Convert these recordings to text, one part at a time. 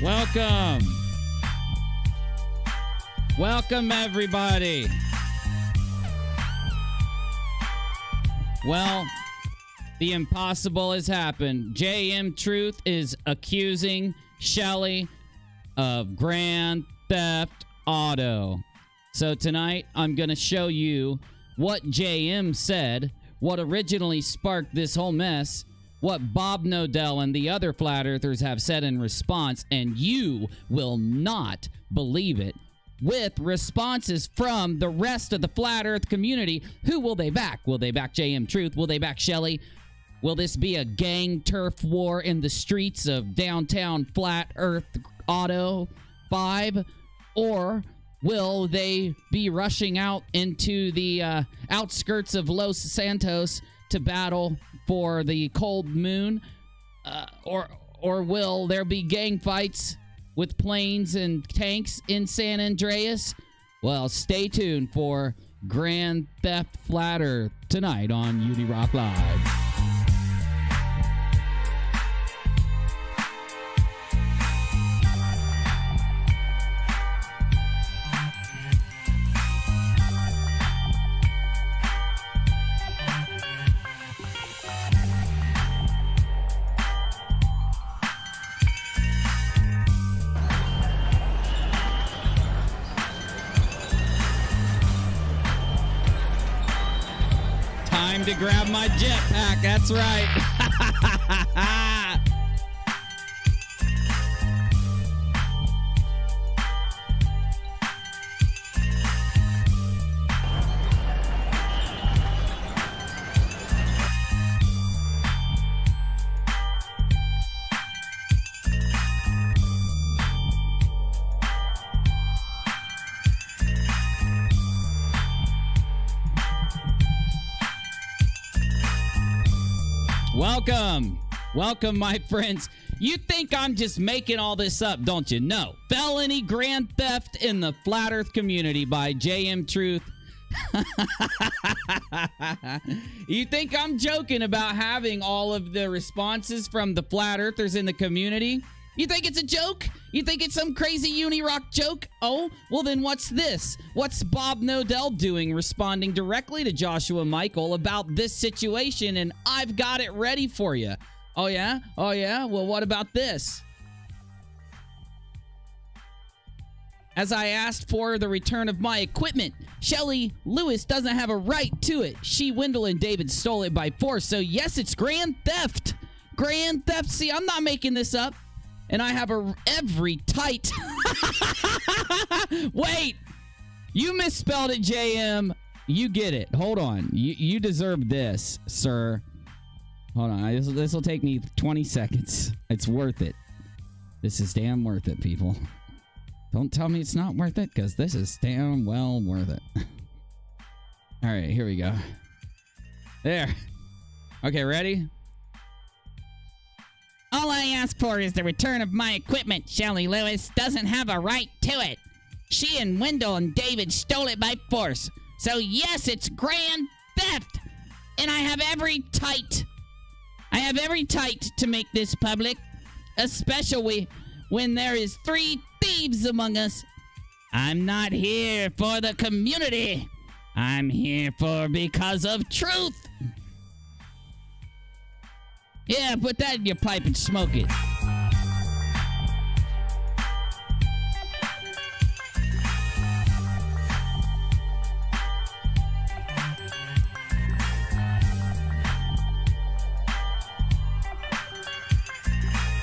Welcome. Welcome, everybody. Well, the impossible has happened. JM Truth is accusing Shelly of Grand Theft Auto. So tonight, I'm going to show you what JM said, what originally sparked this whole mess, what Bob Nodell and the other flat earthers have said in response, and you will not believe it, with responses from the rest of the flat earth community. Who will they back? Will they back JM Truth? Will they back Shelly? Will this be a gang turf war in the streets of downtown Flat Earth Auto 5? Or will they be rushing out into the outskirts of Los Santos to battle for the cold moon? Or will there be gang fights with planes and tanks in San Andreas? Well, stay tuned for Grand Theft Flat Earth tonight on UNIRock Live. Time to grab my jetpack, that's right. Welcome, my friends. You think I'm just making all this up, don't you? No. Felony Grand Theft in the Flat Earth Community by JM Truth. You think I'm joking about having all of the responses from the Flat Earthers in the community? You think it's a joke? You think it's some crazy UNIRock joke? Oh, well then what's this? What's Bob Nodell doing, responding directly to Joshua Michael about this situation? And I've got it ready for you. Oh yeah? Oh yeah? Well, what about this? As I asked for the return of my equipment, Shelly Lewis doesn't have a right to it. She, Wendell, and David stole it by force. So yes, it's grand theft. Grand theft. See, I'm not making this up. And I have every tight... Wait! You misspelled it, JM. You get it. Hold on. You deserve this, sir. Hold on. This will take me 20 seconds. It's worth it. This is damn worth it, people. Don't tell me it's not worth it, because this is damn well worth it. All right, here we go. There. Okay, ready? All I ask for is the return of my equipment. Shelly Lewis doesn't have a right to it. She and Wendell and David stole it by force. So yes, it's grand theft. And I have every tight to make this public. Especially when there is 3 thieves among us. I'm not here for the community. I'm here because of truth. Yeah, put that in your pipe and smoke it.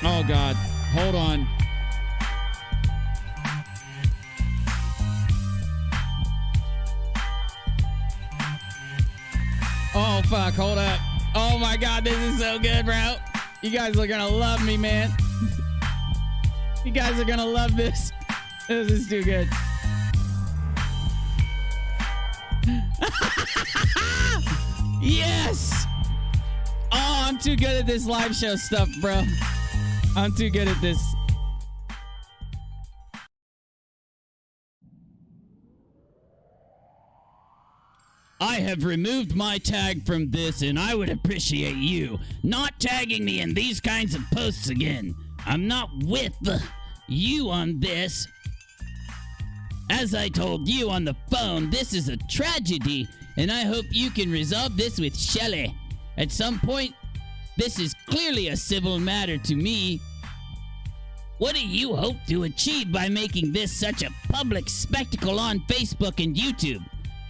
Oh, God. Hold on. Oh, fuck. Hold up. Oh my God, this is so good, bro. You guys are gonna love me, man. You guys are gonna love this. This is too good. Yes! Oh, I'm too good at this live show stuff, bro. I'm too good at this. I have removed my tag from this, and I would appreciate you not tagging me in these kinds of posts again. I'm not with you on this. As I told you on the phone, this is a tragedy, and I hope you can resolve this with Shelley. At some point, this is clearly a civil matter to me. What do you hope to achieve by making this such a public spectacle on Facebook and YouTube?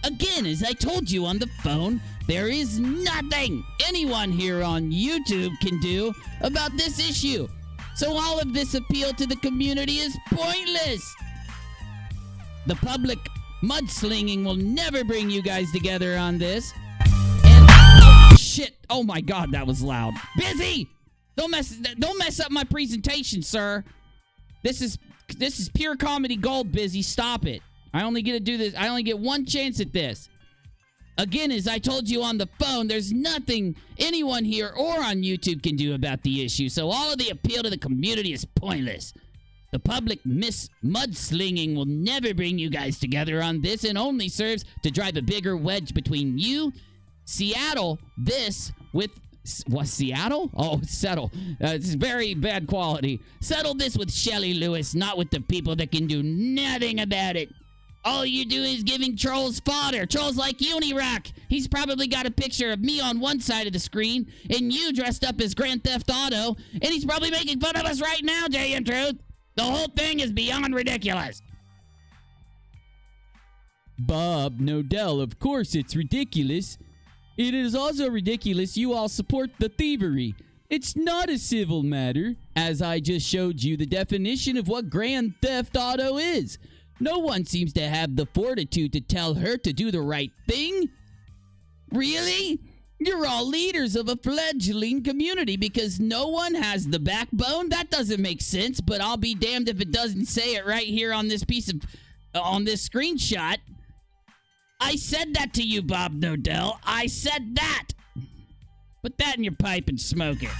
Again, as I told you on the phone, there is nothing anyone here on YouTube can do about this issue. So all of this appeal to the community is pointless. The public mudslinging will never bring you guys together on this. And shit, oh my god, that was loud. Busy! Don't mess up my presentation, sir. This is pure comedy gold, Busy. Stop it. I only get to do this. I only get one chance at this. Again, as I told you on the phone, there's nothing anyone here or on YouTube can do about the issue, so all of the appeal to the community is pointless. The public mudslinging will never bring you guys together on this and only serves to drive a bigger wedge between you, Seattle, what, Seattle? Oh, settle. It's very bad quality. Settle this with Shelley Lewis, not with the people that can do nothing about it. All you do is giving trolls fodder. Trolls like UNIRock. He's probably got a picture of me on one side of the screen and you dressed up as Grand Theft Auto, and he's probably making fun of us right now, JM Truth. The whole thing is beyond ridiculous. Bob Nodell, of course it's ridiculous. It is also ridiculous you all support the thievery. It's not a civil matter, as I just showed you the definition of what Grand Theft Auto is. No one seems to have the fortitude to tell her to do the right thing. Really? You're all leaders of a fledgling community because no one has the backbone? That doesn't make sense, but I'll be damned if it doesn't say it right here on this on this screenshot. I said that to you, Bob Nodell. I said that. Put that in your pipe and smoke it.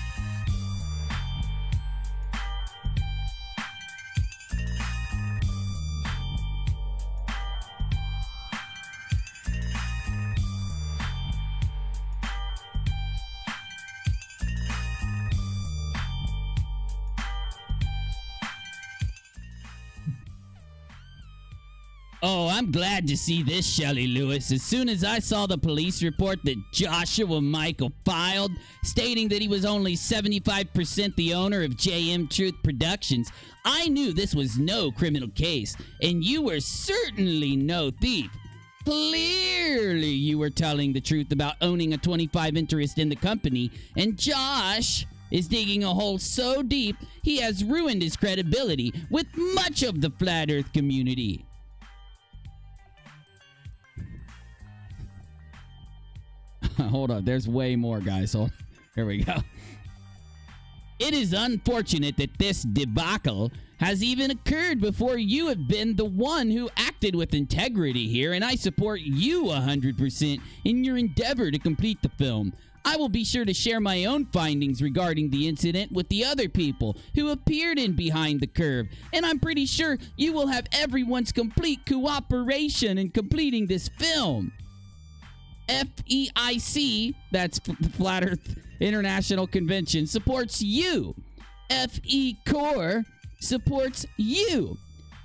Oh, I'm glad to see this, Shelley Lewis. As soon as I saw the police report that Joshua Michael filed, stating that he was only 75% the owner of JM Truth Productions, I knew this was no criminal case, and you were certainly no thief. Clearly, you were telling the truth about owning a 25% interest in the company, and Josh is digging a hole so deep, he has ruined his credibility with much of the Flat Earth community. Hold on, there's way more, guys. Hold, here we go. It is unfortunate that this debacle has even occurred before you have been the one who acted with integrity here, and I support you 100% in your endeavor to complete the film. I will be sure to share my own findings regarding the incident with the other people who appeared in Behind the Curve, and I'm pretty sure you will have everyone's complete cooperation in completing this film. FEIC, that's Flat Earth International Convention, supports you. FE Core supports you.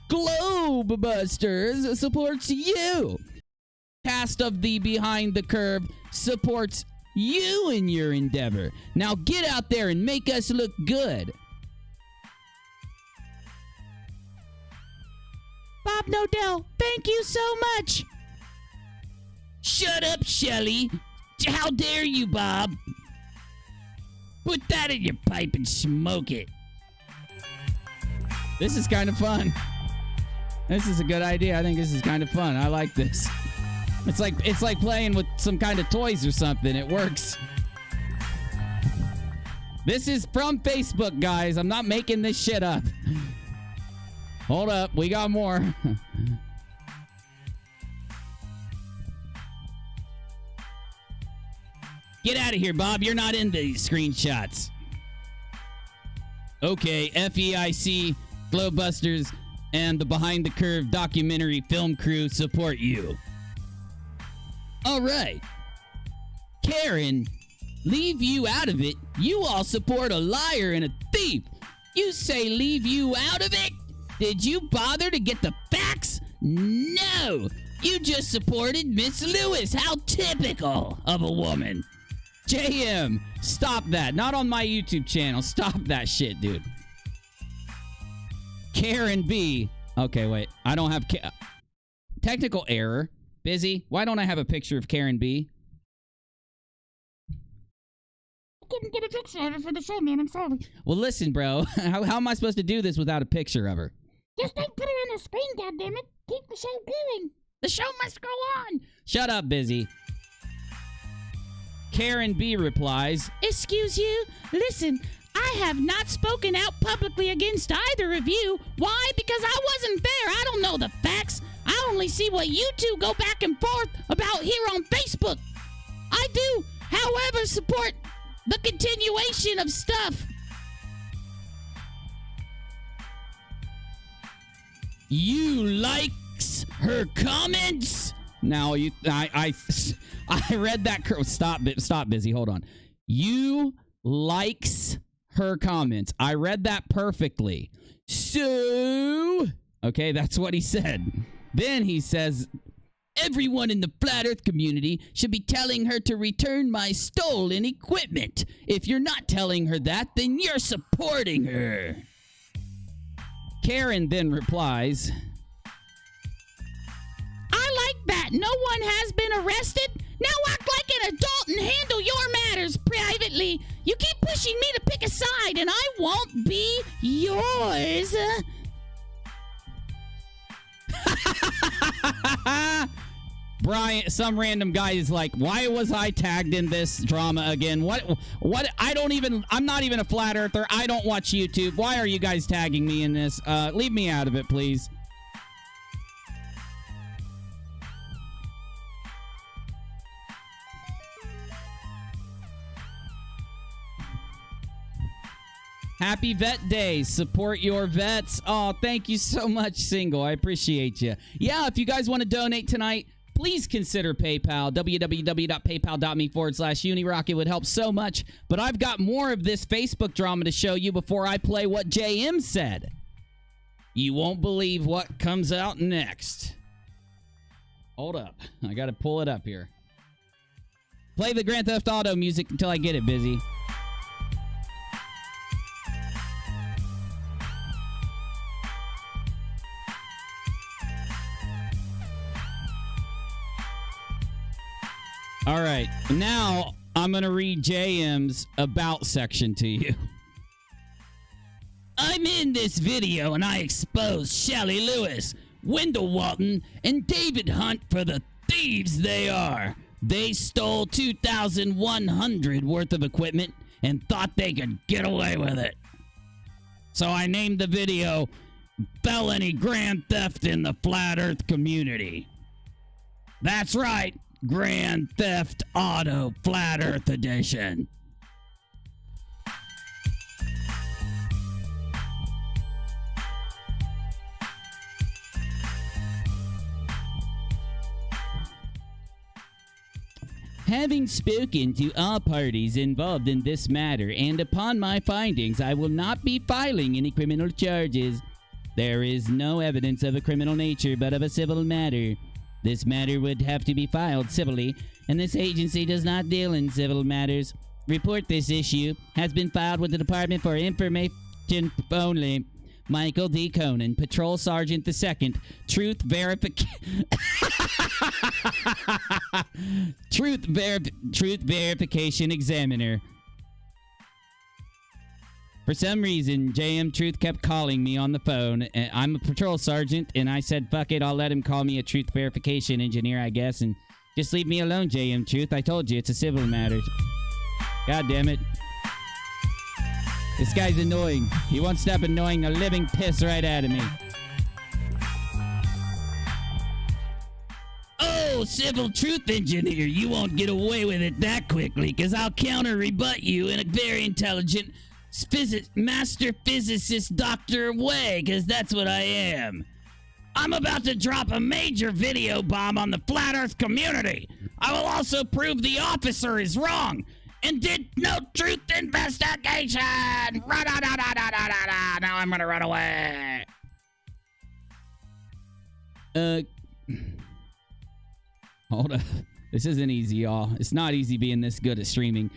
Globebusters supports you. Cast of the Behind the Curve supports you in your endeavor. Now get out there and make us look good. Bob Nodell, thank you so much. Shut up, Shelley. How dare you, Bob? Put that in your pipe and smoke it. This is kind of fun. This is a good idea. I think this is kind of fun. I like this. It's like playing with some kind of toys or something. It works. This is from Facebook, guys. I'm not making this shit up. Hold up. We got more. Get out of here, Bob. You're not in these screenshots. Okay, FEIC, Globebusters, and the Behind the Curve documentary film crew support you. All right. Karen, leave you out of it. You all support a liar and a thief. You say leave you out of it? Did you bother to get the facts? No! You just supported Miss Lewis. How typical of a woman. JM, stop that. Not on my YouTube channel. Stop that shit, dude. Karen B. Okay, wait. I don't have... Technical error. Busy. Why don't I have a picture of Karen B? I couldn't get a picture of her for the show, man. I'm sorry. Well, listen, bro. How am I supposed to do this without a picture of her? Just don't put her on the screen, goddammit. Keep the show going. The show must go on. Shut up, Busy. Karen B replies, Excuse you? Listen, I have not spoken out publicly against either of you. Why? Because I wasn't there. I don't know the facts. I only see what you two go back and forth about here on Facebook. I do, however, support the continuation of stuff. You likes her comments? now I read that. Stop, Busy. Hold on. You likes her comments. I read that perfectly. So, okay, that's what he said. Then he says, everyone in the flat earth community should be telling her to return my stolen equipment. If you're not telling her that, then you're supporting her. Karen then replies, I like that. No one has been arrested. Now act like an adult and handle your matters privately. You keep pushing me to pick a side, and I won't be yours. Brian, some random guy is like, why was I tagged in this drama again? What, I'm not even a flat earther. I don't watch YouTube. Why are you guys tagging me in this? Leave me out of it, please. Happy Vet Day. Support your vets. Oh, thank you so much, Single. I appreciate you. Yeah, if you guys want to donate tonight, please consider PayPal. www.paypal.me/UNIRock. It would help so much. But I've got more of this Facebook drama to show you before I play what JM said. You won't believe what comes out next. Hold up. I got to pull it up here. Play the Grand Theft Auto music until I get it, Busy. All right, now I'm going to read JM's About section to you. I'm in this video and I expose Shelley Lewis, Wendell Walton, and David Hunt for the thieves they are. They stole $2,100 worth of equipment and thought they could get away with it. So I named the video Felony Grand Theft in the Flat Earth Community. That's right. Grand Theft Auto Flat Earth Edition. Having spoken to all parties involved in this matter, and upon my findings, I will not be filing any criminal charges. There is no evidence of a criminal nature, but of a civil matter. This matter would have to be filed civilly, and this agency does not deal in civil matters. Report this issue has been filed with the Department for Information only. Michael D. Conan, Patrol Sergeant II, Truth Verification Examiner. For some reason, JM Truth kept calling me on the phone. I'm a patrol sergeant, and I said, fuck it, I'll let him call me a truth verification engineer, I guess, and just leave me alone, JM Truth. I told you, it's a civil matter. God damn it. This guy's annoying. He won't stop annoying the living piss right out of me. Oh, civil truth engineer, you won't get away with it that quickly, because I'll counter-rebut you in a very intelligent master physicist doctor way, because that's what I am. I'm about to drop a major video bomb on the flat earth community. I will also prove the officer is wrong and did no truth investigation. Now I'm gonna run away. Hold up. This isn't easy, y'all. It's not easy being this good at streaming.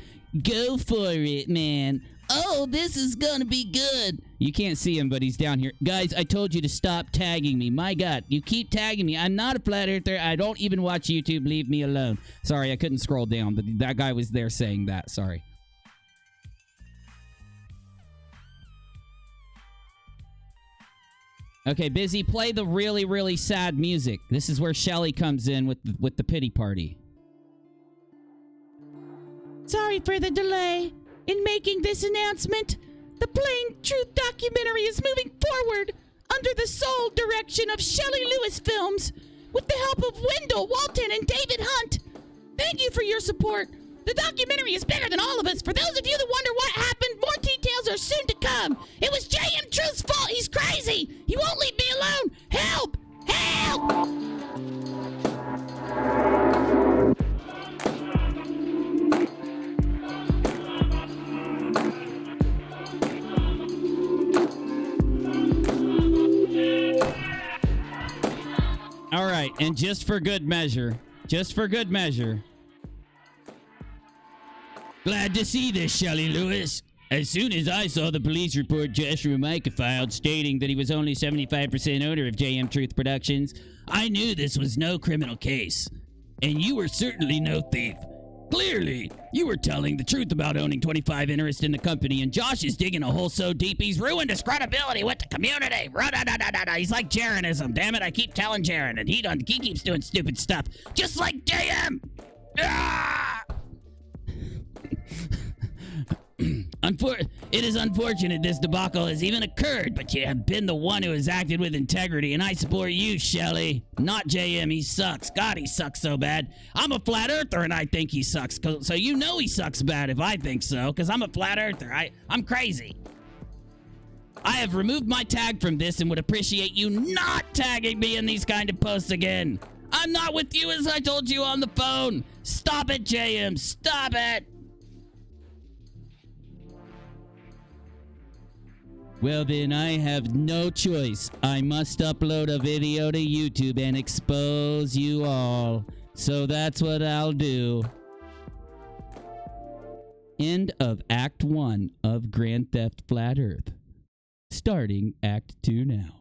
Go for it, man. Oh, this is gonna be good. You can't see him, but he's down here. Guys, I told you to stop tagging me. My God, you keep tagging me. I'm not a flat earther. I don't even watch YouTube. Leave me alone. Sorry, I couldn't scroll down, but that guy was there saying that. Sorry. Okay, Busy, play the really, really sad music. This is where Shelly comes in with the pity party. Sorry for the delay in making this announcement. The Plain Truth documentary is moving forward under the sole direction of Shelley Lewis Films with the help of Wendell Walton and David Hunt. Thank you for your support. The documentary is bigger than all of us. For those of you that wonder what happened, more details are soon to come. It was J.M. Truth's fault. He's crazy. He won't leave me alone. Help! Help! All right, and just for good measure, Glad to see this, Shelley Lewis. As soon as I saw the police report Joshua Micah filed stating that he was only 75% owner of JM Truth Productions, I knew this was no criminal case. And you were certainly no thief. Clearly, you were telling the truth about owning 25 interest in the company, and Josh is digging a hole so deep he's ruined his credibility with the community. He's like Jaronism. Damn it, I keep telling Jaron, and he keeps doing stupid stuff, just like JM. Ah! It is unfortunate this debacle has even occurred, but you have been the one who has acted with integrity, and I support you, Shelley. Not JM, he sucks. God, he sucks so bad. I'm a flat earther, and I think he sucks. So you know he sucks bad if I think so, because I'm a flat earther. I'm crazy. I have removed my tag from this and would appreciate you not tagging me in these kind of posts again. I'm not with you as I told you on the phone. Stop it, JM. Stop it. Well, then I have no choice. I must upload a video to YouTube and expose you all. So that's what I'll do. End of Act 1 of Grand Theft Flat Earth. Starting Act 2 now.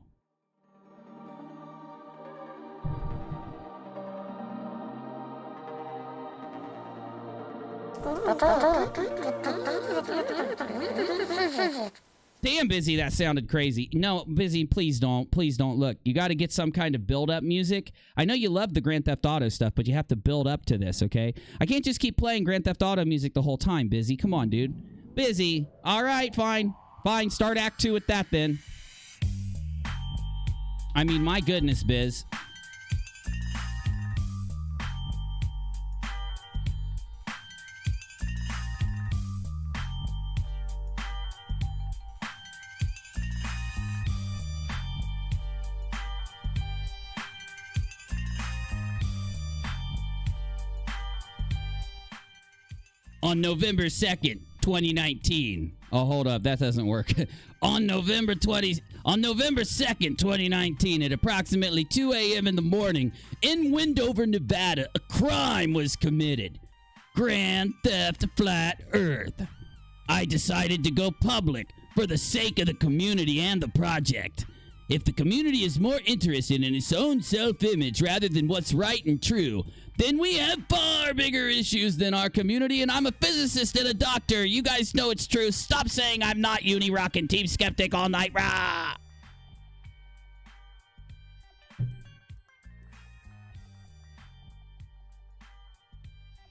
Damn, Busy, that sounded crazy. No, Busy, please don't. Look, you got to get some kind of build-up music. I know you love the Grand Theft Auto stuff, but you have to build up to this, okay? I can't just keep playing Grand Theft Auto music the whole time, Busy. Come on, dude. Busy. All right, fine. Fine, start Act 2 with that, then. I mean, my goodness, Biz. On November 2nd, 2019. Oh, hold up. That doesn't work. On November 2nd, 2019, at approximately 2 a.m. in the morning, in Wendover, Nevada, a crime was committed. Grand Theft Flat Earth. I decided to go public for the sake of the community and the project. If the community is more interested in its own self-image rather than what's right and true, then we have far bigger issues than our community, and I'm a physicist and a doctor. You guys know it's true. Stop saying I'm not UNIRock and Team Skeptic all night. Rah!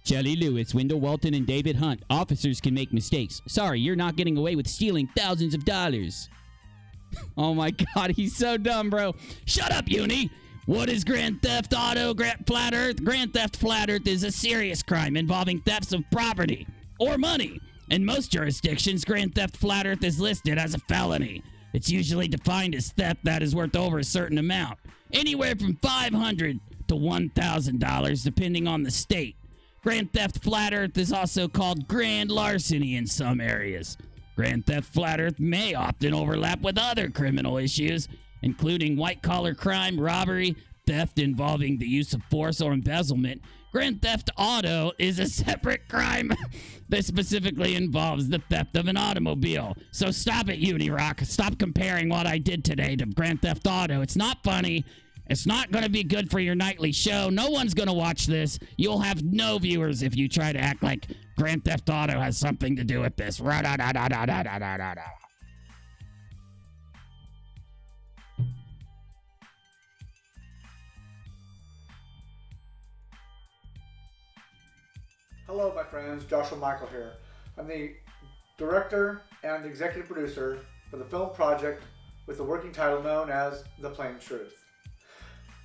Shelley Lewis, Wendell Walton, and David Hunt. Officers can make mistakes. Sorry, you're not getting away with stealing thousands of dollars. Oh my God, he's so dumb, bro. Shut up, Uni. What is Grand Theft Auto Flat Earth? Grand Theft Flat Earth is a serious crime involving thefts of property or money. In most jurisdictions, Grand Theft Flat Earth is listed as a felony. It's usually defined as theft that is worth over a certain amount, anywhere from $500 to $1,000, depending on the state. Grand Theft Flat Earth is also called grand larceny in some areas. Grand Theft Flat Earth may often overlap with other criminal issues, including white-collar crime, robbery, theft involving the use of force or embezzlement. Grand Theft Auto is a separate crime that specifically involves the theft of an automobile. So stop it, UNIRock. Stop comparing what I did today to Grand Theft Auto. It's not funny. It's not going to be good for your nightly show. No one's going to watch this. You'll have no viewers if you try to act like Grand Theft Auto has something to do with this. Ra-da-da-da-da-da-da-da-da. Hello, my friends. Joshua Michael here. I'm the director and executive producer for the film project with the working title known as The Plain Truth.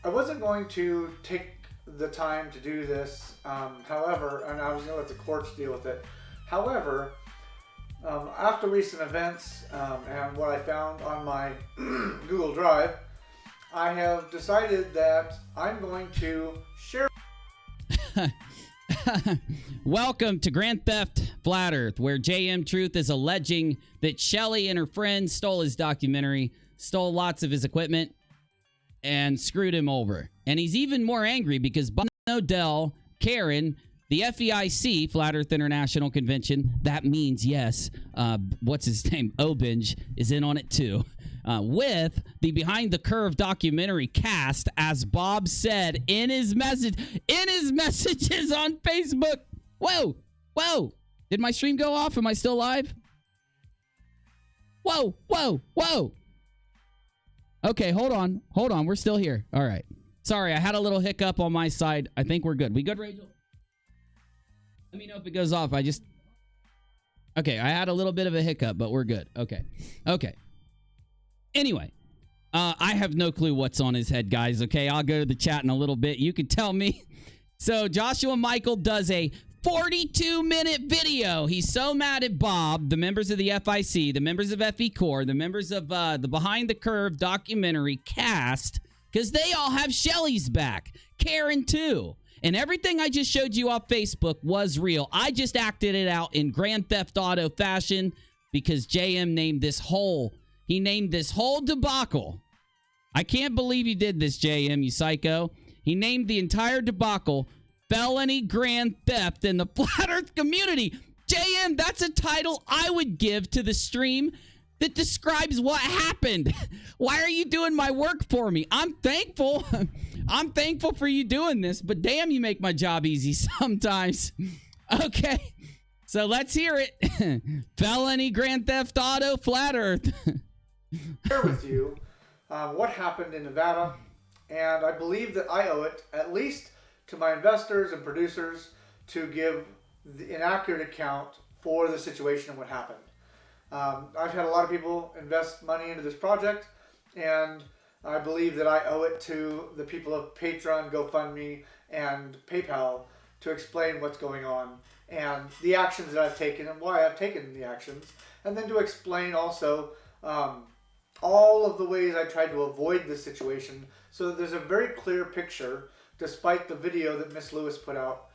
I wasn't going to take the time to do this, however, and I was going to let the courts deal with it. However, after recent events and what I found on my Google Drive, I have decided that I'm going to share. Welcome to Grand Theft Flat Earth, where JM Truth is alleging that Shelly and her friends stole his documentary, stole lots of his equipment, and screwed him over. And he's even more angry because Bob Odell, Karen, the FEIC, Flat Earth International Convention, that means yes, what's his name, Obinge, is in on it too. With the Behind the Curve documentary cast, as Bob said in his messages on Facebook. Whoa, whoa. Did my stream go off? Am I still live? Whoa, whoa, whoa. Okay, hold on. We're still here. All right. Sorry, I had a little hiccup on my side. I think we're good. We good, Rachel? Let me know if it goes off. Okay, I had a little bit of a hiccup, but we're good. Okay. Anyway, I have no clue what's on his head, guys. Okay, I'll go to the chat in a little bit. You can tell me. So Joshua Michael does a 42-minute video. He's so mad at Bob, the members of the FIC, the members of FE Core, the members of the Behind the Curve documentary cast, because they all have Shelly's back. Karen, too. And everything I just showed you off Facebook was real. I just acted it out in Grand Theft Auto fashion because JM named this whole debacle. I can't believe you did this, JM, you psycho. He named the entire debacle Felony Grand Theft in the Flat Earth community. JM, that's a title I would give to the stream that describes what happened. Why are you doing my work for me? I'm thankful. I'm thankful for you doing this, but damn, you make my job easy sometimes. Okay, so let's hear it. Felony Grand Theft Auto Flat Earth. Share with you what happened in Nevada, and I believe that I owe it at least to my investors and producers to give an accurate account for the situation and what happened. I've had a lot of people invest money into this project, and I believe that I owe it to the people of Patreon, GoFundMe, and PayPal to explain what's going on and the actions that I've taken and why I've taken the actions, and then to explain also all of the ways I tried to avoid this situation so that there's a very clear picture despite the video that Miss Lewis put out.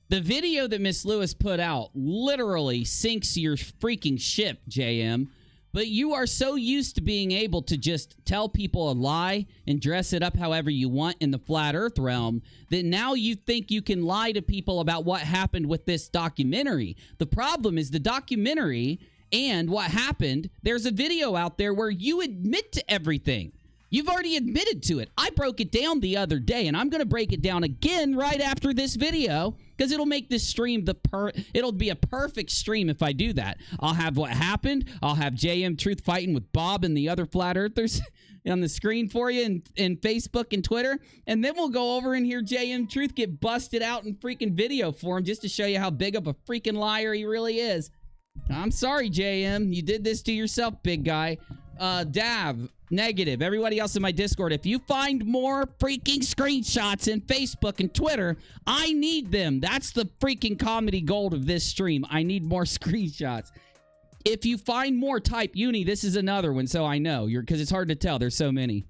The video that Miss Lewis put out literally sinks your freaking ship, JM. But you are so used to being able to just tell people a lie and dress it up however you want in the Flat Earth realm that now you think you can lie to people about what happened with this documentary. The problem is the documentary and what happened, there's a video out there where you admit to everything. You've already admitted to it. I broke it down the other day, and I'm going to break it down again right after this video because it'll make this stream it'll be a perfect stream if I do that. I'll have what happened. I'll have JM Truth fighting with Bob and the other Flat Earthers on the screen for you in Facebook and Twitter, and then we'll go over and hear JM Truth get busted out in freaking video for him just to show you how big of a freaking liar he really is. I'm sorry, JM. You did this to yourself, big guy. Dav, negative. Everybody else in my Discord, if you find more freaking screenshots in Facebook and Twitter, I need them. That's the freaking comedy gold of this stream. I need more screenshots. If you find more, type Uni. This is another one, so I know. Because it's hard to tell. There's so many.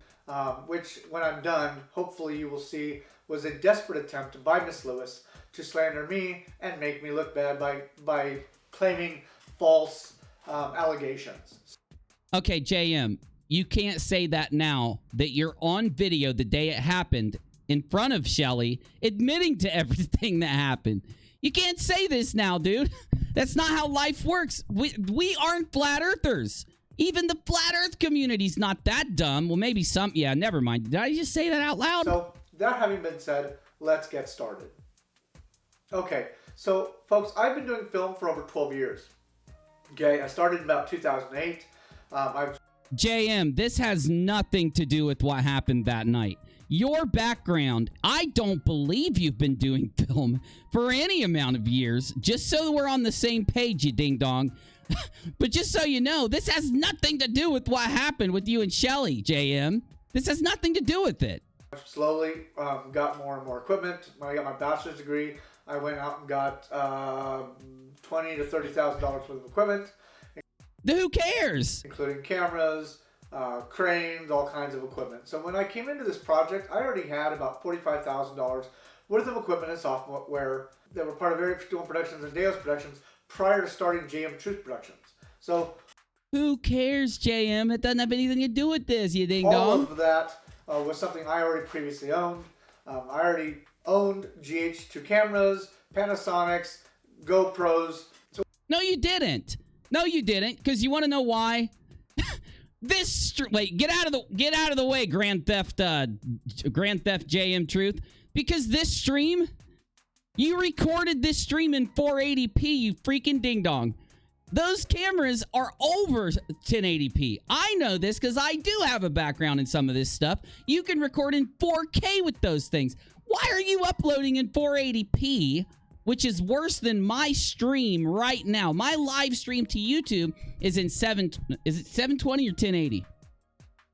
Which, when I'm done, hopefully you will see was a desperate attempt by Miss Lewis to slander me and make me look bad by claiming false allegations. Okay, JM, you can't say that now that you're on video the day it happened in front of Shelly admitting to everything that happened. You can't say this now, dude. That's not how life works. We aren't flat earthers. Even the flat earth community's not that dumb. Well, maybe some. Yeah, never mind. Did I just say that out loud? So, that having been said, let's get started. Okay, so folks, I've been doing film for over 12 years. Okay, I started in about 2008. JM, this has nothing to do with what happened that night. Your background, I don't believe you've been doing film for any amount of years, just so we're on the same page, you ding-dong. But just so you know, this has nothing to do with what happened with you and Shelly, JM. This has nothing to do with it. Slowly got more and more equipment. When I got my bachelor's degree, I went out and got $20,000 to $30,000 worth of equipment. Who cares? Including cameras, cranes, all kinds of equipment. So when I came into this project, I already had about $45,000 worth of equipment and software that were part of Area 51 Productions and Deos Productions prior to starting JM Truth Productions. So who cares, JM? It doesn't have anything to do with this, you ding-dong. All of that was something I already previously owned. I already owned GH2 cameras, Panasonics, GoPros. So no, you didn't. No, you didn't. Because you want to know why? Wait, get out of the way, Grand Theft JM Truth. Because this stream, you recorded this stream in 480p, you freaking ding dong. Those cameras are over 1080p. I know this because I do have a background in some of this stuff. You can record in 4K with those things. Why are you uploading in 480p? Which is worse than my stream right now. My live stream to YouTube is in 720 or 1080?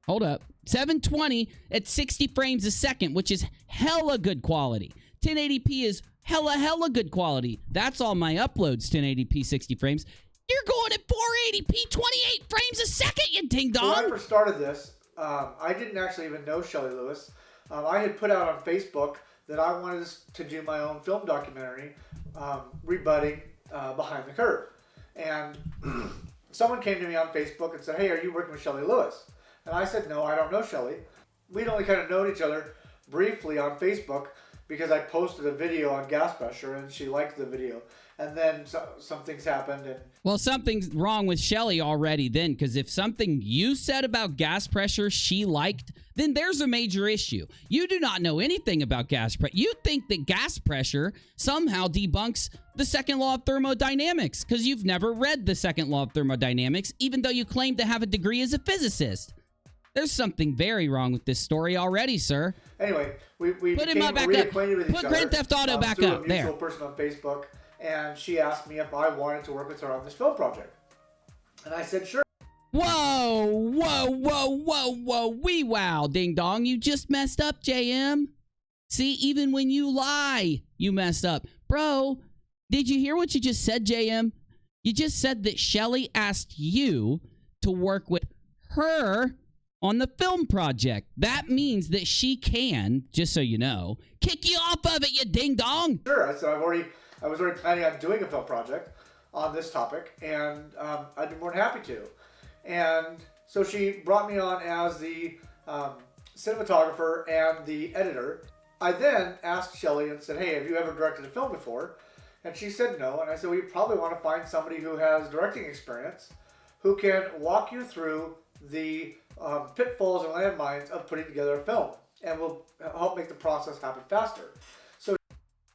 Hold up. 720 at 60 frames a second, which is hella good quality. 1080p is hella good quality. That's all my uploads, 1080p 60 frames. You're going at 480p 28 frames a second, you ding dong. When I first started this, I didn't actually even know Shelly Lewis. I had put out on Facebook that I wanted to do my own film documentary, rebutting Behind the Curve. And someone came to me on Facebook and said, hey, are you working with Shelly Lewis? And I said, no, I don't know Shelly. We'd only kind of known each other briefly on Facebook because I posted a video on gas pressure and she liked the video. And then some things happened. And well, something's wrong with Shelly already then, because if something you said about gas pressure she liked, then there's a major issue. You do not know anything about gas pressure. You think that gas pressure somehow debunks the second law of thermodynamics because you've never read the second law of thermodynamics, even though you claim to have a degree as a physicist. There's something very wrong with this story already, sir. Anyway, we put him back up. With put Grand Theft Auto back up. There. A mutual person on Facebook. And she asked me if I wanted to work with her on this film project. And I said, sure. Whoa, wee wow, ding dong. You just messed up, JM. See, even when you lie, you mess up. Bro, did you hear what you just said, JM? You just said that Shelly asked you to work with her on the film project. That means that she can, just so you know, kick you off of it, you ding dong. Sure, I said I was already planning on doing a film project on this topic, and I'd be more than happy to. And so she brought me on as the cinematographer and the editor. I then asked Shelly and said, hey, have you ever directed a film before? And she said no. And I said, well, you probably want to find somebody who has directing experience, who can walk you through the pitfalls and landmines of putting together a film, and will help make the process happen faster.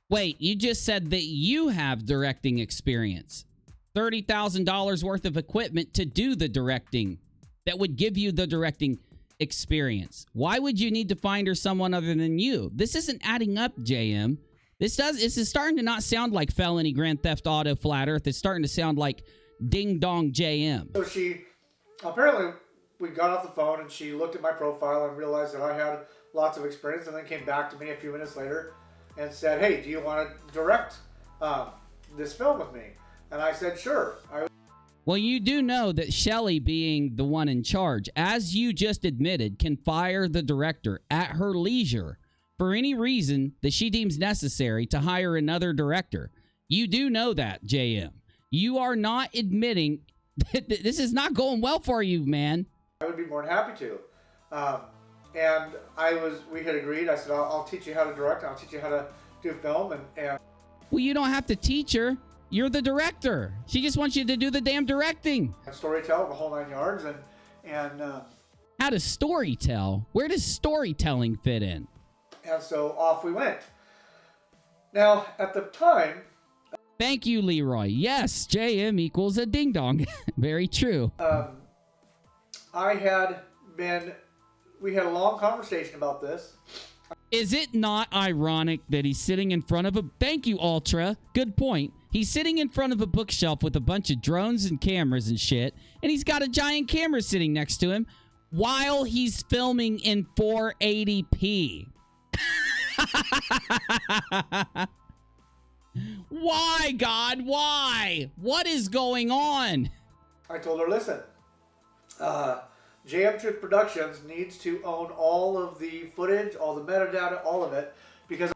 Wait, you just said that you have directing experience. $30,000 worth of equipment to do the directing that would give you the directing experience. Why would you need to find her someone other than you? This isn't adding up, JM. This is starting to not sound like felony Grand Theft Auto Flat Earth. It's starting to sound like Ding Dong JM. So she, apparently, we got off the phone and she looked at my profile and realized that I had lots of experience, and then came back to me a few minutes later and said, hey, do you want to direct this film with me? And I said, sure. Well, you do know that Shelly, being the one in charge, as you just admitted, can fire the director at her leisure for any reason that she deems necessary to hire another director. You do know that, JM. You are not admitting that this is not going well for you, man. I would be more than happy to. And we had agreed. I said, I'll teach you how to direct. I'll teach you how to do film. And Well, you don't have to teach her. You're the director. She just wants you to do the damn directing. storytell the whole 9 yards. How does storytell? Where does storytelling fit in? And so off we went. Now, at the time... Thank you, Leroy. Yes, JM equals a ding-dong. Very true. We had a long conversation about this. Is it not ironic that he's sitting in front of a... Thank you, Ultra. Good point. He's sitting in front of a bookshelf with a bunch of drones and cameras and shit, and he's got a giant camera sitting next to him while he's filming in 480p. Why, God? Why? What is going on? I told her, listen, JM Truth Productions needs to own all of the footage, all the metadata, all of it, because...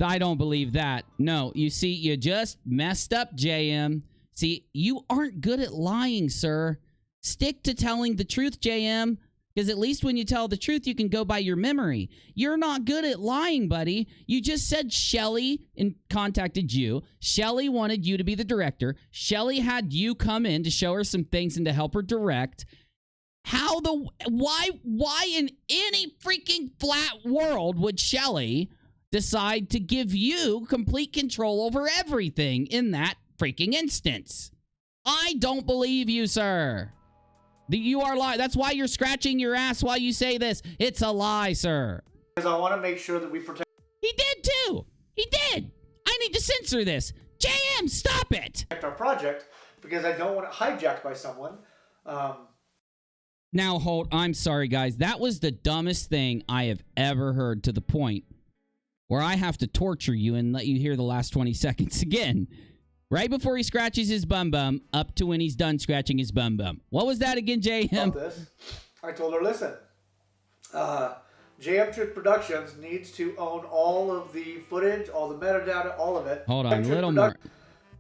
I don't believe that. No, you see, you just messed up, JM. See, you aren't good at lying, sir. Stick to telling the truth, JM, because at least when you tell the truth, you can go by your memory. You're not good at lying, buddy. You just said Shelly contacted you. Shelly wanted you to be the director. Shelly had you come in to show her some things and to help her direct. Why in any freaking flat world would Shelly decide to give you complete control over everything in that freaking instance? I don't believe you, sir. You are lying. That's why you're scratching your ass while you say this. It's a lie, sir. Because I want to make sure that we protect... He did too. He did. I need to censor this. JM, stop it. ...our project, because I don't want it hijacked by someone. Now, hold. I'm sorry, guys. That was the dumbest thing I have ever heard, to the point where I have to torture you and let you hear the last 20 seconds again. Right before he scratches his bum-bum, up to when he's done scratching his bum-bum. What was that again, JM? I told her, listen, JM Truth Productions needs to own all of the footage, all the metadata, all of it. Hold on, a little more.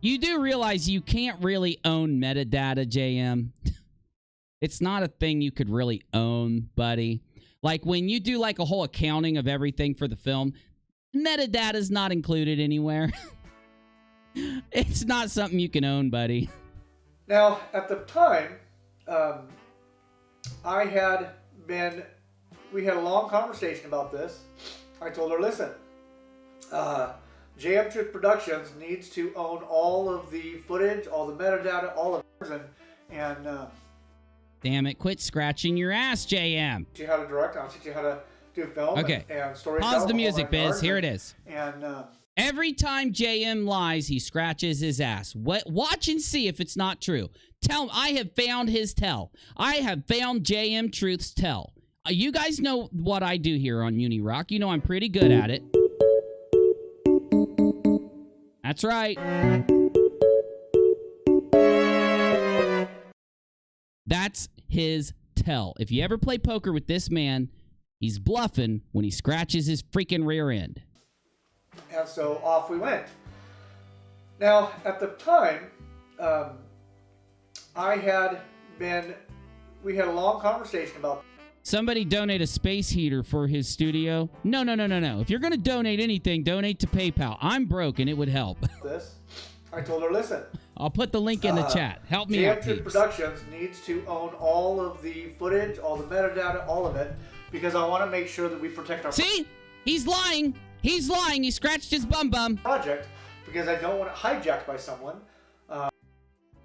You do realize you can't really own metadata, JM? It's not a thing you could really own, buddy. Like, when you do, like, a whole accounting of everything for the film, metadata's not included anywhere. It's not something you can own, buddy. Now, at the time, we had a long conversation about this. I told her, listen, JM Truth Productions needs to own all of the footage, all the metadata, all of it, Damn it, quit scratching your ass, JM. Teach you how to direct, I'll teach you how to do film and storytelling. Pause the music, Biz. Here it is. And every time JM lies, he scratches his ass. Watch and see if it's not true. Tell him I have found his tell. I have found JM Truth's tell. You guys know what I do here on UNIRock. You know I'm pretty good at it. That's right. That's his tell. If you ever play poker with this man, he's bluffing when he scratches his freaking rear end. And so off we went. Now, at the time, we had a long conversation about... Somebody donate a space heater for his studio. No. If you're going to donate anything, donate to PayPal. I'm broke and it would help. I told her, listen. I'll put the link in the chat. Help me out, JM Productions needs to own all of the footage, all the metadata, all of it, because I want to make sure that we protect our... See? He's lying. He's lying. He scratched his bum-bum. ...project, because I don't want it hijacked by someone.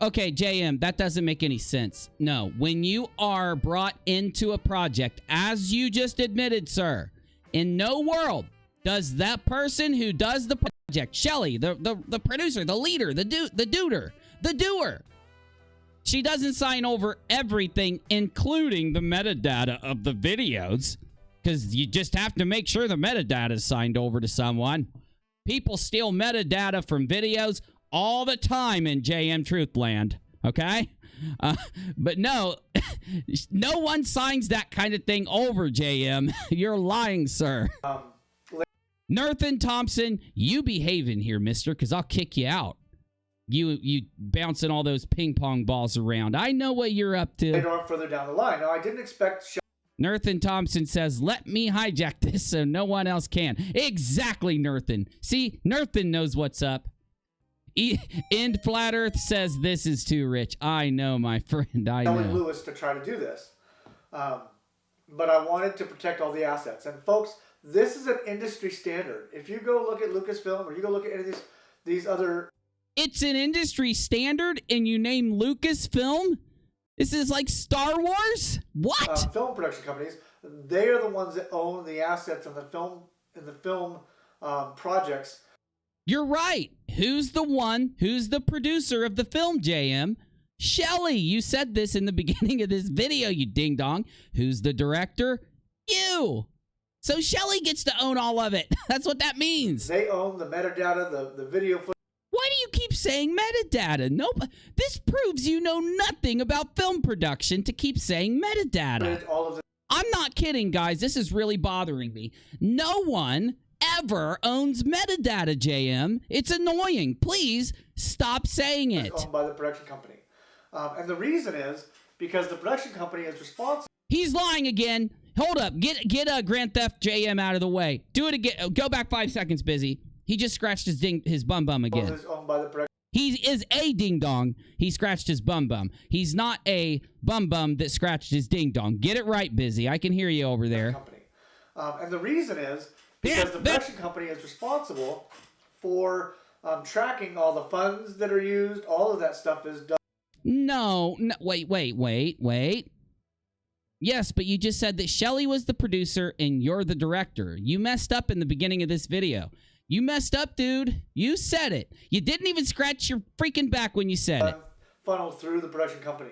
Okay, JM, that doesn't make any sense. No, when you are brought into a project, as you just admitted, sir, in no world does that person who does the project, Shelly, the producer, the leader, the doer, she doesn't sign over everything, including the metadata of the videos, because you just have to make sure the metadata is signed over to someone. People steal metadata from videos all the time in JM Truthland, okay? But no, no one signs that kind of thing over, JM. You're lying, sir. Nathan Thompson, you behave in here, mister, because I'll kick you out. you bouncing all those ping pong balls around. I know what you're up to. later on further down the line. Now, I didn't expect Nerthan Thompson says, let me hijack this so no one else can. Exactly, Nerthan. See, Nerthan knows what's up. End Flat Earth says this is too rich. I know, my friend. I know. Lewis to try to do this. But I wanted to protect all the assets. And folks, this is an industry standard. If you go look at Lucasfilm or you go look at any of these other... It's an industry standard and you name Lucasfilm? This is like Star Wars? What? Film production companies, they are the ones that own the assets in the film projects. You're right. Who's the producer of the film, JM? Shelly, you said this in the beginning of this video, you ding-dong. Who's the director? You. So Shelly gets to own all of it. That's what that means. They own the metadata, the video footage. Why do you keep saying metadata? Nope. This proves you know nothing about film production to keep saying metadata. I'm not kidding, guys. This is really bothering me. No one ever owns metadata, JM. It's annoying. Please stop saying it. It's owned by the production company. And the reason is because the production company is responsible. He's lying again. Hold up. Get Grand Theft JM out of the way. Do it again. Go back 5 seconds, Busy. He just scratched his bum again. Is owned by the production. He is a ding dong. He scratched his bum. He's not a bum that scratched his ding dong. Get it right, Busy. I can hear you over there. Company. And the reason is because the production company is responsible for tracking all the funds that are used. All of that stuff is done. No, wait. Yes, but you just said that Shelly was the producer and you're the director. You messed up in the beginning of this video. You messed up, dude. You said it. You didn't even scratch your freaking back when you said it. Funneled through the production company.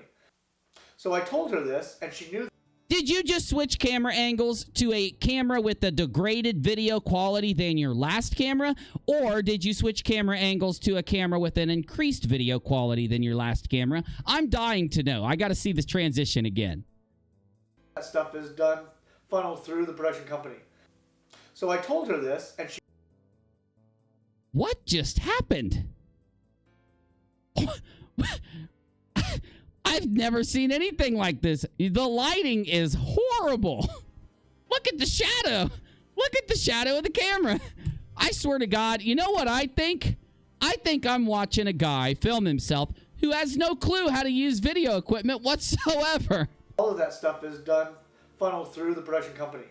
So I told her this, and she knew. Did you just switch camera angles to a camera with a degraded video quality than your last camera? Or did you switch camera angles to a camera with an increased video quality than your last camera? I'm dying to know. I got to see this transition again. That stuff is done, funneled through the production company. So I told her this, and she... What just happened? I've never seen anything like this. The lighting is horrible. Look at the shadow. Look at the shadow of the camera. I swear to God, you know what I think? I think I'm watching a guy film himself who has no clue how to use video equipment whatsoever. All of that stuff is done, funneled through the production company.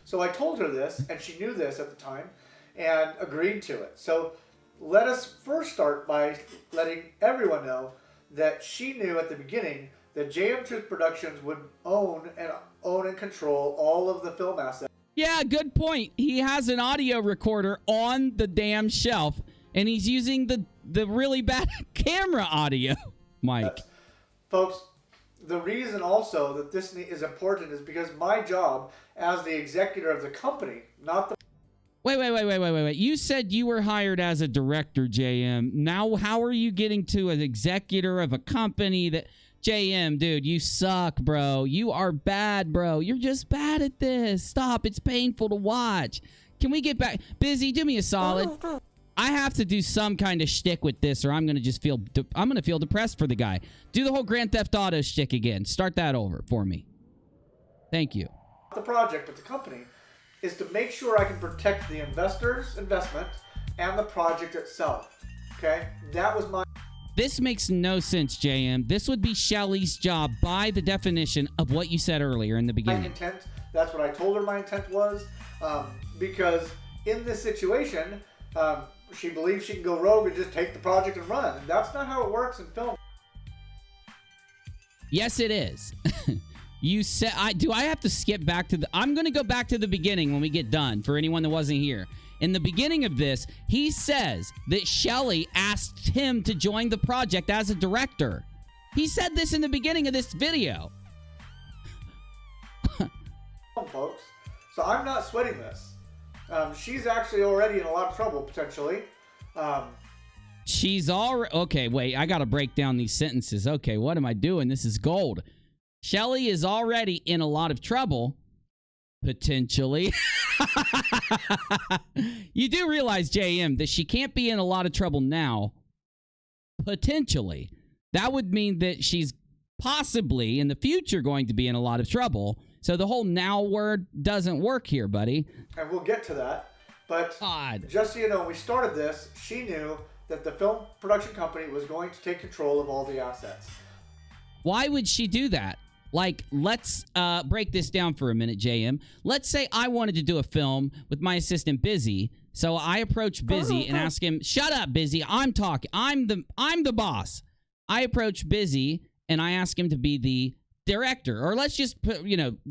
So I told her this, and she knew this at the time, and agreed to it. So let us first start by letting everyone know that she knew at the beginning that JM Truth Productions would own and control all of the film assets. Yeah, good point. He has an audio recorder on the damn shelf, and he's using the really bad camera audio mic. Folks, the reason also that this is important is because my job as the executor of the company, not the... Wait. You said you were hired as a director, JM. Now, how are you getting to an executor of a company that... JM, dude, you suck, bro. You are bad, bro. You're just bad at this. Stop. It's painful to watch. Can we get back? Busy, do me a solid. I have to do some kind of shtick with this, or I'm going to just feel... I'm going to feel depressed for the guy. Do the whole Grand Theft Auto shtick again. Start that over for me. Thank you. The project, but the company, is to make sure I can protect the investor's investment and the project itself. Okay? That was my... This makes no sense, JM. This would be Shelly's job by the definition of what you said earlier in the beginning. My intent, that's what I told her my intent was, because in this situation, she believes she can go rogue and just take the project and run. And that's not how it works in film. Yes, it is. You said, do I have to skip back to the... I'm going to go back to the beginning when we get done for anyone that wasn't here. In the beginning of this, he says that Shelly asked him to join the project as a director. He said this in the beginning of this video. Folks, so I'm not sweating this. She's actually already in a lot of trouble, potentially. She's already... Okay, wait, I got to break down these sentences. Okay, what am I doing? This is gold. Shelly is already in a lot of trouble, potentially. You do realize, JM, that she can't be in a lot of trouble now potentially. That would mean that she's possibly in the future going to be in a lot of trouble. So the whole now word doesn't work here, buddy. And we'll get to that. But God. just so you know, when we started this, she knew that the film production company was going to take control of all the assets. Why would she do that? Like, let's break this down for a minute, JM. Let's say I wanted to do a film with my assistant Busy. So I approach Busy and ask him, "Shut up, Busy. I'm talking. I'm the boss." I approach Busy and I ask him to be the director, or let's just put,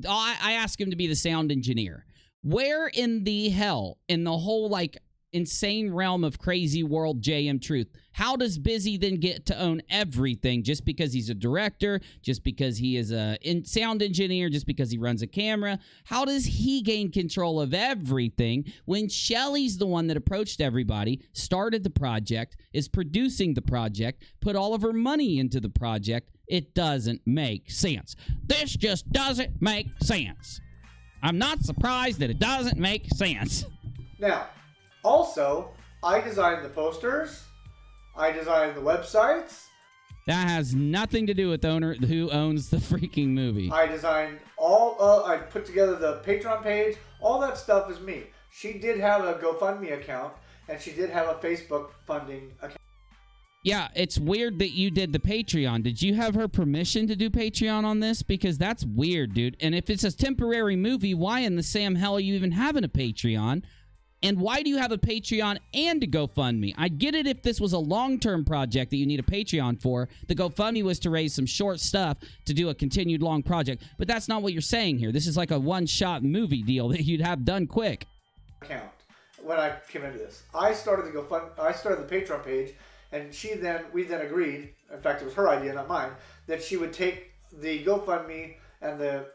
I ask him to be the sound engineer. Where in the hell, in the whole like insane realm of crazy world JM Truth, how does Busy then get to own everything just because he's a director, just because he is a sound engineer, just because he runs a camera? How does he gain control of everything when Shelly's the one that approached everybody, started the project, is producing the project, put all of her money into the project? It doesn't make sense. This just doesn't make sense. I'm not surprised that it doesn't make sense. Now, also, I designed the posters. I designed the websites. That has nothing to do with who owns the freaking movie. I designed I put together the Patreon page. All that stuff is me. She did have a GoFundMe account, and she did have a Facebook funding account. Yeah, it's weird that you did the Patreon. Did you have her permission to do Patreon on this? Because that's weird, dude. And if it's a temporary movie, why in the Sam hell are you even having a Patreon? And why do you have a Patreon and a GoFundMe? I get it if this was a long-term project that you need a Patreon for. The GoFundMe was to raise some short stuff to do a continued long project. But that's not what you're saying here. This is like a one-shot movie deal that you'd have done quick. Account. When I came into this, I started the Patreon page, and we then agreed, in fact it was her idea, not mine, that she would take the GoFundMe and the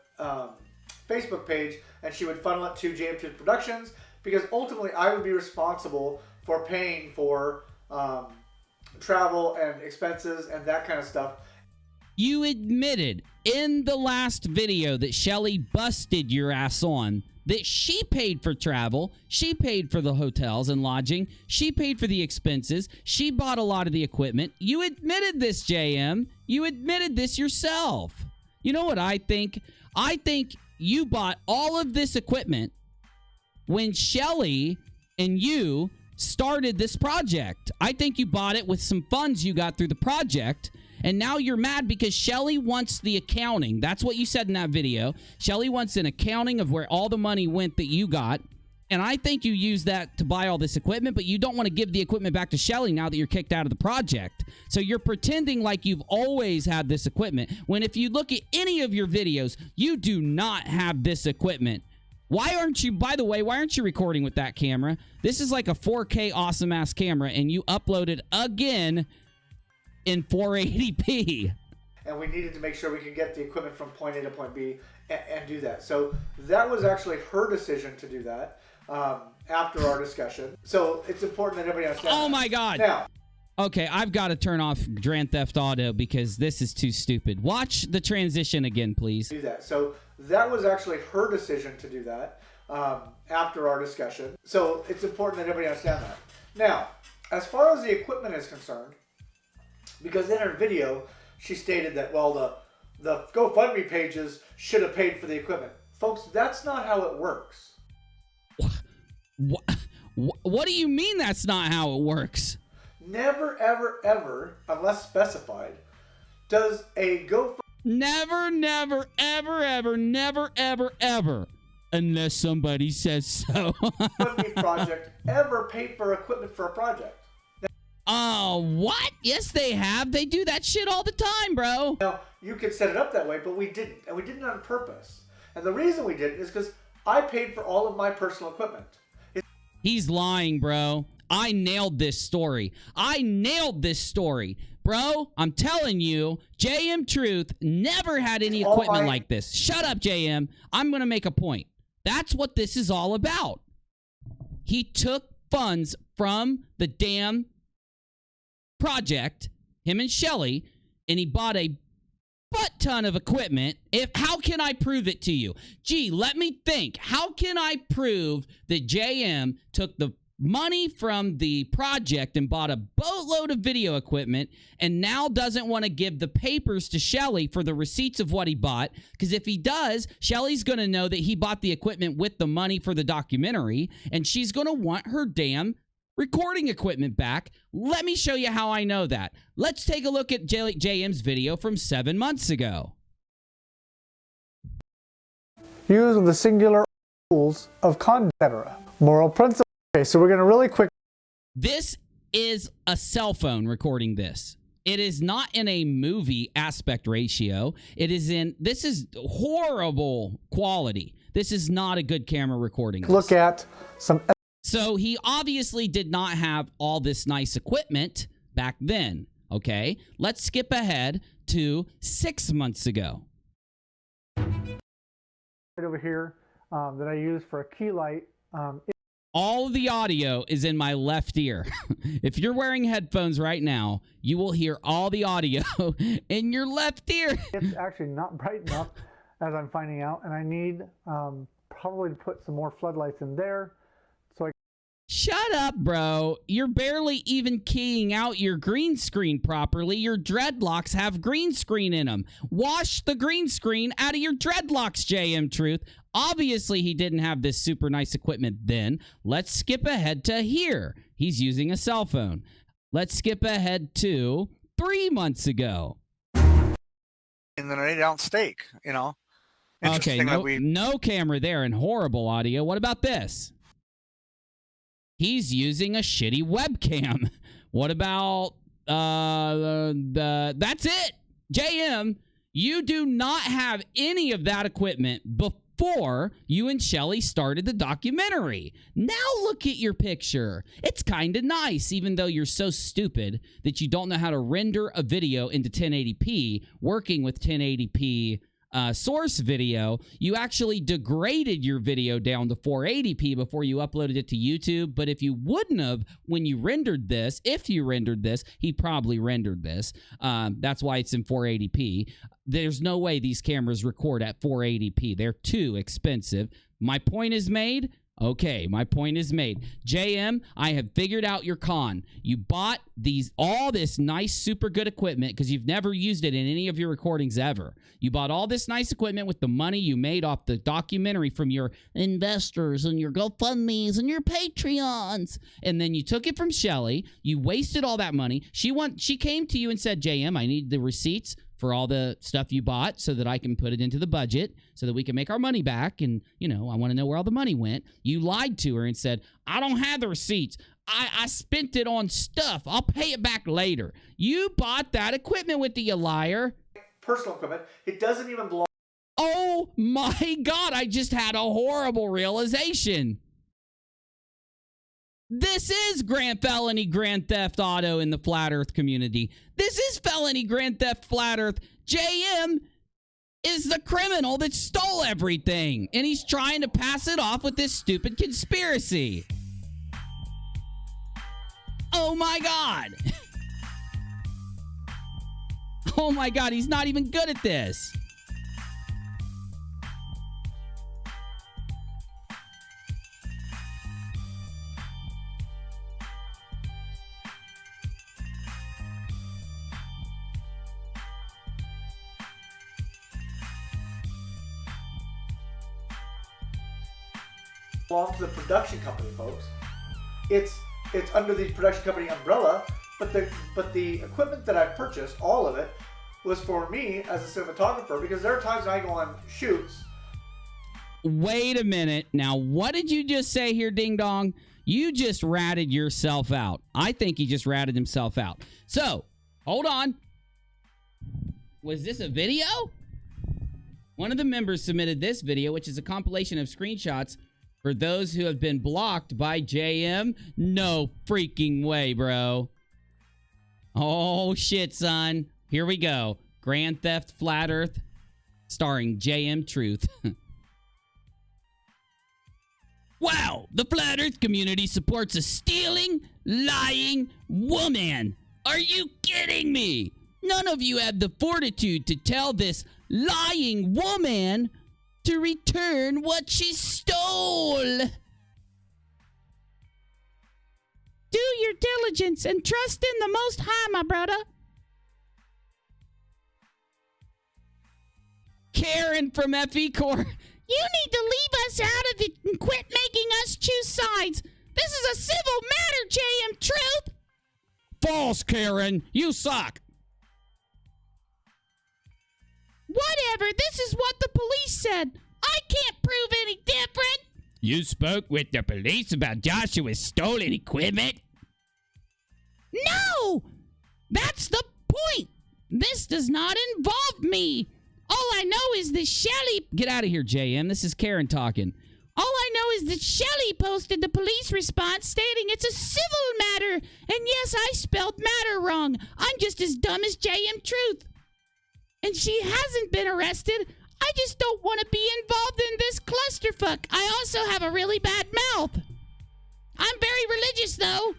Facebook page and she would funnel it to JM Truth Productions, because ultimately I would be responsible for paying for travel and expenses and that kind of stuff. You admitted in the last video that Shelly busted your ass on that she paid for travel, she paid for the hotels and lodging, she paid for the expenses, she bought a lot of the equipment. You admitted this, JM. You admitted this yourself. You know what I think? I think you bought all of this equipment when Shelly and you started this project. I think you bought it with some funds you got through the project. And now you're mad because Shelly wants the accounting. That's what you said in that video. Shelly wants an accounting of where all the money went that you got. And I think you used that to buy all this equipment, but you don't want to give the equipment back to Shelly now that you're kicked out of the project. So you're pretending like you've always had this equipment, when if you look at any of your videos, you do not have this equipment. Why aren't you, by the way, why aren't you recording with that camera? This is like a 4K awesome-ass camera, and you upload it again in 480p. And we needed to make sure we could get the equipment from point A to point B and do that. So that was actually her decision to do that after our discussion. So it's important that everybody understands. Oh my God. Now. Okay, I've got to turn off Grand Theft Auto because this is too stupid. Watch the transition again, please. Do that. So that was actually her decision to do that after our discussion. So it's important that everybody understand that. Now, as far as the equipment is concerned, because in her video, she stated that, well, the GoFundMe pages should have paid for the equipment. Folks, that's not how it works. What do you mean that's not how it works? Never, ever, ever, unless specified, does a GoFundMe... Never, never, ever, ever, never, ever, ever, unless somebody says so. GoFundMe project ever pay for equipment for a project. Oh, what? Yes, they have. They do that shit all the time, bro. Now, you could set it up that way, but we didn't. And we didn't on purpose. And the reason we didn't is because I paid for all of my personal equipment. He's lying, bro. I nailed this story. I nailed this story. Bro, I'm telling you, JM Truth never had any equipment like this. Shut up, JM. I'm going to make a point. That's what this is all about. He took funds from the damn project, him and Shelly, and he bought a butt ton of equipment. How can I prove it to you? Gee, let me think. How can I prove that JM took the money from the project and bought a boatload of video equipment and now doesn't want to give the papers to Shelly for the receipts of what he bought. Because if he does, Shelly's going to know that he bought the equipment with the money for the documentary, and she's going to want her damn recording equipment back. Let me show you how I know that. Let's take a look at JM's video from 7 months ago. Use the singular rules of conduct, etc. Moral principle. Okay, so we're going to really quick. This is a cell phone recording this. It is not in a movie aspect ratio. This is horrible quality. This is not a good camera recording. Look at some. So he obviously did not have all this nice equipment back then. Okay, let's skip ahead to 6 months ago. Right over here that I use for a key light. All of the audio is in my left ear. If you're wearing headphones right now, you will hear all the audio in your left ear. It's actually not bright enough, as I'm finding out, and I need probably to put some more floodlights in there. Shut up, bro. You're barely even keying out your green screen properly. Your dreadlocks have green screen in them. Wash the green screen out of your dreadlocks, JM Truth. Obviously, he didn't have this super nice equipment then. Let's skip ahead to here. He's using a cell phone. Let's skip ahead to 3 months ago. And then an 8-ounce steak, you know. Okay, no camera there and horrible audio. What about this? He's using a shitty webcam. What about that's it. JM, you do not have any of that equipment before you and Shelly started the documentary. Now look at your picture. It's kind of nice, even though you're so stupid that you don't know how to render a video into 1080p, working with 1080p source video. You actually degraded your video down to 480p before you uploaded it to YouTube. But if you wouldn't have, when you rendered this, he probably rendered this. That's why it's in 480p. There's no way these cameras record at 480p. They're too expensive. My point is made. Okay, my point is made. JM, I have figured out your con. You bought all this nice, super good equipment because you've never used it in any of your recordings ever. You bought all this nice equipment with the money you made off the documentary from your investors and your GoFundMes and your Patreons. And then you took it from Shelly. You wasted all that money. She came to you and said, JM, I need the receipts for all the stuff you bought so that I can put it into the budget so that we can make our money back. And, you know, I want to know where all the money went. You lied to her and said, I don't have the receipts. I spent it on stuff. I'll pay it back later. You bought that equipment with you liar. Personal equipment. It doesn't even belong. Oh my God. I just had a horrible realization. This is grand theft auto in the flat earth community. This is felony grand theft flat earth. JM is the criminal that stole everything, and he's trying to pass it off with this stupid conspiracy. Oh my God. Oh my God, he's not even good at this. Belong to the production company, folks. It's under the production company umbrella, but the equipment that I purchased, all of it, was for me as a cinematographer, because there are times when I go on shoots. Wait a minute. Now, what did you just say here, Ding Dong? You just ratted yourself out. I think he just ratted himself out. So, hold on. Was this a video? One of the members submitted this video, which is a compilation of screenshots for those who have been blocked by JM. No freaking way, bro. Oh, shit, son. Here we go. Grand Theft Flat Earth, starring JM Truth. Wow, the Flat Earth community supports a stealing, lying woman. Are you kidding me? None of you have the fortitude to tell this lying woman to return what she stole. diligence and trust in the Most High, my brother. Karen from FE Corps. You need to leave us out of it and quit making us choose sides. This is a civil matter, JM Truth. False, Karen. You suck. Whatever. This is what the police said. I can't prove any different. You spoke with the police about Joshua's stolen equipment? No! That's the point. This does not involve me. All I know is that Shelly... Get out of here, JM. This is Karen talking. All I know is that Shelly posted the police response stating it's a civil matter. And yes, I spelled matter wrong. I'm just as dumb as JM Truth. And she hasn't been arrested. I just don't want to be involved in this clusterfuck. I also have a really bad mouth. I'm very religious, though.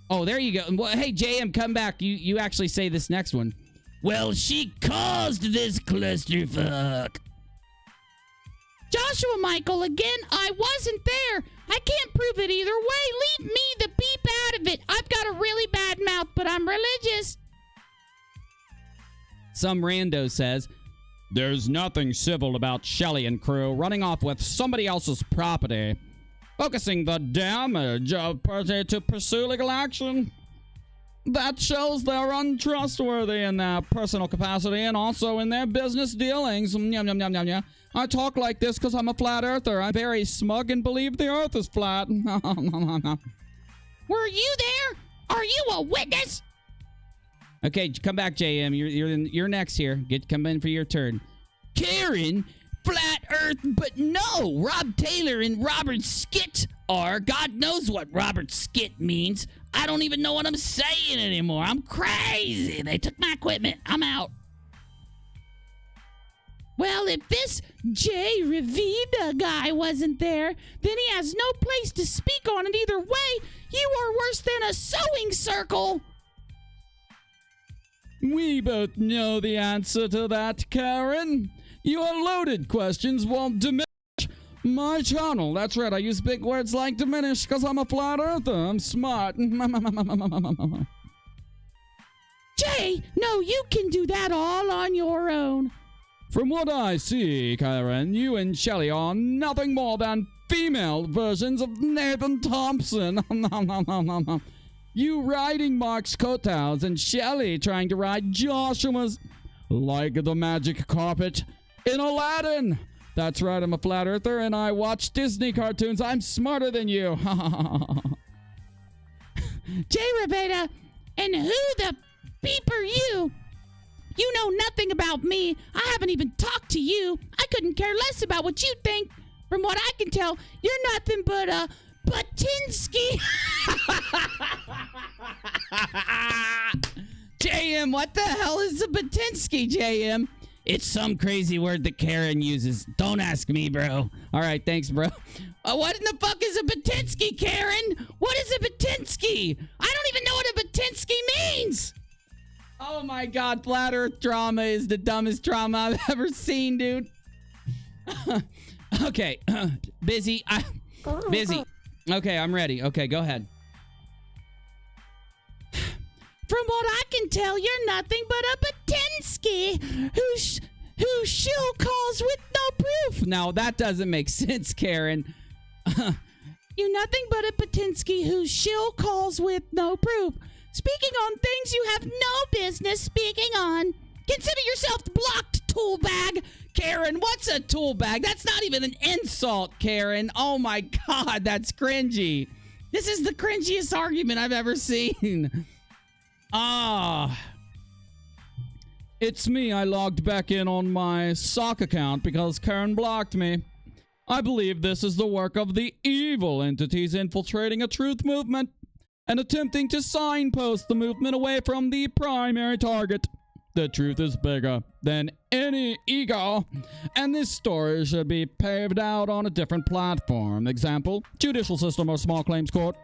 Oh, there you go. Well, hey, JM, come back. You actually say this next one. Well, she caused this clusterfuck. Joshua Michael, again, I wasn't there. I can't prove it either way. Leave me the beep out of it. I've got a really bad mouth, but I'm religious. Some rando says, there's nothing civil about Shelly and crew running off with somebody else's property, focusing the damage of to pursue legal action. That shows they're untrustworthy in their personal capacity and also in their business dealings. I talk like this because I'm a flat earther. I'm very smug and believe the earth is flat. Were you there? Are you a witness? Okay, come back, JM. You're next here. Come in for your turn. Karen, flat earth, but no. Rob Taylor and Robert Skit are. God knows what Robert Skit means. I don't even know what I'm saying anymore. I'm crazy. They took my equipment. I'm out. Well, if this Jay Revita guy wasn't there, then he has no place to speak on it either way. You are worse than a sewing circle. We both know the answer to that, Karen. Your loaded questions won't diminish my channel. That's right, I use big words like diminish because I'm a flat earther. I'm smart. Jay, no, you can do that all on your own. From what I see, Karen, you and Shelly are nothing more than female versions of Nathan Thompson. You riding Mark's coattails and Shelly trying to ride Joshua's like the magic carpet in Aladdin. That's right, I'm a flat earther and I watch Disney cartoons. I'm smarter than you. Jay Revita, and who the beep are you? You know nothing about me. I haven't even talked to you. I couldn't care less about what you think. From what I can tell, you're nothing but a Batinsky. JM, what the hell is a Batinsky, JM? It's some crazy word that Karen uses. Don't ask me, bro. All right, thanks, bro. What in the fuck is a Batinsky, Karen? What is a Batinsky? I don't even know what a Batinsky means. Oh my god, flat earth drama is the dumbest drama I've ever seen, dude. Okay, busy. Busy. Okay, I'm ready. Okay, go ahead. From what I can tell, you're nothing but a Batinsky who shill calls with no proof. Now, that doesn't make sense, Karen. You're nothing but a Batinsky who shill calls with no proof. Speaking on things you have no business speaking on. Consider yourself blocked, tool bag. Karen, what's a tool bag? That's not even an insult, Karen. Oh my god, that's cringy. This is the cringiest argument I've ever seen. It's me. I logged back in on my sock account because Karen blocked me. I believe this is the work of the evil entities infiltrating a truth movement and attempting to signpost the movement away from the primary target. The truth is bigger than any ego, and this story should be paved out on a different platform. Example, judicial system or small claims court.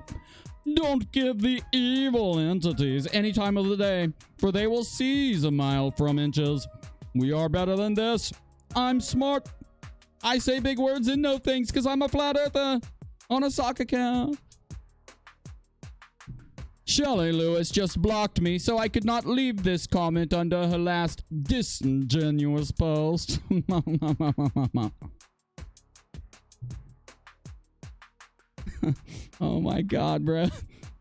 Don't give the evil entities any time of the day, for they will seize a mile from inches. We are better than this. I'm smart. I say big words and know things because I'm a flat earther on a sock account. Shelley Lewis just blocked me, so I could not leave this comment under her last disingenuous post. Oh my god, bro.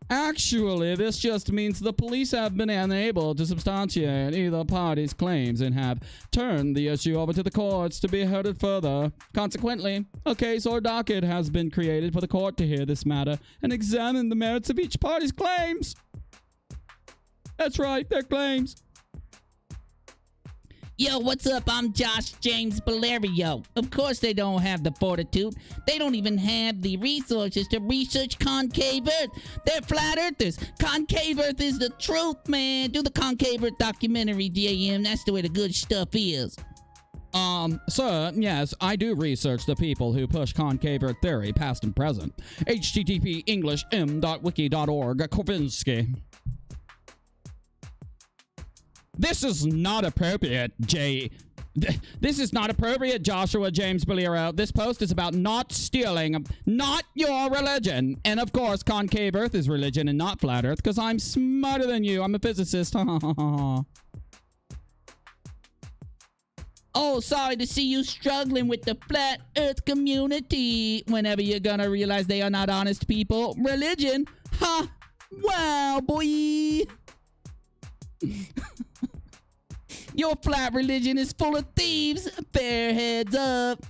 Actually, this just means the police have been unable to substantiate either party's claims and have turned the issue over to the courts to be heard further. Consequently, a case or docket has been created for the court to hear this matter and examine the merits of each party's claims. That's right, their claims. Yo, what's up? I'm Josh James Valerio. Of course they don't have the fortitude. They don't even have the resources to research concave Earth. They're flat earthers. Concave Earth is the truth, man. Do the concave Earth documentary, JM. That's the way the good stuff is. Sir, yes, I do research the people who push concave Earth theory, past and present. http englishm.wiki.org, Korvinsky. This is not appropriate, This is not appropriate, Joshua James Bolero. This post is about not stealing, not your religion. And of course, concave Earth is religion and not flat Earth, because I'm smarter than you. I'm a physicist. Oh, sorry to see you struggling with the flat Earth community. Whenever you're gonna realize they are not honest people. Religion? Ha! Wow, boy! Your flat religion is full of thieves. Fair heads up.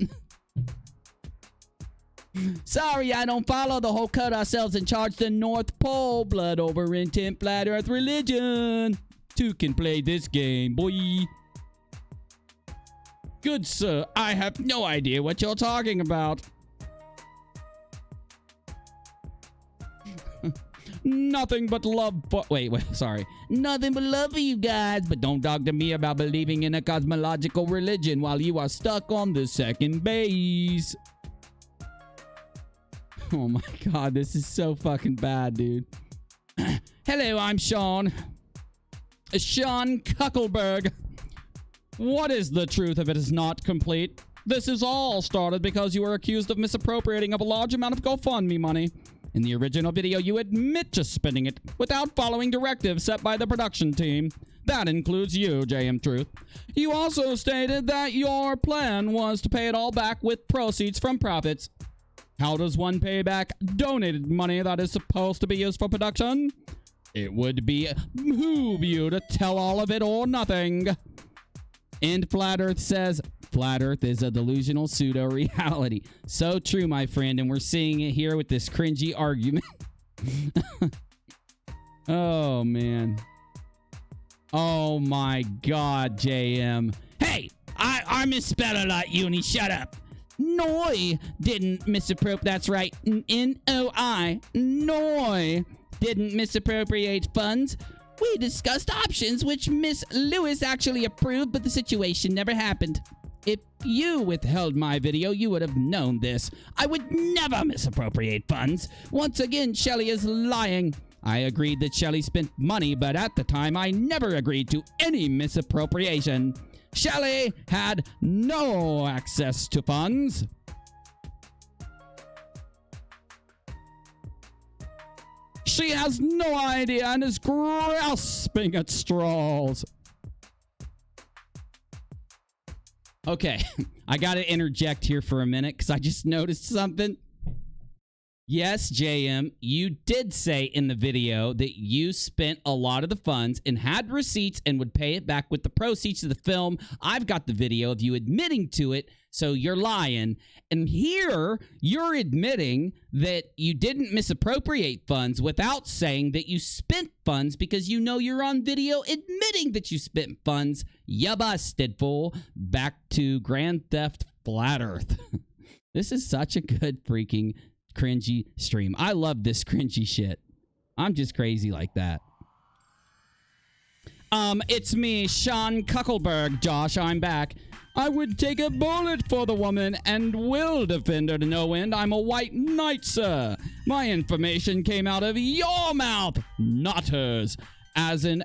Sorry, I don't follow the whole cut ourselves and charge the North Pole. Blood over intent, flat Earth religion. Two can play this game, boy. Good sir, I have no idea what you're talking about. Nothing but love for... Wait, sorry. Nothing but love for you guys, but don't talk to me about believing in a cosmological religion while you are stuck on the second base. Oh my god, this is so fucking bad, dude. Hello, I'm Sean. Sean Kuckelberg. What is the truth if it is not complete? This is all started because you were accused of misappropriating of a large amount of GoFundMe money. In the original video, you admit to spending it without following directives set by the production team. That includes you, JM Truth. You also stated that your plan was to pay it all back with proceeds from profits. How does one pay back donated money that is supposed to be used for production? It would behoove you to tell all of it or nothing. And Flat Earth says, Flat Earth is a delusional pseudo-reality. So true, my friend, and we're seeing it here with this cringy argument. Oh, man. Oh, my God, JM. Hey, I misspelled a lot, Uni. Shut up. Noi didn't misappropriate. That's right. N-O-I. Noi didn't misappropriate funds. We discussed options, which Miss Lewis actually approved, but the situation never happened. If you withheld my video, you would have known this. I would never misappropriate funds. Once again, Shelley is lying. I agreed that Shelley spent money, but at the time, I never agreed to any misappropriation. Shelley had no access to funds. She has no idea and is grasping at straws. Okay, I gotta interject here for a minute because I just noticed something. Yes, JM, you did say in the video that you spent a lot of the funds and had receipts and would pay it back with the proceeds of the film. I've got the video of you admitting to it, so you're lying. And here, you're admitting that you didn't misappropriate funds without saying that you spent funds because you know you're on video admitting that you spent funds. You busted, fool. Back to Grand Theft Flat Earth. This is such a good freaking cringy stream. I love this cringy shit. I'm just crazy like that. It's me, Sean Kuckelberg. Josh, I'm back. I would take a bullet for the woman and will defend her to no end. I'm a white knight, sir. My information came out of your mouth, not hers. As an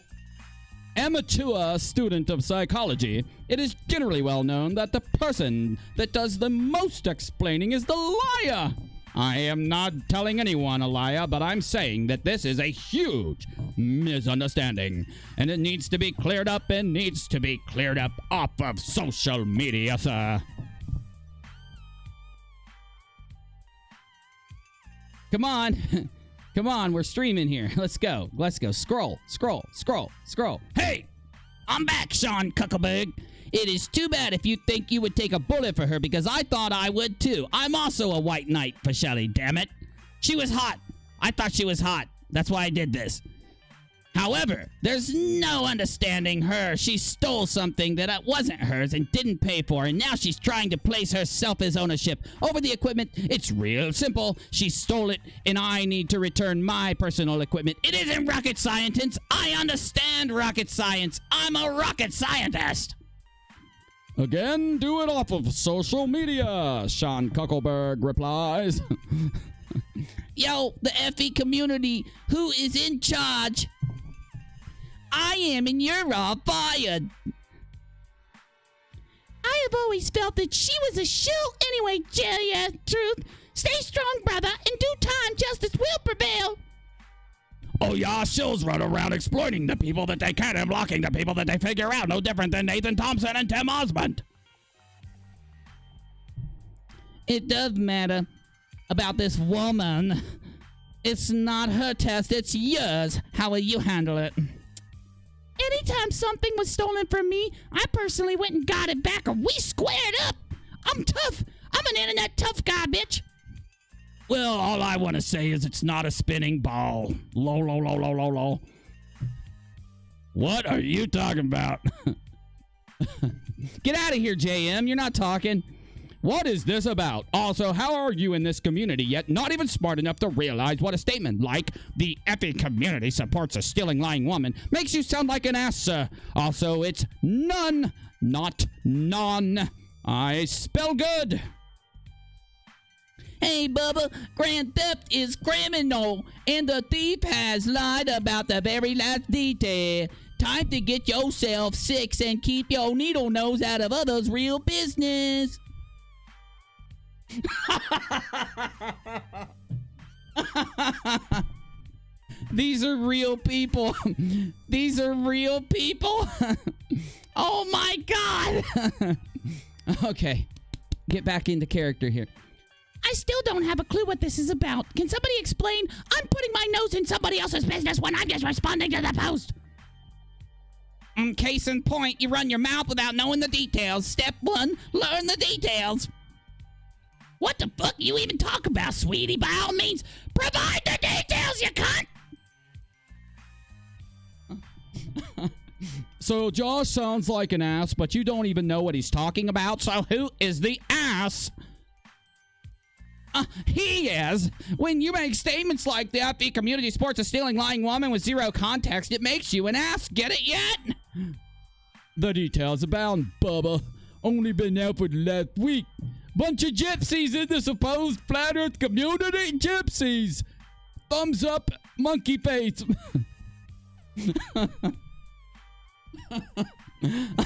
amateur student of psychology, it is generally well known that the person that does the most explaining is the liar. I am not telling anyone a liar, but I'm saying that this is a huge misunderstanding, and it needs to be cleared up and needs to be cleared up off of social media, sir. Come on. Come on, we're streaming here. Let's go. Let's go. Scroll. Hey, I'm back, Sean Cuckleberg. It is too bad if you think you would take a bullet for her, because I thought I would too. I'm also a white knight for Shelly, damn it. She was hot. I thought she was hot. That's why I did this. However, there's no understanding her. She stole something that wasn't hers and didn't pay for, and now she's trying to place herself as ownership over the equipment. It's real simple. She stole it, and I need to return my personal equipment. It isn't rocket science. I understand rocket science. I'm a rocket scientist. Again, do it off of social media, Sean Cuckleberg replies. Yo, the FE community, who is in charge? I am, and you're all fired. I have always felt that she was a shill anyway, Truth. Stay strong, brother. In due time, justice will prevail. Oh, yeah, shills run around exploiting the people that they can and blocking the people that they figure out. No different than Nathan Thompson and Tim Osmond. It does matter about this woman. It's not her test, it's yours. How will you handle it? Anytime something was stolen from me, I personally went and got it back, or we squared up. I'm tough. I'm an internet tough guy, bitch. Well, all I want to say is it's not a spinning ball. Low. What are you talking about? Get out of here, JM. You're not talking. What is this about? Also, how are you in this community yet not even smart enough to realize what a statement like the effing community supports a stealing, lying woman makes you sound like an ass, sir? Also, it's none, not none. I spell good. Hey, Bubba, grand theft is criminal, and the thief has lied about the very last detail. Time to get yourself 6 and keep your needle nose out of others' real business. These are real people. These are real people. Oh, my God. Okay, get back into character here. I still don't have a clue what this is about. Can somebody explain? I'm putting my nose in somebody else's business when I'm just responding to the post. Case in point, you run your mouth without knowing the details. Step 1, learn the details. What the fuck you even talk about, sweetie? By all means, provide the details, you cunt! So Josh sounds like an ass, but you don't even know what he's talking about, so who is the ass? He is. When you make statements like the FE community supports a stealing, lying woman with zero context, it makes you an ass. Get it yet? The details abound, Bubba. Only been out for the last week. Bunch of gypsies in the supposed flat earth community. Gypsies. Thumbs up, monkey face.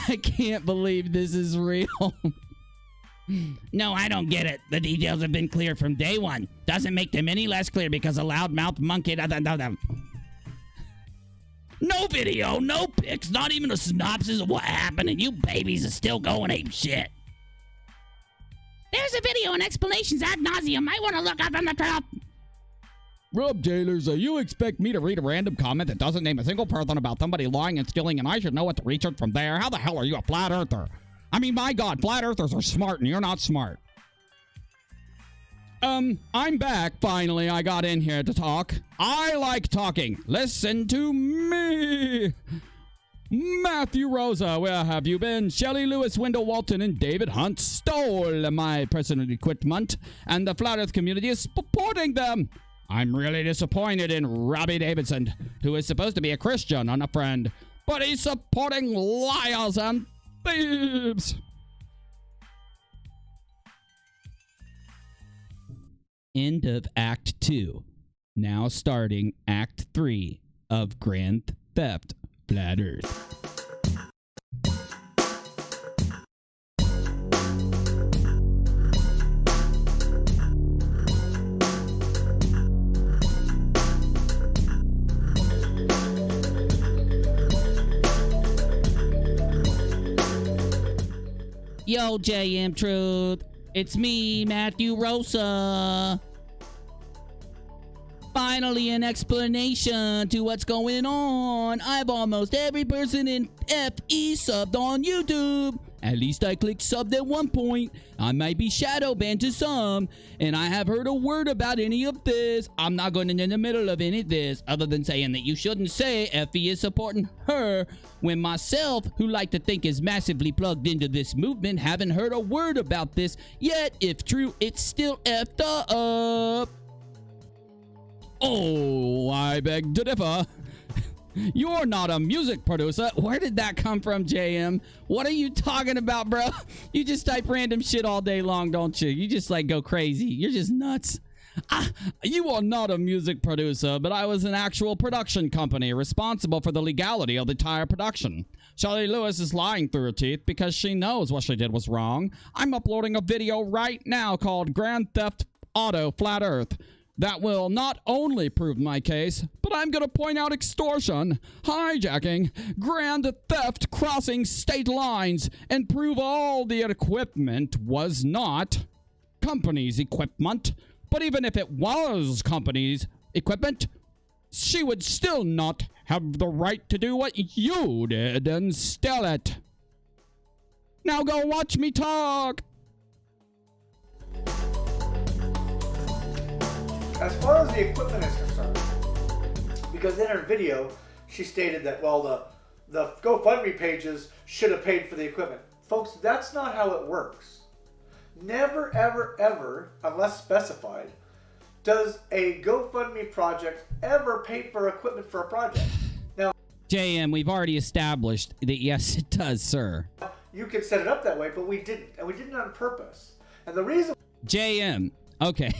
I can't believe this is real. No, I don't get it. The details have been clear from day one. Doesn't make them any less clear because a loudmouth monkey... No video, no pics, not even a synopsis of what happened, and you babies are still going ape shit. There's a video and explanations ad nauseum. Might want to look up on the top. Rob Jailers, you expect me to read a random comment that doesn't name a single person about somebody lying and stealing, and I should know what to research from there? How the hell are you a flat earther? I mean, my God, flat earthers are smart, and you're not smart. I'm back, finally. I got in here to talk. I like talking. Listen to me. Matthew Rosa, where have you been? Shelley Lewis, Wendell Walton, and David Hunt stole my personal equipment, and the flat earth community is supporting them. I'm really disappointed in Robbie Davidson, who is supposed to be a Christian and a friend, but he's supporting liars and thieves. End of Act 2. Now starting Act 3 of Grand Theft Flat Earth. Yo, JM Truth. It's me, Matthew Rosa. Finally, an explanation to what's going on. I've almost every person in FE subbed on YouTube. At least I clicked subbed at one point. I might be shadow banned to some, and I have heard a word about any of this. I'm not going in the middle of any of this, other than saying that you shouldn't say FE is supporting her, when myself, who like to think is massively plugged into this movement, haven't heard a word about this. Yet, if true, it's still effed up. Oh, I beg to differ. You're not a music producer. Where did that come from, JM? What are you talking about, bro? You just type random shit all day long, don't you? You just like go crazy. You're just nuts. You are not a music producer, but I was an actual production company responsible for the legality of the entire production. Shelley Lewis is lying through her teeth because she knows what she did was wrong. I'm uploading a video right now called Grand Theft Auto Flat Earth that will not only prove my case, but I'm going to point out extortion, hijacking, grand theft crossing state lines, and prove all the equipment was not company's equipment. But even if it was company's equipment, she would still not have the right to do what you did and steal it. Now go watch me talk. As far as the equipment is concerned, because in her video, she stated that, well, the GoFundMe pages should have paid for the equipment. Folks, that's not how it works. Never, ever, ever, unless specified, does a GoFundMe project ever pay for equipment for a project. Now, JM, we've already established that yes, it does, sir. you can set it up that way, but we didn't, and we did it on purpose. And the reason... JM, okay.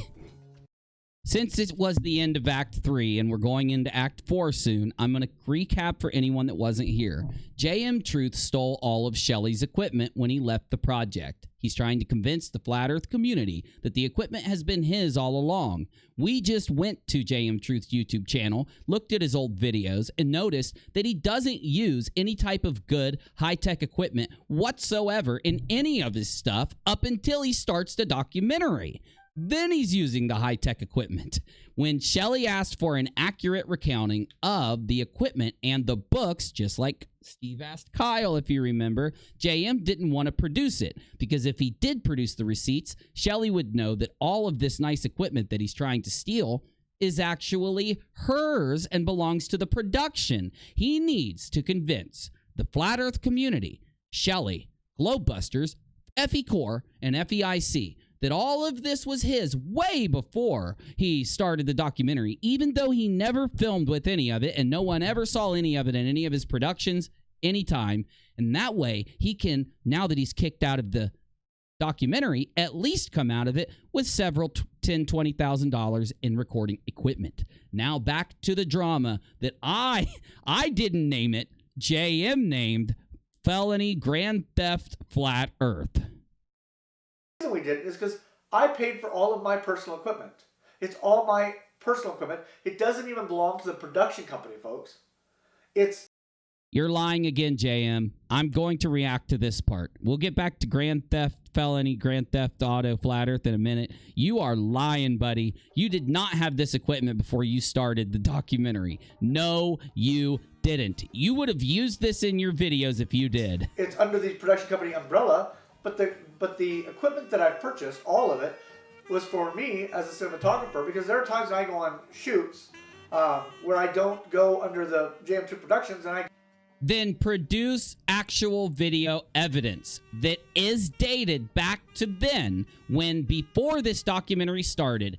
Since it was the end of Act 3 and we're going into Act 4 soon, I'm going to recap for anyone that wasn't here. JM Truth stole all of Shelley's equipment when he left the project. He's trying to convince the Flat Earth community that the equipment has been his all along. We just went to JM Truth's YouTube channel, looked at his old videos, and noticed that he doesn't use any type of good high-tech equipment whatsoever in any of his stuff up until he starts the documentary. Then he's using the high-tech equipment. When Shelley asked for an accurate recounting of the equipment and the books, just like Steve asked Kyle, if you remember, JM didn't want to produce it, because if he did produce the receipts, Shelley would know that all of this nice equipment that he's trying to steal is actually hers and belongs to the production. He needs to convince the Flat Earth community, Shelley, Globebusters, FE Core, and FEIC, that all of this was his way before he started the documentary, even though he never filmed with any of it and no one ever saw any of it in any of his productions anytime. And that way he can, now that he's kicked out of the documentary, at least come out of it with several $10,000, $20,000 in recording equipment. Now back to the drama that I didn't name it. JM named Felony Grand Theft Flat Earth. The reason we did it is because I paid for all of my personal equipment. It's all my personal equipment. It doesn't even belong to the production company, folks. You're lying again, JM. I'm going to react to this part. We'll get back to Grand Theft Felony, Grand Theft Auto, Flat Earth in a minute. You are lying, buddy. You did not have this equipment before you started the documentary. No, you didn't. You would have used this in your videos if you did. It's under the production company umbrella, but the equipment that I've purchased, all of it, was for me as a cinematographer, because there are times I go on shoots where I don't go under the JM2 Productions, and Then produce actual video evidence that is dated back to then, when before this documentary started.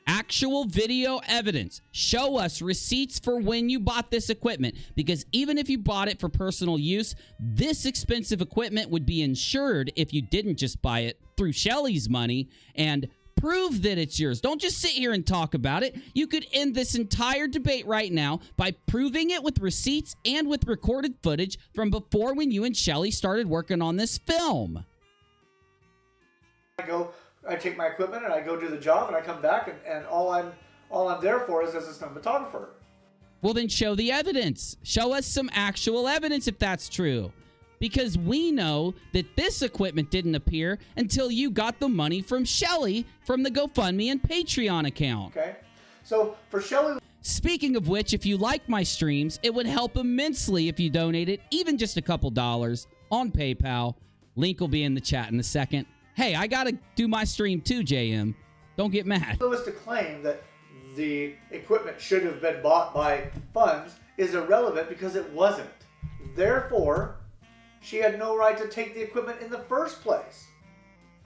Actual video evidence. Show us receipts for when you bought this equipment, because even if you bought it for personal use, this expensive equipment would be insured if you didn't just buy it through Shelley's money, and prove that it's yours. Don't just sit here and talk about it. You could end this entire debate right now by proving it with receipts and with recorded footage from before when you and Shelley started working on this film. I take my equipment and I go do the job, and I come back, and all I'm there for is as a cinematographer. Well, then show the evidence. Show us some actual evidence if that's true. because we know that this equipment didn't appear until you got the money from Shelly from the GoFundMe and Patreon account. Okay? So for Shelly... Speaking of which, if you like my streams, it would help immensely if you donated even just a couple dollars on PayPal. Link will be in the chat in a second. Hey, I gotta do my stream too, JM. Don't get mad. Lewis to claim that the equipment should have been bought by funds is irrelevant because it wasn't. Therefore, she had no right to take the equipment in the first place.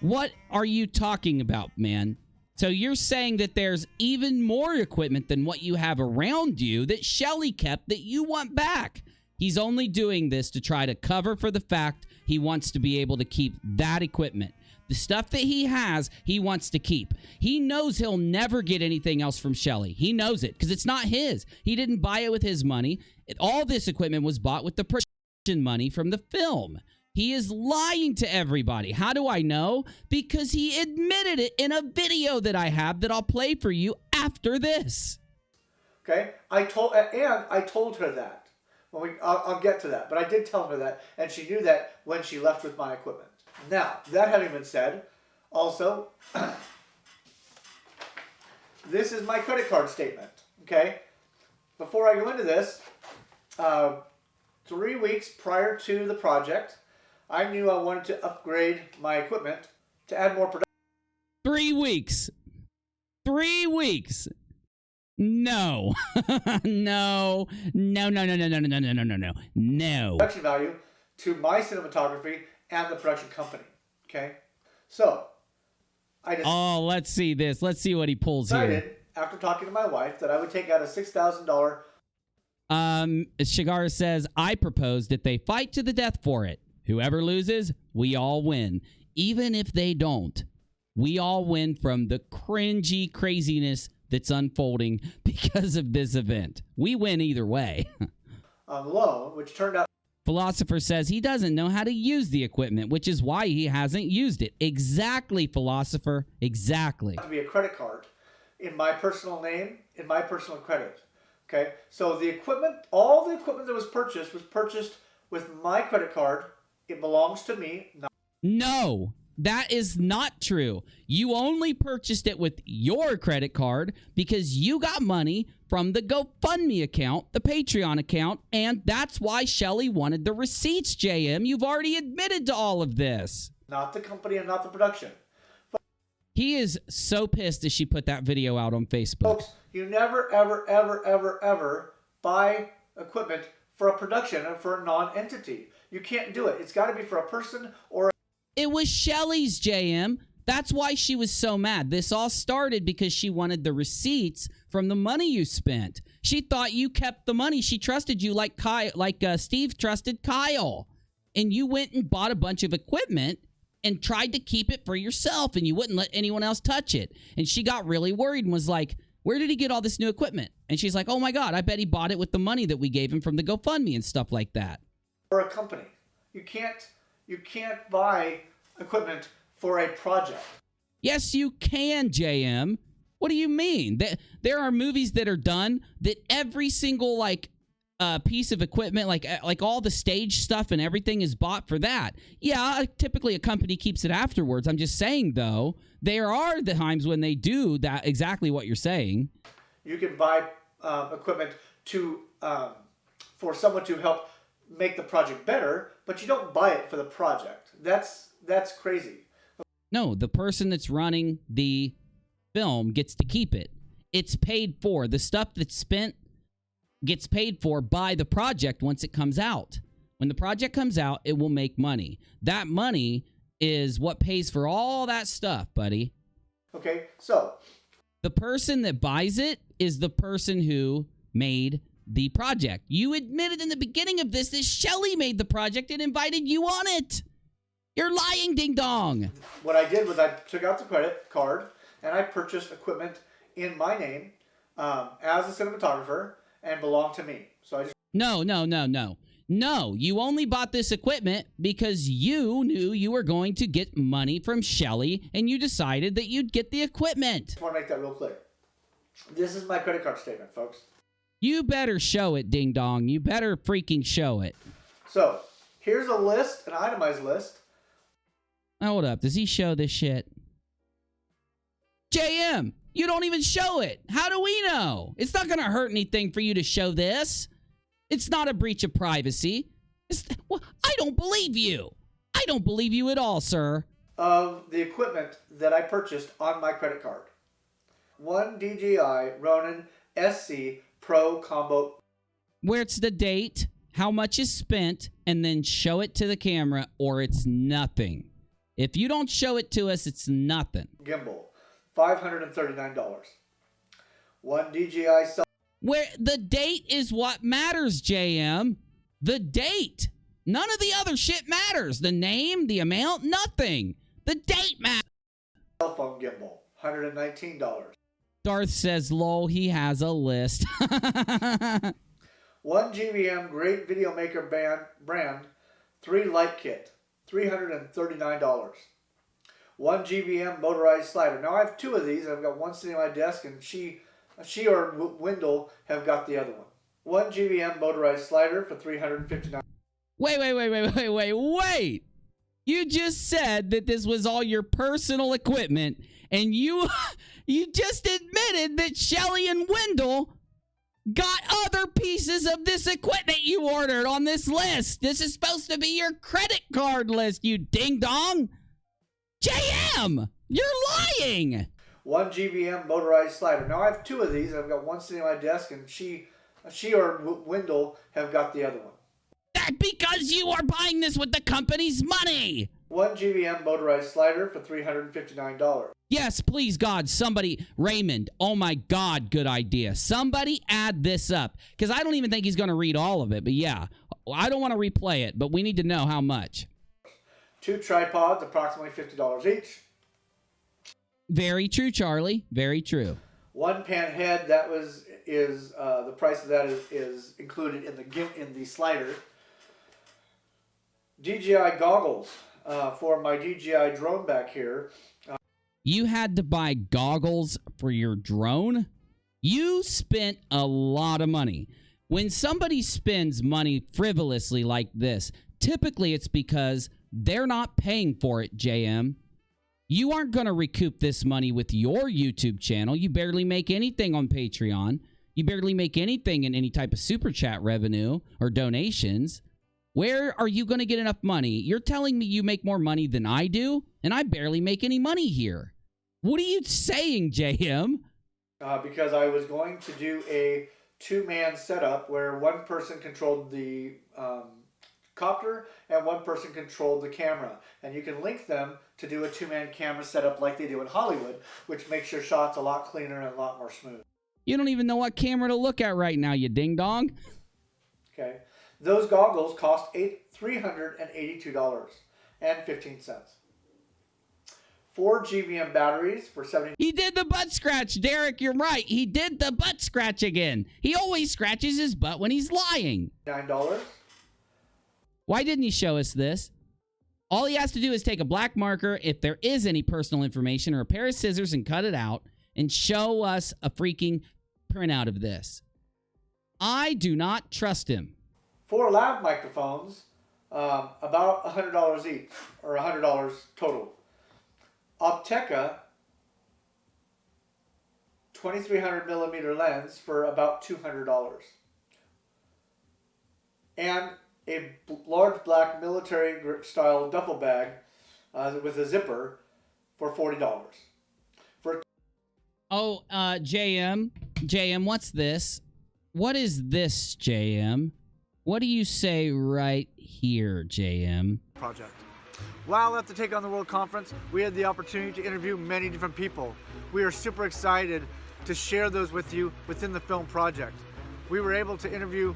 What are you talking about, man? So you're saying that there's even more equipment than what you have around you that Shelly kept that you want back. He's only doing this to try to cover for the fact he wants to be able to keep that equipment. The stuff that he has, he wants to keep. He knows he'll never get anything else from Shelly. He knows it because it's not his. He didn't buy it with his money. All this equipment was bought with the production money from the film. He is lying to everybody. How do I know? Because he admitted it in a video that I have that I'll play for you after this. Okay? I told her that. I'll get to that. But I did tell her that, and she knew that when she left with my equipment. Now, that having been said, also, this is my credit card statement. Okay? Before I go into this, 3 weeks prior to the project, I knew I wanted to upgrade my equipment to add more production. 3 weeks. 3 weeks. No. No. Production value to my cinematography and the production company. Okay? So, I decided, oh, let's see this. Let's see what he pulls here. after talking to my wife, that I would take out a $6,000. Shigara says, I propose that they fight to the death for it. Whoever loses, we all win. Even if they don't, we all win from the cringy craziness that's unfolding because of this event. We win either way. Loan, which turned out... Philosopher says he doesn't know how to use the equipment, which is why he hasn't used it. Exactly, Philosopher. Exactly. ...to be a credit card in my personal name, in my personal credit. Okay? So the equipment, all the equipment that was purchased with my credit card. It belongs to me. No, that is not true. You only purchased it with your credit card because you got money from the GoFundMe account, the Patreon account, and that's why Shelly wanted the receipts, JM. You've already admitted to all of this. Not the company and not the production. He is so pissed that she put that video out on Facebook. Folks, you never, ever, ever, ever, ever buy equipment for a production or for a non-entity. You can't do it. It's got to be for a person or... It was Shelly's, JM. That's why she was so mad. This all started because she wanted the receipts from the money you spent. She thought you kept the money. She trusted you like Steve trusted Kyle. And you went and bought a bunch of equipment and tried to keep it for yourself, and you wouldn't let anyone else touch it. And she got really worried and was like, where did he get all this new equipment? And she's like, oh my God, I bet he bought it with the money that we gave him from the GoFundMe and stuff like that. For a company. You can't buy equipment for a project. Yes, you can, JM. What do you mean? There are movies that are done that every single piece of equipment, like all the stage stuff and everything is bought for that. Yeah, typically a company keeps it afterwards. I'm just saying, though, there are the times when they do that, exactly what you're saying. You can buy equipment for someone to help make the project better, but you don't buy it for the project. That's crazy. No, the person that's running the film gets to keep it. It's paid for. The stuff that's spent gets paid for by the project once it comes out. When the project comes out, it will make money. That money is what pays for all that stuff, buddy. Okay, so the person that buys it is the person who made the project. You admitted in the beginning of this that Shelly made the project and invited you on it. You're lying, ding dong. What I did was I took out the credit card and I purchased equipment in my name as a cinematographer and belonged to me. So I just... No. No, you only bought this equipment because you knew you were going to get money from Shelly and you decided that you'd get the equipment. I want to make that real clear. This is my credit card statement, folks. You better show it, ding dong. You better freaking show it. So, Here's a list, an itemized list. Hold up. Does he show this shit? JM, you don't even show it. How do we know? It's not going to hurt anything for you to show this. It's not a breach of privacy. Well, I don't believe you. I don't believe you at all, sir. Of the equipment that I purchased on my credit card. One DJI Ronin SC Pro Combo. Where it's the date, how much is spent, and then show it to the camera, or it's nothing. If you don't show it to us, it's nothing. Gimbal, $539. One DJI cell. Where the date is what matters, JM. The date. None of the other shit matters. The name, the amount, nothing. The date matters. Cell phone gimbal, $119. Darth says, lol, he has a list. One GVM Great Video Maker brand 3 light kit, $339. One GVM motorized slider. Now I have 2 of these. I've got one sitting on my desk, and she or Wendell have got the other one. One GVM motorized slider for $359. Wait. You just said that this was all your personal equipment, and you just admitted that Shelly and Wendell got other pieces of this equipment you ordered on this list. This is supposed to be your credit card list, you ding-dong. JM, you're lying. One GVM motorized slider. Now I have 2 of these. I've got one sitting on my desk, and she or Wendell have got the other one. That's because you are buying this with the company's money. One GVM motorized slider for $359. Yes, please, God, somebody, Raymond, oh my God, good idea. Somebody add this up, because I don't even think he's going to read all of it, but yeah, I don't want to replay it, but we need to know how much. 2 tripods, approximately $50 each. Very true, Charlie, very true. One pan head, the price of that is included in the slider. DJI goggles for my DJI drone back here. You had to buy goggles for your drone? You spent a lot of money. When somebody spends money frivolously like this, typically it's because they're not paying for it, JM. You aren't going to recoup this money with your YouTube channel. You barely make anything on Patreon. You barely make anything in any type of super chat revenue or donations. Where are you going to get enough money? You're telling me you make more money than I do, and I barely make any money here. What are you saying, JM? Because I was going to do a 2-man setup where one person controlled the copter and one person controlled the camera. And you can link them to do a 2-man camera setup like they do in Hollywood, which makes your shots a lot cleaner and a lot more smooth. You don't even know what camera to look at right now, you ding-dong. Okay. Those goggles cost $382.15. 4 GVM batteries for $70. He did the butt scratch, Derek. You're right. He did the butt scratch again. He always scratches his butt when he's lying. $9. Why didn't he show us this? All he has to do is take a black marker, if there is any personal information, or a pair of scissors and cut it out and show us a freaking printout of this. I do not trust him. 4 lav microphones, about $100 each, or $100 total. Opteka 2300 millimeter lens for about $200. And a large black military style duffel bag with a zipper for $40. JM, what's this? What is this, JM? What do you say right here, JM? Project. While at the Take on the World conference, we had the opportunity to interview many different people. We are super excited to share those with you within the film project. We were able to interview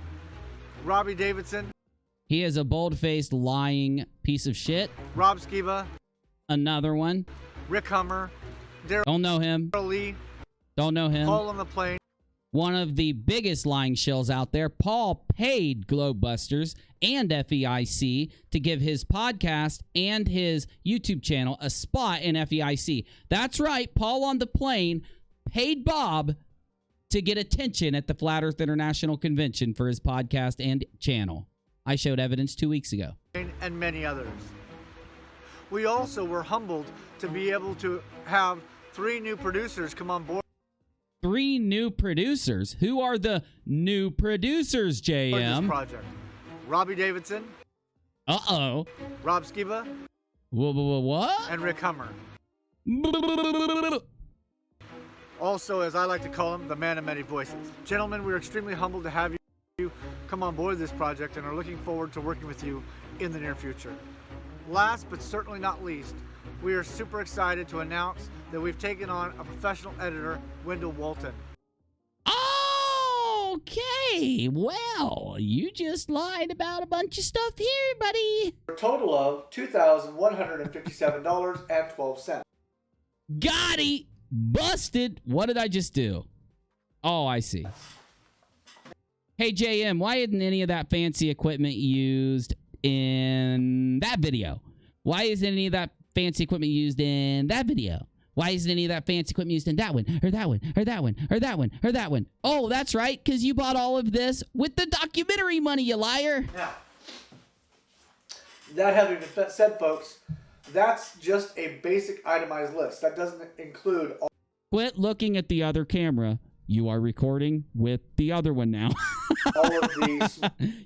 Robbie Davidson. He is a bold-faced, lying piece of shit. Rob Skiba. Another one. Rick Hummer. Don't know him. Daryl Lee. Don't know him. Paul on the Plane. One of the biggest lying shills out there. Paul paid Globebusters and FEIC to give his podcast and his YouTube channel a spot in FEIC. That's right, Paul on the Plane paid Bob to get attention at the Flat Earth International Convention for his podcast and channel. I showed evidence 2 weeks ago. design, and many others. We also were humbled to be able to have 3 new producers come on board. 3 new producers? Who are the new producers, For this JM? project. Robbie Davidson, Uh-oh. Rob Skiba, What? and Rick Hummer. Also, as I like to call him, the man of many voices. Gentlemen, we're extremely humbled to have you come on board this project and are looking forward to working with you in the near future. Last but certainly not least, we are super excited to announce that we've taken on a professional editor, Wendell Walton. Okay, well, you just lied about a bunch of stuff here, buddy. For a total of $2,157.12. Gotti! Busted! What did I just do? Oh, I see. Hey, JM, why isn't any of that fancy equipment used in that video? Why isn't any of that fancy equipment used in that video? Why isn't any of that fancy equipment used in that one, or that one, or that one, or that one, or that one? Oh, that's right, because you bought all of this with the documentary money, you liar. Now, that having been said, folks, that's just a basic itemized list. That doesn't include all. Quit looking at the other camera. You are recording with the other one now. All of these.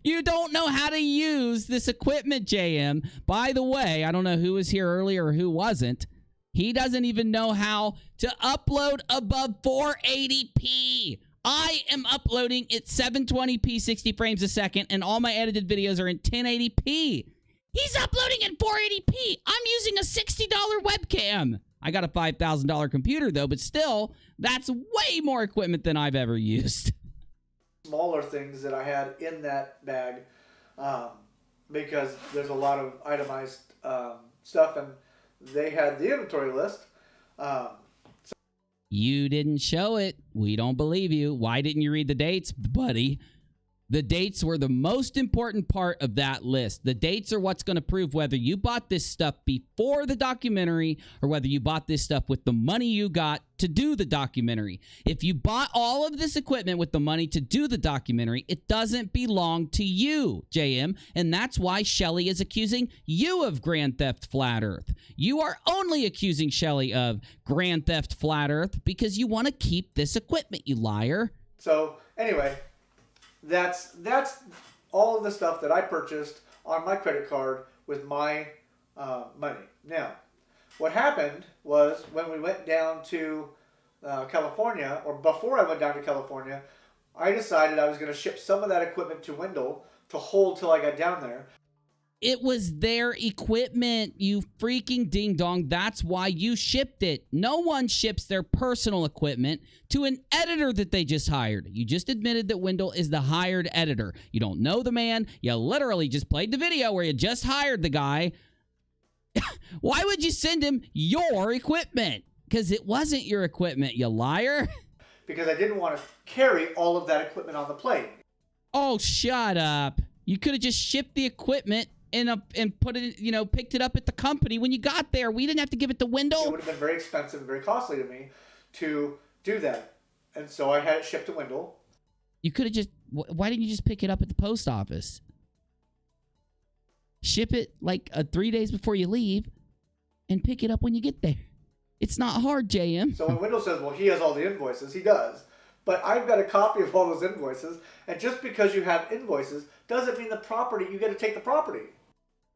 You don't know how to use this equipment, JM. By the way, I don't know who was here earlier or who wasn't. He doesn't even know how to upload above 480p. I am uploading at 720p, 60 frames a second, and all my edited videos are in 1080p. He's uploading in 480p. I'm using a $60 webcam. I got a $5,000 computer, though, but still, that's way more equipment than I've ever used. Smaller things that I had in that bag, because there's a lot of itemized stuff, and they had the inventory list. You didn't show it. We don't believe you. Why didn't you read the dates, buddy? The dates were the most important part of that list. The dates are what's going to prove whether you bought this stuff before the documentary or whether you bought this stuff with the money you got to do the documentary. If you bought all of this equipment with the money to do the documentary, it doesn't belong to you, JM. And that's why Shelly is accusing you of Grand Theft Flat Earth. You are only accusing Shelly of Grand Theft Flat Earth because you want to keep this equipment, you liar. So anyway, that's all of the stuff that I purchased on my credit card with my money. Now, what happened was when we went down to California, or before I went down to California, I decided I was going to ship some of that equipment to Wendell to hold till I got down there. It was their equipment, you freaking ding-dong. That's why you shipped it. No one ships their personal equipment to an editor that they just hired. You just admitted that Wendell is the hired editor. You don't know the man. You literally just played the video where you just hired the guy. Why would you send him your equipment? Because it wasn't your equipment, you liar. Because I didn't want to carry all of that equipment on the plane. Oh, shut up. You could have just shipped the equipment and put it, picked it up at the company when you got there. We didn't have to give it to Wendell. It would have been very expensive and very costly to me to do that. And so I had it shipped to Wendell. You could have just, why didn't you just pick it up at the post office? Ship it like 3 days before you leave and pick it up when you get there. It's not hard, JM. So when Wendell says, well, he has all the invoices, he does. But I've got a copy of all those invoices. And just because you have invoices doesn't mean the property, you get to take the property.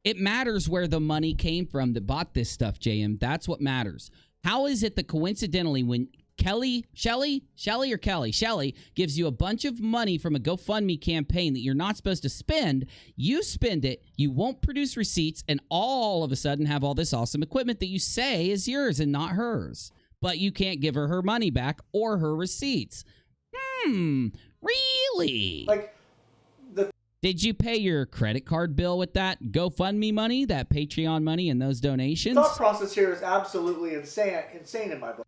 It matters where the money came from that bought this stuff, JM. That's what matters. How is it that coincidentally when Shelly gives you a bunch of money from a GoFundMe campaign that you're not supposed to spend, you spend it, you won't produce receipts, and all of a sudden have all this awesome equipment that you say is yours and not hers. But you can't give her her money back or her receipts. Really? Did you pay your credit card bill with that GoFundMe money, that Patreon money, and those donations? The thought process here is absolutely insane in my book.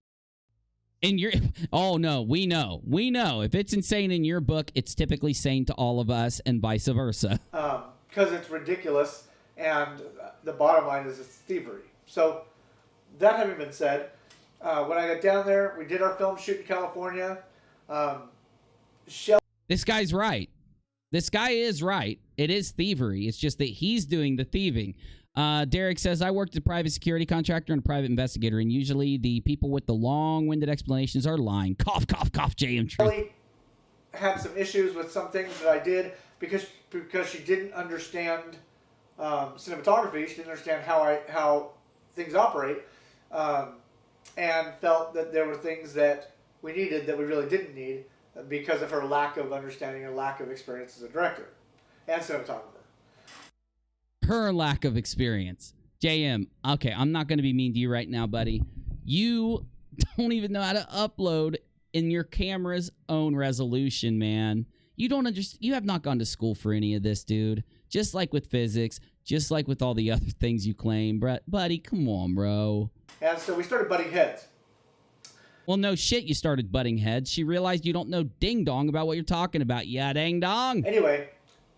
Oh no, we know. If it's insane in your book, it's typically sane to all of us and vice versa. Because it's ridiculous, and the bottom line is it's thievery. So, that having been said, when I got down there, we did our film shoot in California. This guy's right. This guy is right. It is thievery. It's just that he's doing the thieving. Derek says, I worked as a private security contractor and a private investigator, and usually the people with the long-winded explanations are lying. Cough, cough, cough, JM Truth. Really had some issues with some things that I did because she didn't understand cinematography. She didn't understand how things operate, and felt that there were things that we needed that we really didn't need because of her lack of understanding and lack of experience as a director and cinematographer. Her lack of experience. JM, okay, I'm not going to be mean to you right now, buddy. You don't even know how to upload in your camera's own resolution, man. You don't understand. You have not gone to school for any of this, dude. Just like with physics, just like with all the other things you claim. Buddy, come on, bro. And so we started butting heads. Well, no shit, you started butting heads. She realized you don't know ding-dong about what you're talking about. Yeah, ding-dong. Anyway,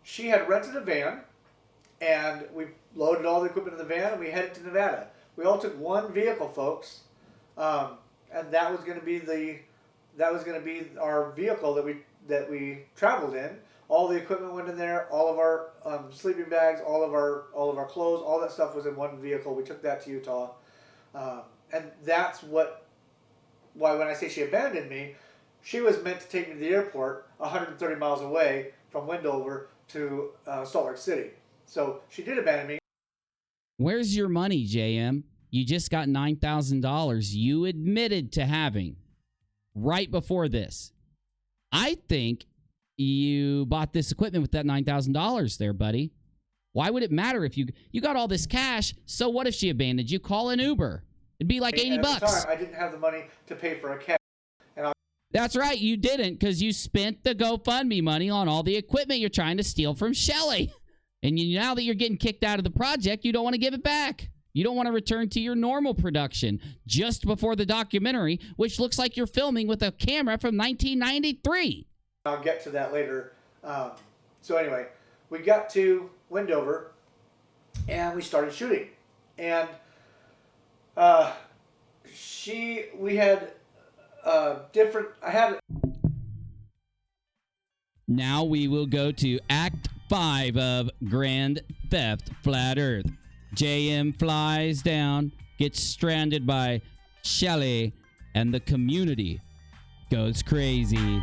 she had rented a van, and we loaded all the equipment in the van, and we headed to Nevada. We all took one vehicle, folks, and that was going to be our vehicle that we traveled in. All the equipment went in there. All of our sleeping bags, all of our clothes, all that stuff was in one vehicle. We took that to Utah, and that's why when I say she abandoned me, she was meant to take me to the airport 130 miles away from Wendover to Salt Lake City. So she did abandon me. Where's your money, JM? You just got $9,000 you admitted to having right before this. I think you bought this equipment with that $9,000 there, buddy. Why would it matter if you got all this cash? So what if she abandoned you? Call an Uber. It'd be like 80 bucks. At the time, I didn't have the money to pay for a cab. That's right, you didn't, because you spent the GoFundMe money on all the equipment you're trying to steal from Shelly. And now that you're getting kicked out of the project, you don't want to give it back. You don't want to return to your normal production just before the documentary, which looks like you're filming with a camera from 1993. I'll get to that later. So anyway, we got to Wendover, and we started shooting. And Now we will go to Act 5 of Grand Theft Flat Earth. JM flies down, gets stranded by Shelly, and the community goes crazy.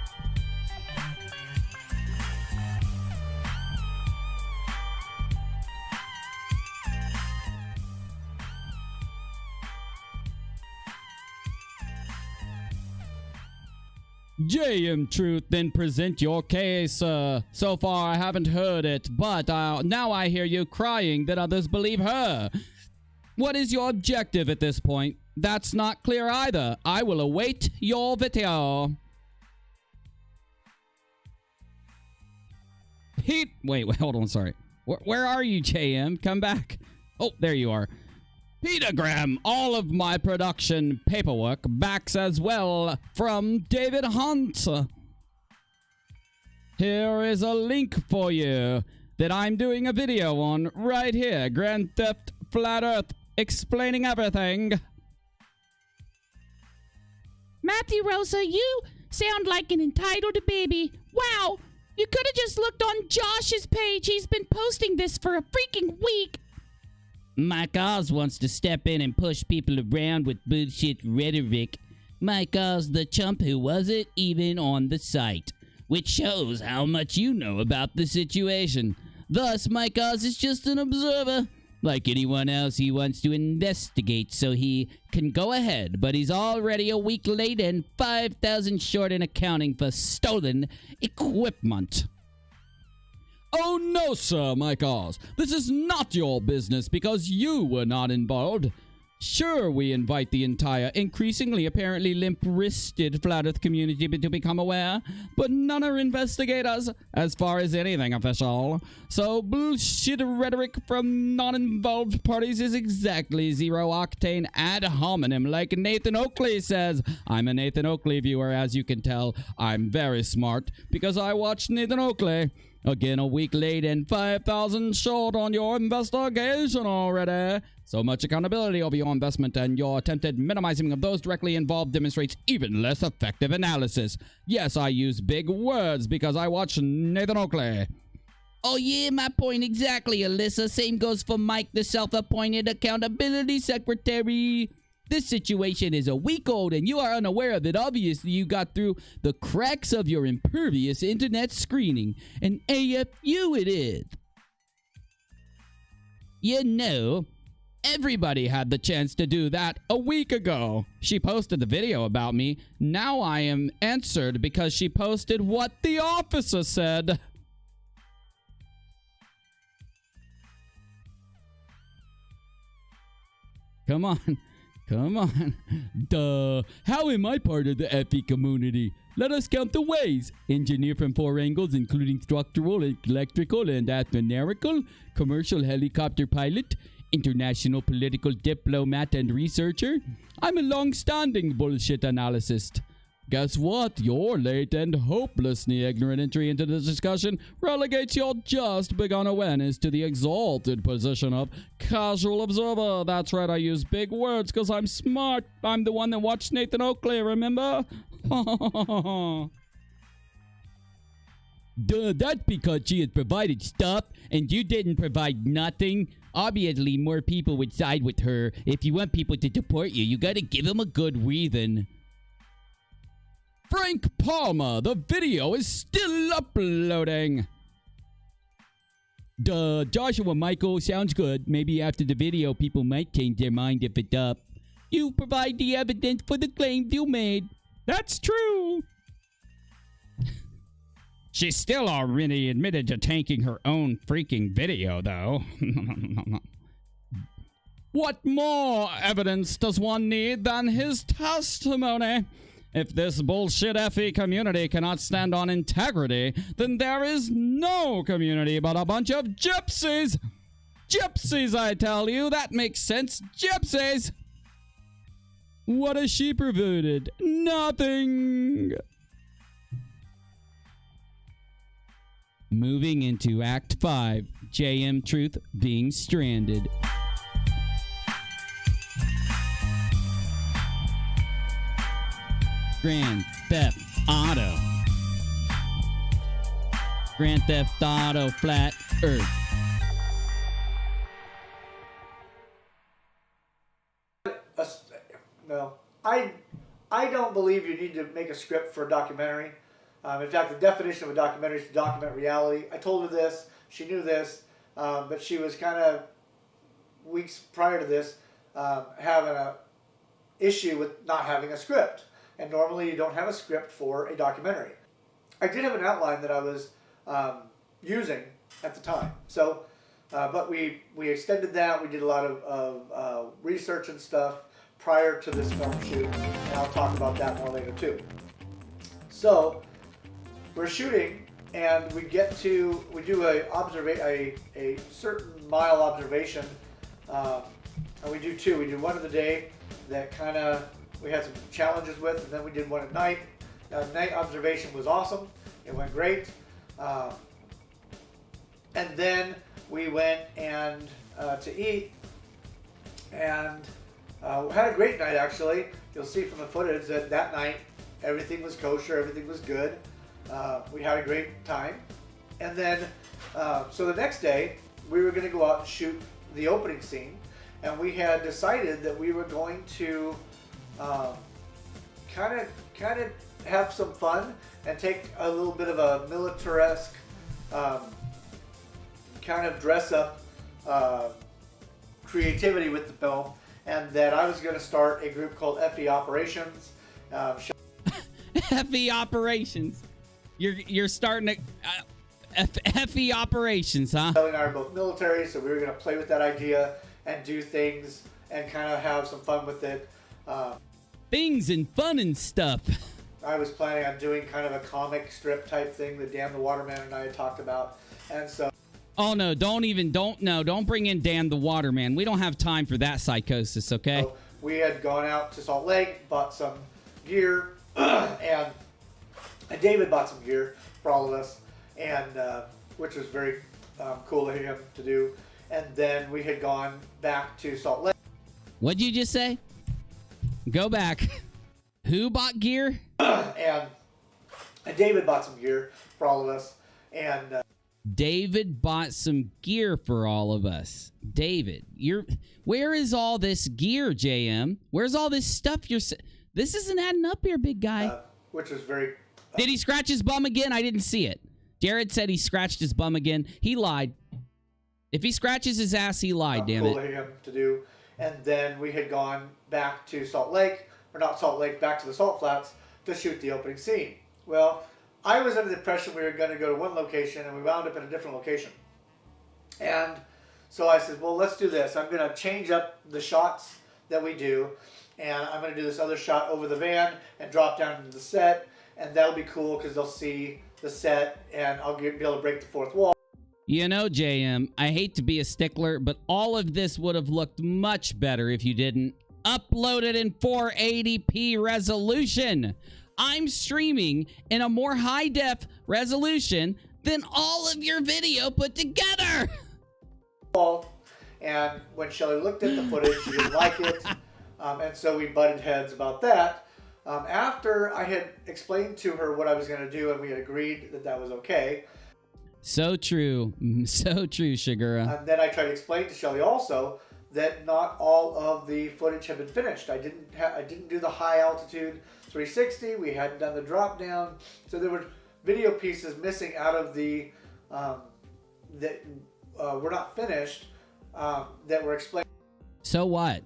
JM Truth, then present your case. So far, I haven't heard it, but now I hear you crying that others believe her. What is your objective at this point? That's not clear either. I will await your video. Wait, hold on, sorry. Where are you, JM? Come back. Oh, there you are. Petagram, all of my production paperwork backs as well from David Hunt. Here is a link for you that I'm doing a video on right here. Grand Theft Flat Earth, explaining everything. Matthew Rosa, you sound like an entitled baby. Wow, you could have just looked on Josh's page. He's been posting this for a freaking week. Mike Oz wants to step in and push people around with bullshit rhetoric. Mike Oz, the chump who wasn't even on the site, which shows how much you know about the situation. Thus, Mike Oz is just an observer. Like anyone else, he wants to investigate so he can go ahead, but he's already a week late and 5,000 short in accounting for stolen equipment. Oh no, sir, Mike Oz. This is not your business because you were not involved. Sure, we invite the entire, increasingly apparently limp-wristed Flat Earth community to become aware, but none are investigators, as far as anything official. So bullshit rhetoric from non-involved parties is exactly zero-octane ad hominem, like Nathan Oakley says. I'm a Nathan Oakley viewer, as you can tell. I'm very smart, because I watched Nathan Oakley. Again, a week late and 5,000 short on your investigation already. So much accountability over your investment and your attempted minimizing of those directly involved demonstrates even less effective analysis. Yes, I use big words because I watch Nathan Oakley. Oh yeah, my point exactly, Alyssa. Same goes for Mike, the self-appointed accountability secretary. This situation is a week old and you are unaware of it. Obviously, you got through the cracks of your impervious internet screening. And AFU it is. You know, everybody had the chance to do that a week ago. She posted the video about me. Now I am answered because she posted what the officer said. Come on. Come on. Duh. How am I part of the FE community? Let us count the ways. Engineer from 4 angles, including structural, electrical, and astronautical, commercial helicopter pilot, international political diplomat and researcher. I'm a long-standing bullshit analyst. Guess what? Your late and hopelessly ignorant entry into this discussion relegates your just begun awareness to the exalted position of casual observer. That's right, I use big words because I'm smart. I'm the one that watched Nathan Oakley, remember? Duh, that's because she has provided stuff and you didn't provide nothing. Obviously, more people would side with her. If you want people to support you, you gotta give them a good reason. Frank Palmer, the video is still uploading. Duh, Joshua Michael, sounds good. Maybe after the video, people might change their mind if it's up. You provide the evidence for the claims you made. That's true. She still already admitted to tanking her own freaking video, though. What more evidence does one need than his testimony? If this bullshit FE community cannot stand on integrity, then there is no community but a bunch of gypsies. Gypsies, I tell you. That makes sense. Gypsies. What has she provided? Nothing. Moving into Act 5, JM Truth being stranded. Grand Theft Auto. Grand Theft Auto Flat Earth. No, I don't believe you need to make a script for a documentary. In fact, the definition of a documentary is to document reality. I told her this. She knew this. But she was kind of, weeks prior to this, having an issue with not having a script. And normally you don't have a script for a documentary. I did have an outline that I was using at the time. So, but we extended that. We did a lot of research and stuff prior to this film shoot. And I'll talk about that more later too. So, we're shooting and we do a certain mile observation. And we do two. We do one of the day that kind of we had some challenges with, and then we did one at night. Night observation was awesome. It went great. And then we went and to eat, and had a great night actually. You'll see from the footage that night everything was kosher, everything was good. We had a great time. And then, so the next day we were going to go out and shoot the opening scene, and we had decided that we were going to kind of have some fun and take a little bit of a militaresque kind of dress up creativity with the film, and that I was going to start a group called FE Operations. FE Operations. You're starting FE Operations, huh? Shelly and I are both military, so we were going to play with that idea and do things and kind of have some fun with it. Things and fun and stuff. I was planning on doing kind of a comic strip type thing that Dan the Waterman and I had talked about, and so. Oh no! Don't bring in Dan the Waterman. We don't have time for that psychosis. Okay. So we had gone out to Salt Lake, bought some gear, and David bought some gear for all of us, and which was very cool of him to do. And then we had gone back to Salt Lake. What'd you just say? Go back. Who bought gear? And David bought some gear for all of us, and David bought some gear for all of us. David, where is all this gear, JM? Where's all this stuff this isn't adding up here, big guy. Which was very... Did he scratch his bum again? I didn't see it. Jared said he scratched his bum again. He lied. If he scratches his ass, he lied, damn cool it. of him to do. And then we had gone back to Salt Lake, or not Salt Lake, back to the Salt Flats to shoot the opening scene. Well, I was under the impression we were going to go to one location, and we wound up in a different location. And so I said, well, let's do this. I'm going to change up the shots that we do, and I'm going to do this other shot over the van and drop down into the set, and that'll be cool because they'll see the set, and I'll be able to break the fourth wall. You know, JM, I hate to be a stickler, but all of this would have looked much better if you didn't upload it in 480p resolution. I'm streaming in a more high-def resolution than all of your video put together. And when Shelly looked at the footage, she didn't like it, and so we butted heads about that. After I had explained to her what I was going to do and we had agreed that that was okay. So true, Shigura. And then I tried to explain to Shelly also that not all of the footage had been finished. I didn't do the high altitude 360. We hadn't done the drop down, so there were video pieces missing out of the that were not finished that were explained. So what?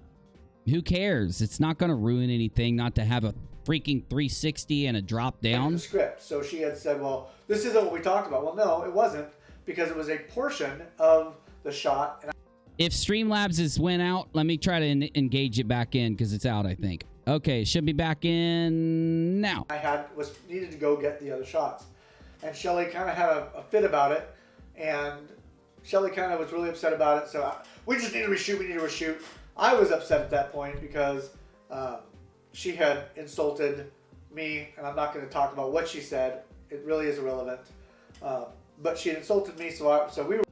Who cares? It's not going to ruin anything not to have a freaking 360 and a drop down. The script. So she had said, well, this isn't what we talked about. Well, no, it wasn't, because it was a portion of the shot. And if Streamlabs is went out, let me try to engage it back in because it's out, I think. Okay, should be back in now. I needed to go get the other shots. And Shelly kind of had a fit about it. And Shelly kind of was really upset about it. So we just need to reshoot. I was upset at that point because she had insulted me, and I'm not going to talk about what she said. It really is irrelevant. But she had insulted me, so we were...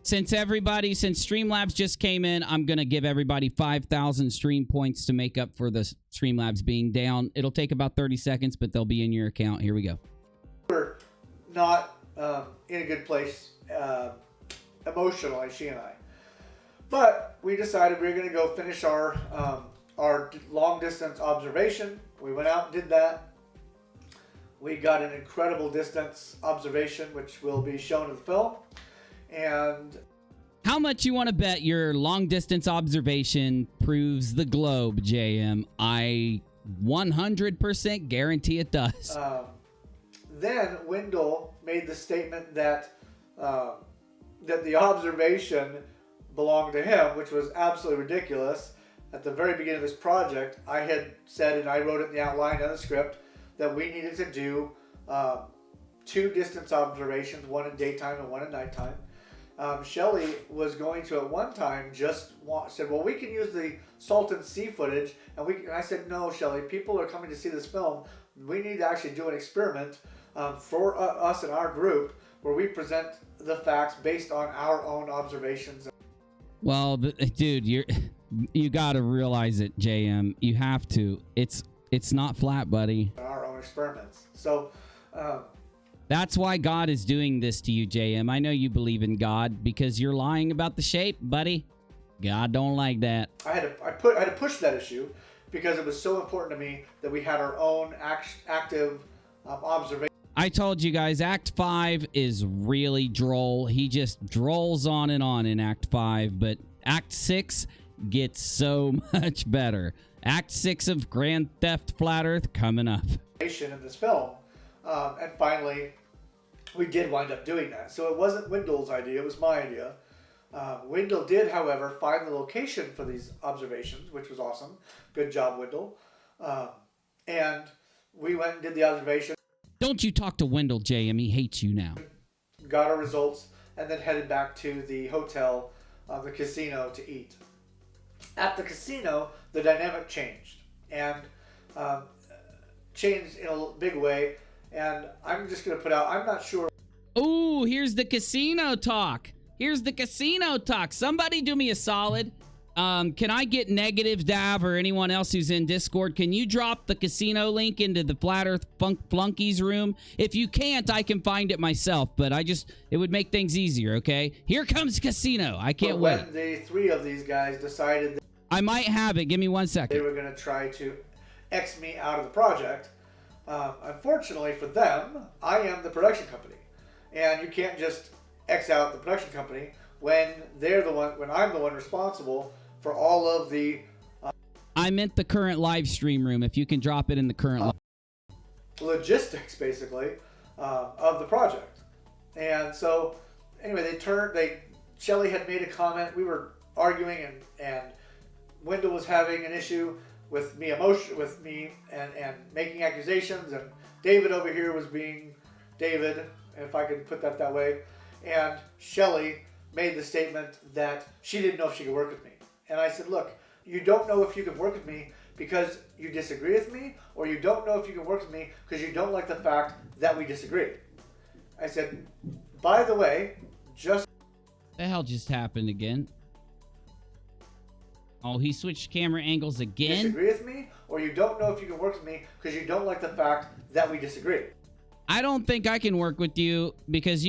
Since Streamlabs just came in, I'm going to give everybody 5,000 stream points to make up for the Streamlabs being down. It'll take about 30 seconds, but they'll be in your account. Here we go. We're not in a good place emotionally, she and I. But we decided we were going to go finish our long distance observation. We went out and did that. We got an incredible distance observation, which will be shown in the film. And how much you want to bet your long distance observation proves the globe, JM? I 100% guarantee it does. Then Wendell made the statement that that the observation belonged to him, which was absolutely ridiculous. At the very beginning of this project, I had said, and I wrote it in the outline of the script, that we needed to do 2 distance observations, one in daytime and one at nighttime. Shelly was going to at one time said, well, we can use the Salton Sea footage, and I said, no, Shelly, people are coming to see this film. We need to actually do an experiment for us and our group where we present the facts based on our own observations. Well, dude, you got to realize it, JM. You have to. It's not flat, buddy. Our own experiments. So that's why God is doing this to you, JM. I know you believe in God because you're lying about the shape, buddy. God don't like that. I had to push that issue because it was so important to me that we had our own active observation. I told you guys, Act 5 is really droll. He just drolls on in Act 5, but Act 6 gets so much better. Act 6 of Grand Theft Flat Earth coming up. In this film, and finally, we did wind up doing that. So it wasn't Wendell's idea; it was my idea. Wendell did, however, find the location for these observations, which was awesome. Good job, Wendell. And we went and did the observation. Don't you talk to Wendell, JM. He hates you now. Got our results, and then headed back to the hotel, the casino, to eat. At the casino, the dynamic changed, and changed in a big way. And I'm just going to put out, I'm not sure. Ooh, here's the casino talk. Somebody do me a solid. Can I get Negative Dav or anyone else who's in Discord? Can you drop the casino link into the Flat Earth Flunkies room? If you can't, I can find it myself, but it would make things easier, okay? Here comes casino. I can't wait. When the three of these guys decided that I might have it. Give me 1 they second. were going to try to X me out of the project, unfortunately for them, I am the production company. And you can't just X out the production company when I'm the one responsible for all of the I meant the current live stream room. If you can drop it in the current logistics, basically, of the project. And so, anyway, Shelly had made a comment. We were arguing, and Wendell was having an issue with me and making accusations, and David over here was being David, if I can put that way. And Shelly made the statement that she didn't know if she could work with me. And I said, look, you don't know if you can work with me because you disagree with me, or you don't know if you can work with me because you don't like the fact that we disagree. I said, by the way, just... The hell just happened again? Oh, he switched camera angles again? Disagree with me, or you don't know if you can work with me because you don't like the fact that we disagree. I don't think I can work with you because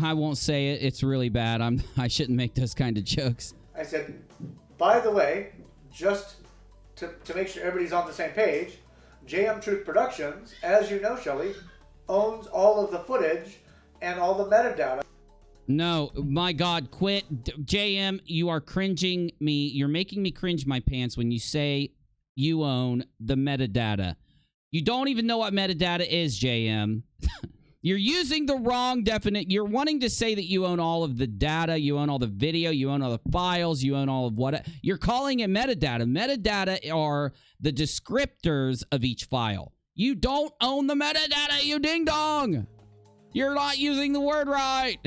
I won't say it. It's really bad. I shouldn't make those kind of jokes. I said, by the way, just to make sure everybody's on the same page, JM Truth Productions, as you know, Shelly, owns all of the footage and all the metadata. No, my God, quit. JM, you are cringing me. You're making me cringe my pants when you say you own the metadata. You don't even know what metadata is, JM. You're using the wrong definite. You're wanting to say that you own all of the data, you own all the video, you own all the files, you own all of what. You're calling it metadata. Metadata are the descriptors of each file. You don't own the metadata, you ding dong. You're not using the word right.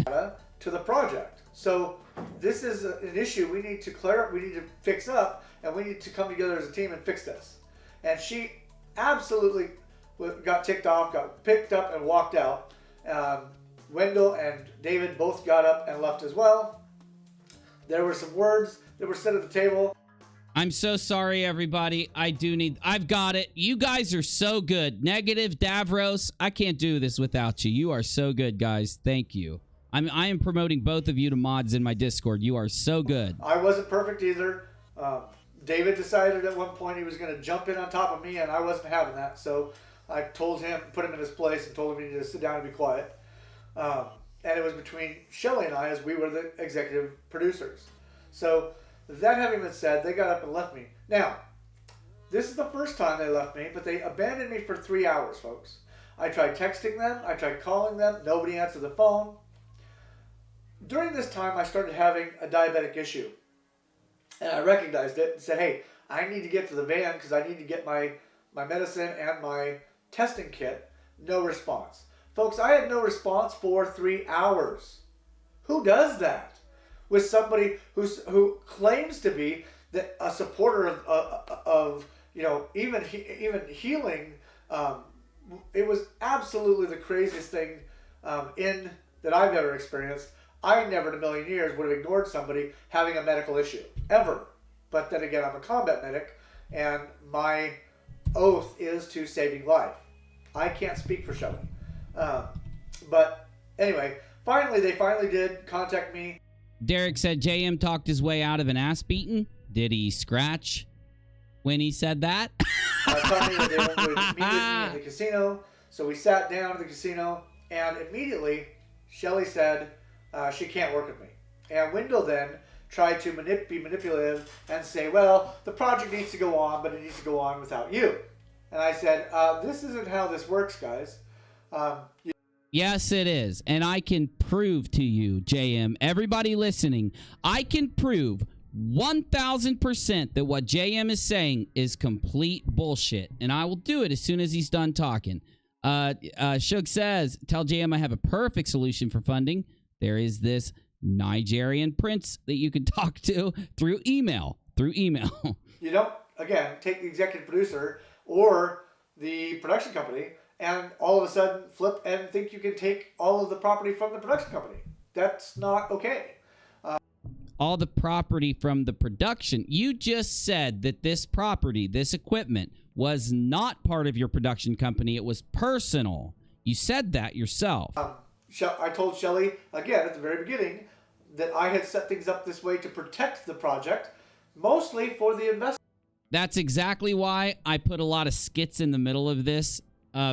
To the project. So this is an issue we need to clear, we need to fix up, and we need to come together as a team and fix this. And she absolutely got ticked off, got picked up and walked out. Wendell and David both got up and left as well. There were some words that were said at the table. I'm so sorry, everybody. I've got it. You guys are so good. Negative Davros, I can't do this without you. You are so good, guys. Thank you. I am promoting both of you to mods in my Discord. You are so good. I wasn't perfect either. David decided at one point he was going to jump in on top of me, and I wasn't having that. So I told him, put him in his place, and told him he needed to sit down and be quiet. And it was between Shelly and I, as we were the executive producers. So that having been said, they got up and left me. Now, this is the first time they left me, but they abandoned me for 3 hours, folks. I tried texting them. I tried calling them. Nobody answered the phone. During this time, I started having a diabetic issue. And I recognized it and said, hey, I need to get to the van because I need to get my medicine and my testing kit. No response. Folks, I had no response for 3 hours. Who does that? With somebody who claims to be a supporter of even healing. It was absolutely the craziest thing that I've ever experienced. I never in a million years would have ignored somebody having a medical issue, ever. But then again, I'm a combat medic, and my oath is to saving life. I can't speak for Shelly. But anyway, they finally did contact me. Derek said JM talked his way out of an ass beating. Did he scratch when he said that? Told me that they would meet with me at the casino. So we sat down at the casino, and immediately Shelly said, she can't work with me. And Wendell then tried to be manipulative and say, well, the project needs to go on, but it needs to go on without you. And I said, this isn't how this works, guys. Yes, it is. And I can prove to you, JM, everybody listening, I can prove 1,000% that what JM is saying is complete bullshit. And I will do it as soon as he's done talking. Shug says, tell JM I have a perfect solution for funding. There is this Nigerian prince that you can talk to through email. You don't, again, take the executive producer or the production company and all of a sudden flip and think you can take all of the property from the production company. That's not okay. all the property from the production. You just said that this property, this equipment, was not part of your production company. It was personal. You said that yourself. I told Shelly, again, at the very beginning, that I had set things up this way to protect the project, mostly for the investors. That's exactly why I put a lot of skits in the middle of this,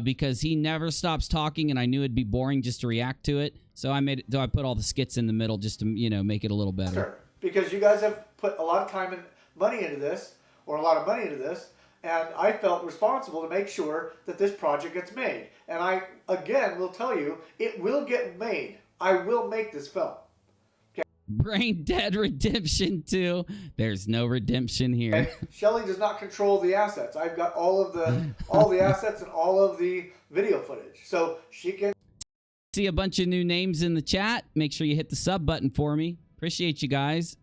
because he never stops talking, and I knew it'd be boring just to react to it. So I put all the skits in the middle just to, you know, make it a little better. Sure. Because you guys have put a lot of time and money into this, or a lot of money into this, and I felt responsible to make sure that this project gets made. And I, again, will tell you, it will get made. I will make this film. Brain Dead Redemption 2. There's no redemption here. Okay? Shelly does not control the assets. I've got all the assets and all of the video footage. So she can See a bunch of new names in the chat. Make sure you hit the sub button for me. Appreciate you guys.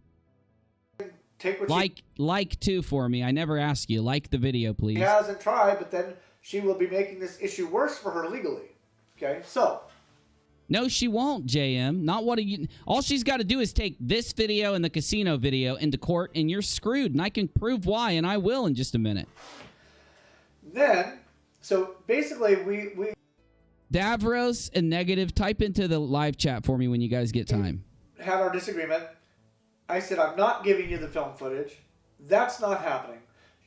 take what like too for me. I never ask you. Like the video, please. she has and try, but then she will be making this issue worse for her legally. Okay, so No, she won't, JM. Not what you. All she's got to do is take this video and the casino video into court, and you're screwed. And I can prove why, and I will in just a minute. then, so basically, we Davros and Negative, type into the live chat for me when you guys get time. had our disagreement. I said, I'm not giving you the film footage. That's not happening.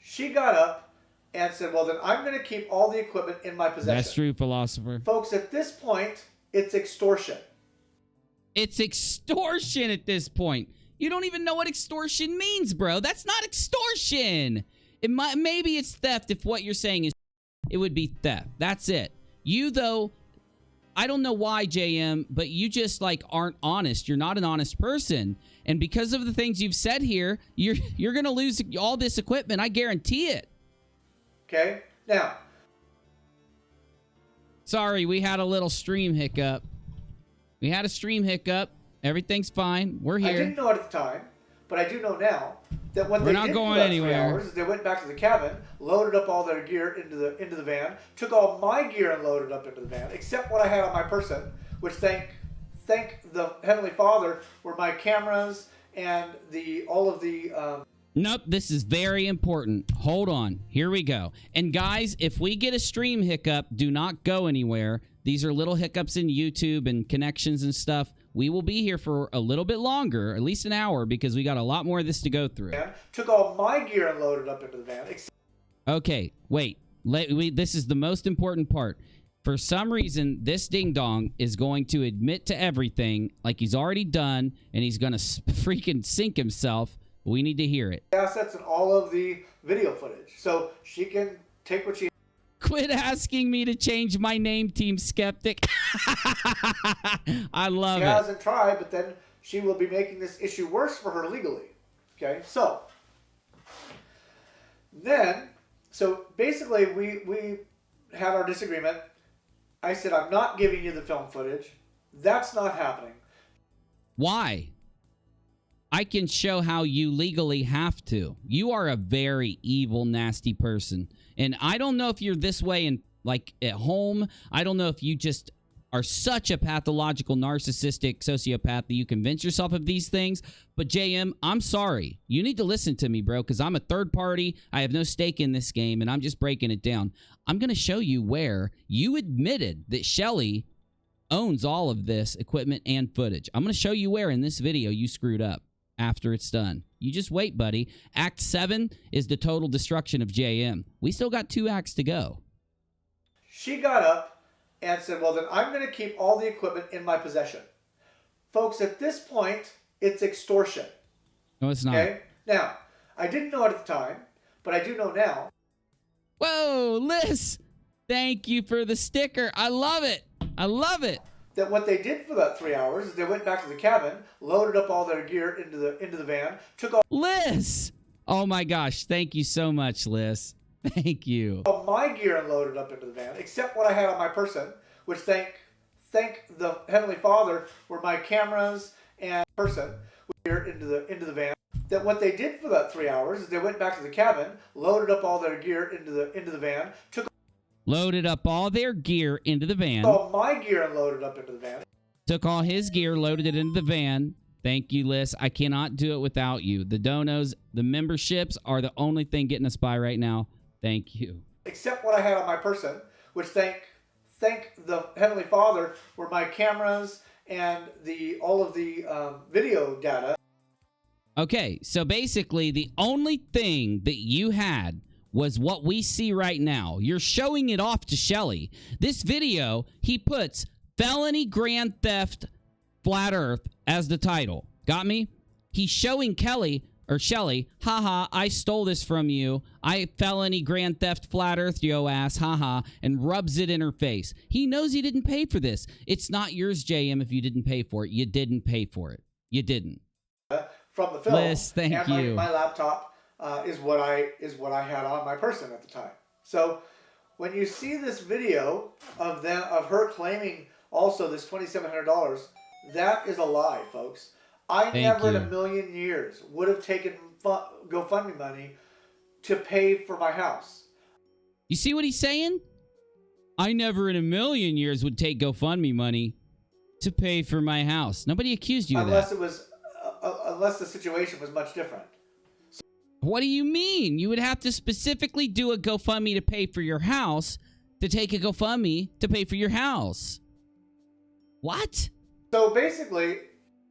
She got up and said, well, then I'm going to keep all the equipment in my possession. That's true, philosopher. Folks, at this point, it's extortion. It's extortion at this point. You don't even know what extortion means, bro. That's not extortion. Maybe it's theft if what you're saying is it would be theft. That's it. You, though, I don't know why, JM, but you just, like, aren't honest. You're not an honest person. And because of the things you've said here, you're going to lose all this equipment. I guarantee it. Okay? Now. Sorry, we had a little stream hiccup. We had a stream hiccup. Everything's fine. We're here. I didn't know it at the time, but I do know now that what We're they not did going for that anywhere. 3 hours is they went back to the cabin, loaded up all their gear into the van, took all my gear and loaded up into the van, except what I had on my person, which thank the Heavenly Father were my cameras and all of the. Nope, this is very important. Hold on. Here we go. And guys, if we get a stream hiccup, do not go anywhere. These are little hiccups in YouTube and connections and stuff. We will be here for a little bit longer, at least an hour, because we got a lot more of this to go through. Took all my gear and loaded up into the van. Okay, wait. This is the most important part. For some reason, this ding-dong is going to admit to everything like he's already done, and he's going to freaking sink himself. We need to hear it. Assets and all of the video footage. So she can take what she. Quit asking me to change my name, Team Skeptic. I love it. Hasn't tried, but then she will be making this issue worse for her legally. Okay, so basically we had our disagreement. I said, I'm not giving you the film footage. That's not happening. Why? I can show how you legally have to. You are a very evil, nasty person. And I don't know if you're this way in, like, at home. I don't know if you just are such a pathological, narcissistic sociopath that you convince yourself of these things. But, JM, I'm sorry. You need to listen to me, bro, because I'm a third party. I have no stake in this game, and I'm just breaking it down. I'm going to show you where you admitted that Shelly owns all of this equipment and footage. I'm going to show you where in this video you screwed up. After it's done. You just wait, buddy. Act 7 is the total destruction of JM. We still got 2 acts to go. She got up and said, well, then I'm going to keep all the equipment in my possession. Folks, at this point, it's extortion. No, it's not. Okay? Now, I didn't know it at the time, but I do know now. Whoa, Liz! Thank you for the sticker. I love it. I love it. That what they did for that 3 hours is they went back to the cabin, loaded up all their gear into the van, took all Liz! Oh my gosh, thank you so much, Liz. Thank you. all my gear and loaded up into the van, except what I had on my person, which thank the Heavenly Father were my cameras and person gear into the van. That what they did for that 3 hours is they went back to the cabin, loaded up all their gear into the van, took Loaded up all their gear into the van. all my gear and loaded up into the van. Took all his gear, loaded it into the van. Thank you, Liz. I cannot do it without you. The donos, the memberships are the only thing getting us by right now. Thank you. Except what I had on my person, which thank the Heavenly Father were my cameras and all of the video data. Okay, so basically the only thing that you had was what we see right now. You're showing it off to Shelly. This video, he puts felony grand theft flat earth as the title. Got me? He's showing Kelly or Shelly, haha, I stole this from you. I felony grand theft flat earth yo ass, haha, and rubs it in her face. He knows he didn't pay for this. It's not yours, JM, if you didn't pay for it. You didn't pay for it. You didn't. From the film. Liz, thank you. My laptop is what I had on my person at the time. So when you see this video of her claiming also this $2,700, that is a lie, folks. I never in a million years would have taken GoFundMe money to pay for my house. You see what he's saying? I never in a million years would take GoFundMe money to pay for my house. Nobody accused you of that. Unless the situation was much different. What do you mean? You would have to specifically do a GoFundMe to pay for your house to take a GoFundMe to pay for your house. What? So basically...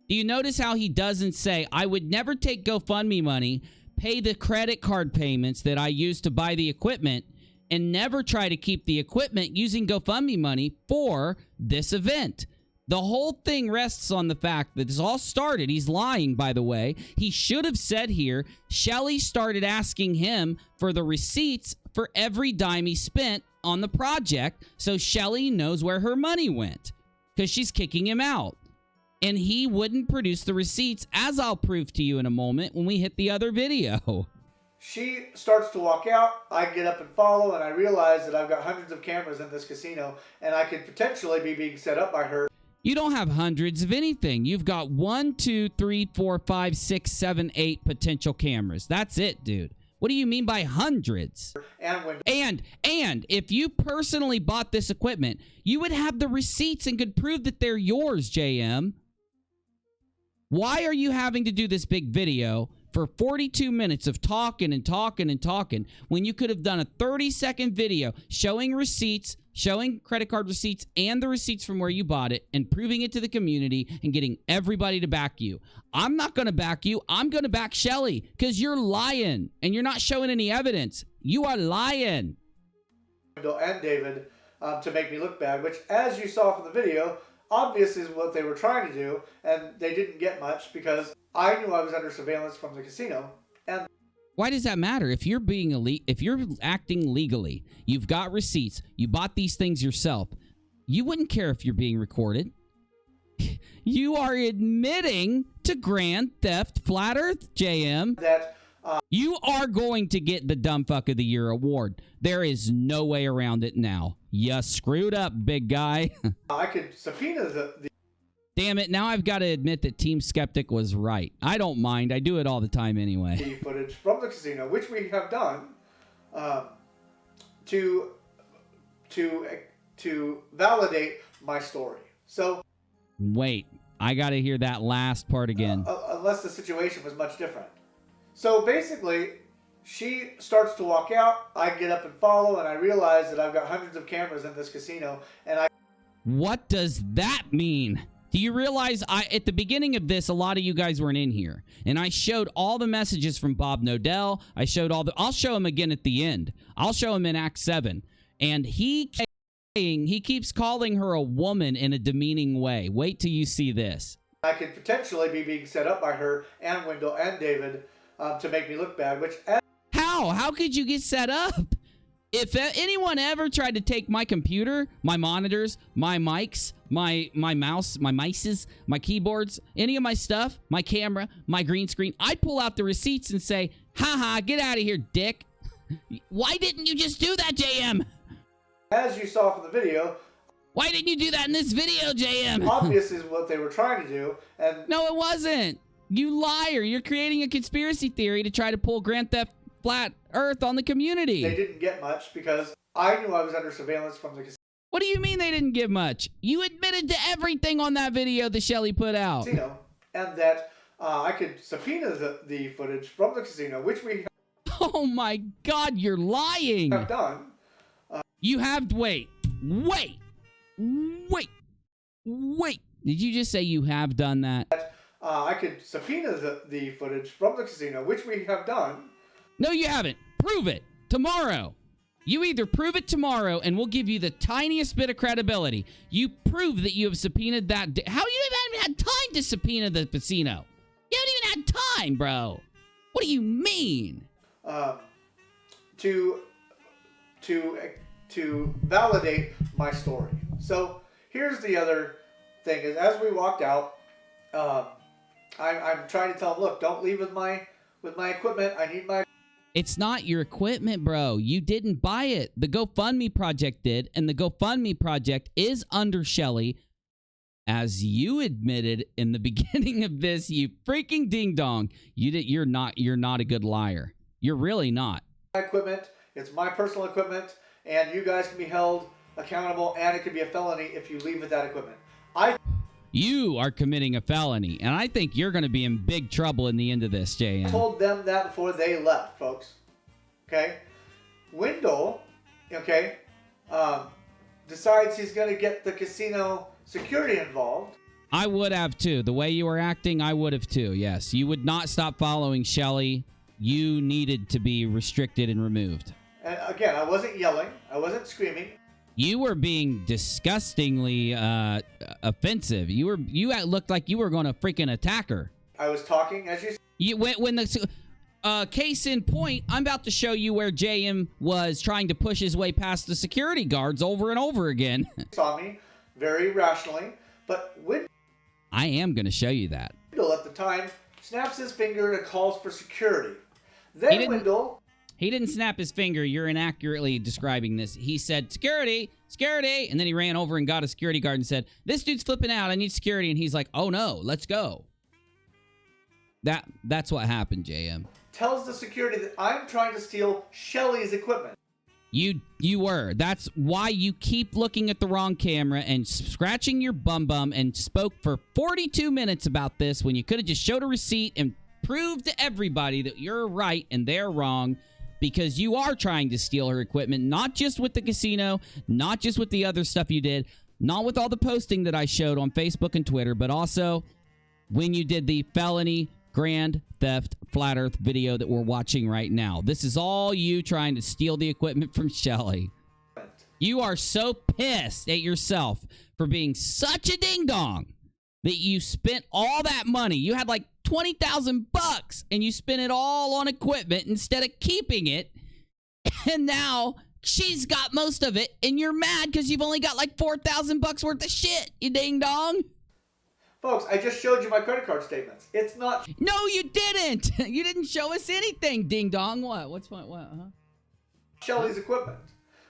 Do you notice how he doesn't say, I would never take GoFundMe money, pay the credit card payments that I used to buy the equipment, and never try to keep the equipment using GoFundMe money for this event? The whole thing rests on the fact that this all started. He's lying, by the way. He should have said here, Shelly started asking him for the receipts for every dime he spent on the project, so Shelly knows where her money went, because she's kicking him out. And he wouldn't produce the receipts, as I'll prove to you in a moment when we hit the other video. She starts to walk out. I get up and follow, and I realize that I've got hundreds of cameras in this casino, and I could potentially be being set up by her. You don't have hundreds of anything. You've got 1, 2, 3, 4, 5, 6, 7, 8 potential cameras. That's it, dude. What do you mean by hundreds? And if you personally bought this equipment, you would have the receipts and could prove that they're yours, JM. Why are you having to do this big video for 42 minutes of talking and talking and talking when you could have done a 30-second video showing receipts, showing credit card receipts and the receipts from where you bought it and proving it to the community and getting everybody to back you? I'm not going to back you. I'm going to back Shelly because you're lying and you're not showing any evidence. You are lying. And David to make me look bad, which, as you saw from the video, obviously is what they were trying to do, and they didn't get much because I knew I was under surveillance from the casino. And why does that matter? If you're if you're acting legally, you've got receipts, you bought these things yourself, you wouldn't care if you're being recorded. You are admitting to grand theft flat earth, JM. That you are going to get the Dumb Fuck of the Year award. There is no way around it now. You screwed up, big guy. I could subpoena the Damn it, now I've got to admit that Team Skeptic was right. I don't mind. I do it all the time anyway. Footage from the casino, which we have done, to validate my story. So wait, I got to hear that last part again. Unless the situation was much different. So basically, she starts to walk out. I get up and follow, and I realize that I've got hundreds of cameras in this casino, and I... What does that mean? Do you realize at the beginning of this, a lot of you guys weren't in here, and I showed all the messages from Bob Nodell. I showed I'll show him again at the end. I'll show him in Act 7, and he keeps calling her a woman in a demeaning way. Wait till you see this. I could potentially be being set up by her and Wendell and David to make me look bad, which... How could you get set up? If anyone ever tried to take my computer, my monitors, my mics, my mouse, my mices, my keyboards, any of my stuff, my camera, my green screen, I'd pull out the receipts and say, haha, get out of here, dick. Why didn't you just do that, JM? As you saw from the video... Why didn't you do that in this video, JM? Obviously is what they were trying to do, and... No, it wasn't. You liar. You're creating a conspiracy theory to try to pull Grand Theft Flat Earth on the community. They didn't get much because I knew I was under surveillance from the casino. What do you mean they didn't get much? You admitted to everything on that video that Shelly put out. and that I could subpoena the footage from the casino, which we Oh my God, you're lying. have done. You have, wait. Did you just say you have done that? I could subpoena the footage from the casino, which we have done. No, you haven't. Prove it. Tomorrow. You either prove it tomorrow and we'll give you the tiniest bit of credibility. You prove that you have subpoenaed that. How you even had time to subpoena the casino? You haven't even had time, bro. What do you mean? To validate my story. So here's the other thing: is as we walked out, I'm trying to tell them, look, don't leave with my equipment. I need my. It's not your equipment, bro. You didn't buy it. The GoFundMe project did, and the GoFundMe project is under Shelly. As you admitted in the beginning of this, you freaking ding dong. You're not a good liar. You're really not. My equipment. It's my personal equipment, and you guys can be held accountable, and it could be a felony if you leave with that equipment. You are committing a felony, and I think you're going to be in big trouble in the end of this, JM. I told them that before they left, folks. Okay? Wendell, okay, decides he's going to get the casino security involved. I would have too. The way you were acting, I would have too, yes. You would not stop following Shelly. You needed to be restricted and removed. And again, I wasn't yelling. I wasn't screaming. You were being disgustingly offensive. You looked like you were going to freaking attack her. I was talking as you when the case in point, I'm about to show you where JM was trying to push his way past the security guards over and over again. saw me very rationally, but Wendell I am going to show you that. at the time snaps his finger and calls for security. Then Wendell. He didn't snap his finger. You're inaccurately describing this. He said, security, security. And then he ran over and got a security guard and said, this dude's flipping out. I need security. And he's like, oh, no, let's go. That's what happened, JM. Tells the security that I'm trying to steal Shelly's equipment. You were. That's why you keep looking at the wrong camera and scratching your bum and spoke for 42 minutes about this when you could have just showed a receipt and proved to everybody that you're right and they're wrong. Because you are trying to steal her equipment, not just with the casino, not just with the other stuff you did, not with all the posting that I showed on Facebook and Twitter, but also when you did the felony Grand Theft Flat Earth video that we're watching right now. This is all you trying to steal the equipment from Shelly. You are so pissed at yourself for being such a ding-dong that you spent all that money. You had like $20,000 and you spent it all on equipment instead of keeping it. And now she's got most of it and you're mad because you've only got like $4,000 worth of shit, you ding dong. Folks, I just showed you my credit card statements. It's not. No, you didn't. You didn't show us anything, ding dong. What's what? Huh? Shelly's equipment.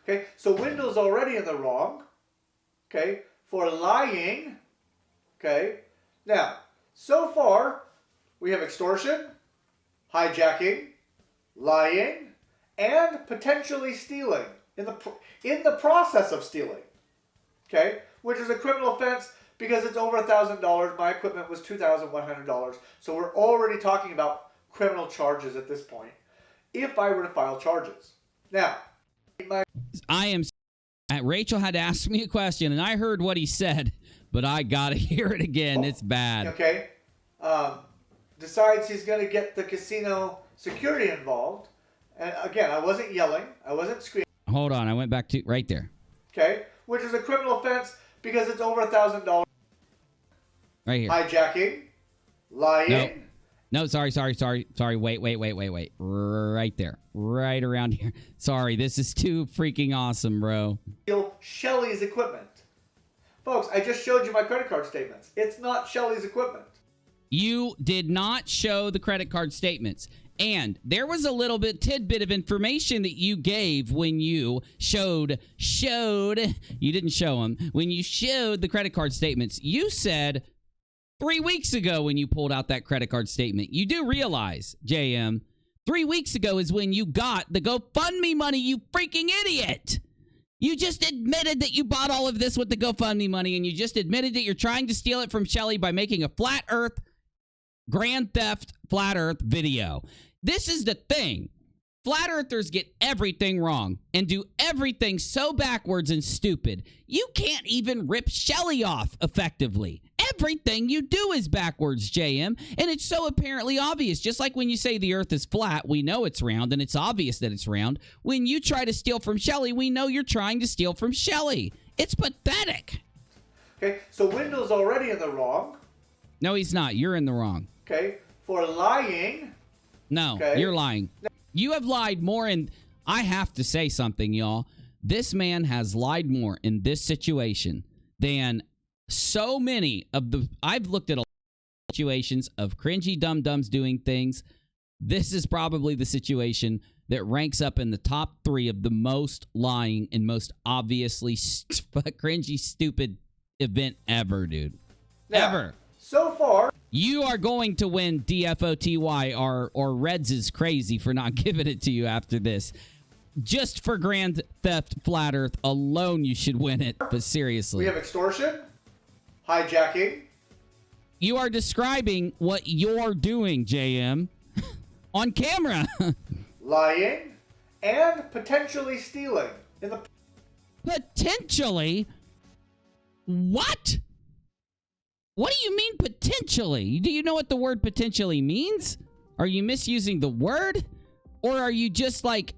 Okay, so Wendell's already in the wrong. Okay, for lying. Okay, now, so far, we have extortion, hijacking, lying, and potentially stealing in the process of stealing. Okay, which is a criminal offense because it's over $1,000. My equipment was $2,100. So we're already talking about criminal charges at this point. If I were to file charges, now, Rachel had to ask me a question, and I heard what he said, but I gotta hear it again. It's bad. Okay. Decides he's going to get the casino security involved. And again, I wasn't yelling. I wasn't screaming. Hold on. I went back to right there. Okay. Which is a criminal offense because it's over $1,000. Right here. Hijacking. Lying. No, sorry. Wait. Right there. Right around here. Sorry, this is too freaking awesome, bro. Steal Shelly's equipment. Folks, I just showed you my credit card statements. It's not Shelly's equipment. You did not show the credit card statements. And there was a little tidbit of information that you gave when you showed, you didn't show them, when you showed the credit card statements. You said 3 weeks ago when you pulled out that credit card statement. You do realize, JM, 3 weeks ago is when you got the GoFundMe money, you freaking idiot. You just admitted that you bought all of this with the GoFundMe money, and you just admitted that you're trying to steal it from Shelly by making a flat earth Grand Theft Flat Earth video. This is the thing. Flat Earthers get everything wrong and do everything so backwards and stupid. You can't even rip Shelly off effectively. Everything you do is backwards, JM, and it's so apparently obvious. Just like when you say the Earth is flat, we know it's round, and it's obvious that it's round. When you try to steal from Shelly, we know you're trying to steal from Shelly. It's pathetic. Okay, so Wendell's already in the wrong. No, he's not. You're in the wrong. Okay, for lying. No, Okay. You're lying. You have lied more, and I have to say something, y'all. This man has lied more in this situation than so many of the... I've looked at a lot of situations of cringy dum-dums doing things. This is probably the situation that ranks up in the top 3 of the most lying and most obviously cringy, stupid event ever, dude. Now, Ever. So far, You are going to win DFOTY, or Reds is crazy for not giving it to you after this. Just for Grand Theft Flat Earth alone, you should win it. But seriously. we have extortion, hijacking, You are describing what you're doing, JM, on camera. lying, and potentially stealing. In the Potentially? What? What do you mean potentially? Do you know what the word potentially means? Are you misusing the word? Or are you just like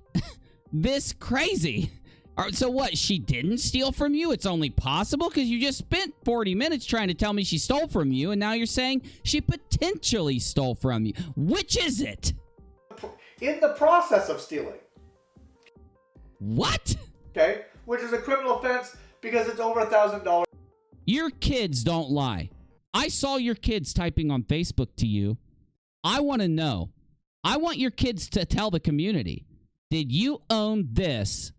this crazy? So what, she didn't steal from you? It's only possible because you just spent 40 minutes trying to tell me she stole from you, and now you're saying she potentially stole from you. Which is it? in the process of stealing. What? Okay, which is a criminal offense because it's over $1,000. Your kids don't lie. I saw your kids typing on Facebook to you. I want to know. I want your kids to tell the community. Did you own this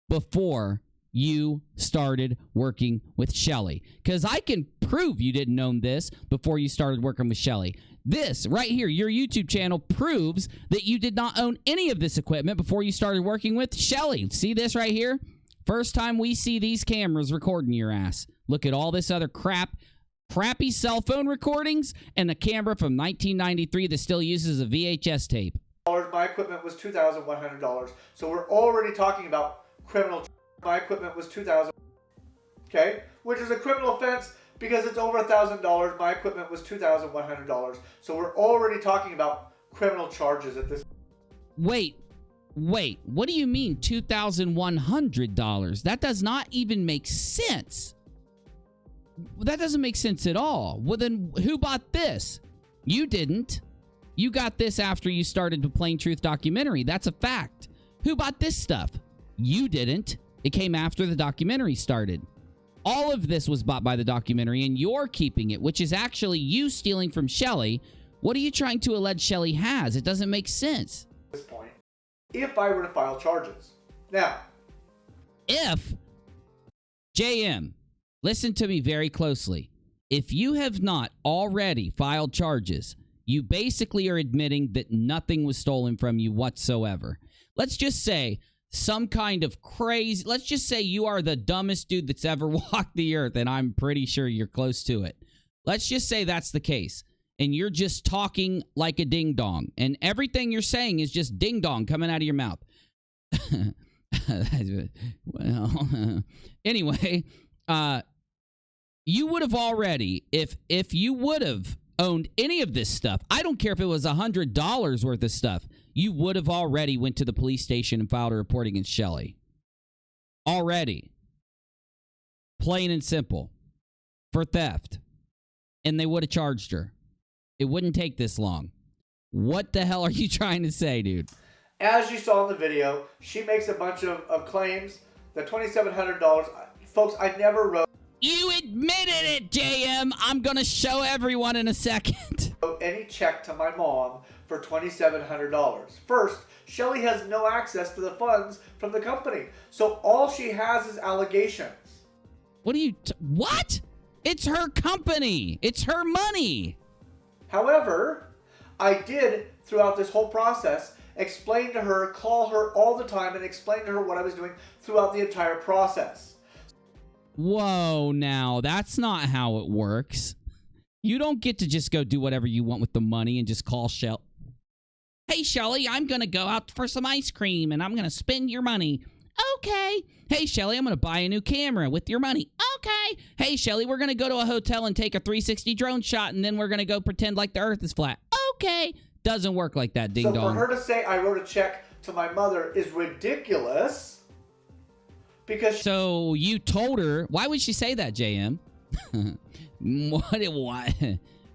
before you started working with Shelly? Because I can prove you didn't own this before you started working with Shelly. This right here, your YouTube channel, proves that you did not own any of this equipment before you started working with Shelly. See this right here? First time we see these cameras recording your ass. Look at all this other crappy cell phone recordings and a camera from 1993 that still uses a VHS tape. My equipment was $2,100. So we're already talking about criminal. My equipment was $2,000. Okay, which is a criminal offense because it's over $1,000. My equipment was $2,100. So we're already talking about criminal charges at this. Wait. What do you mean $2,100? That does not even make sense. That doesn't make sense at all. Well, then who bought this? You didn't. You got this after you started the Plain Truth documentary. That's a fact. Who bought this stuff? You didn't. It came after the documentary started. All of this was bought by the documentary, and you're keeping it, which is actually you stealing from Shelly. What are you trying to allege Shelly has? It doesn't make sense. This point, if I were to file charges. Now, If, JM, listen to me very closely. If you have not already filed charges, you basically are admitting that nothing was stolen from you whatsoever. Let's just say some kind of crazy, let's just say you are the dumbest dude that's ever walked the earth, and I'm pretty sure you're close to it. Let's just say that's the case, and you're just talking like a ding-dong, and everything you're saying is just ding-dong coming out of your mouth. Well, anyway, you would have already, if you would have owned any of this stuff, I don't care if it was $100 worth of stuff, you would have already went to the police station and filed a report against Shelly. Already. Plain and simple. For theft. And they would have charged her. It wouldn't take this long. What the hell are you trying to say, dude? as you saw in the video, she makes a bunch of claims. The $2,700, folks, I never wrote You admitted it, JM. I'm going to show everyone in a second. any check to my mom for $2,700. First, Shelly has no access to the funds from the company, so all she has is allegations. What are you... What? It's her company. It's her money. However, I did, throughout this whole process, explain to her, call her all the time, and explain to her what I was doing throughout the entire process. Whoa, now. That's not how it works. You don't get to just go do whatever you want with the money and just call Shell. Hey, Shelly, I'm going to go out for some ice cream and I'm going to spend your money. Okay. Hey, Shelly, I'm going to buy a new camera with your money. Okay. Hey, Shelly, we're going to go to a hotel and take a 360 drone shot and then we're going to go pretend like the earth is flat. Okay. Doesn't work like that, ding dong. So for her to say I wrote a check to my mother is ridiculous because... So you told her... Why would she say that, JM?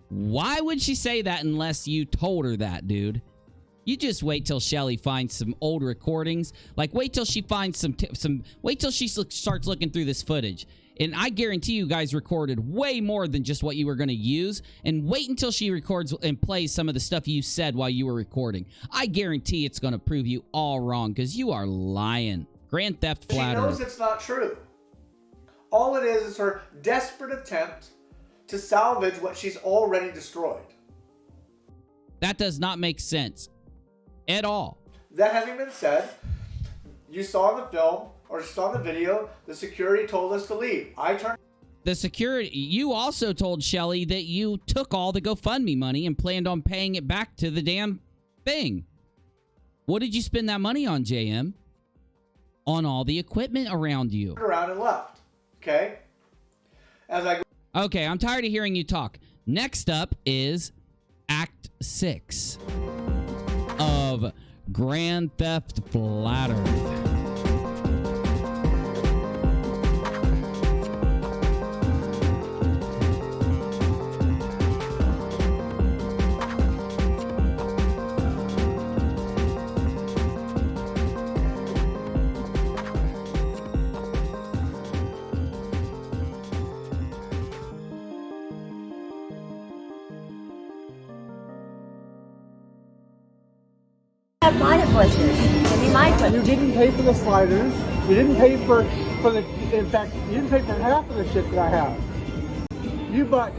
Why would she say that unless you told her that, dude? You just wait till Shelly finds some old recordings. Like, wait till she finds wait till she starts looking through this footage. And I guarantee you guys recorded way more than just what you were going to use. And wait until she records and plays some of the stuff you said while you were recording. I guarantee it's going to prove you all wrong because you are lying. Grand Theft Flatter. She knows it's not true. All it is her desperate attempt to salvage what she's already destroyed. That does not make sense at all. That having been said, you saw in the film, or saw in the video, the security told us to leave. The security, you also told Shelly that you took all the GoFundMe money and planned on paying it back to the damn thing. What did you spend that money on, JM? On all the equipment around you. Around and left. Okay? Okay, I'm tired of hearing you talk. Next up is Act 6 of Grand Theft Flatter. Have mine at Blizzard. Give me my You didn't pay for the sliders. You didn't pay for the. In fact, you didn't pay for half of the shit that I have. You bought.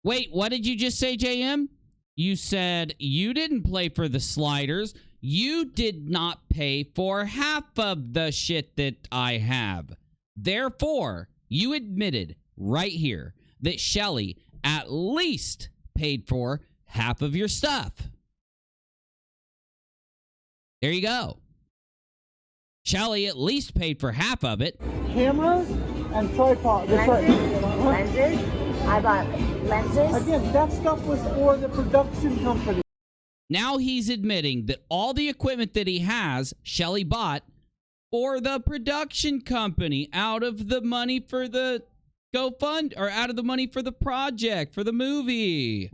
Wait, what did you just say, JM? You said you didn't pay for the sliders. You did not pay for half of the shit that I have. Therefore, you admitted right here that Shelly at least paid for half of your stuff. There you go. Shelly at least paid for half of it. Cameras and tripod. Lenses. I bought lenses. Again, that stuff was for the production company. Now he's admitting that all the equipment that he has, Shelly bought for the production company out of the money for the GoFund, or out of the money for the project, for the movie.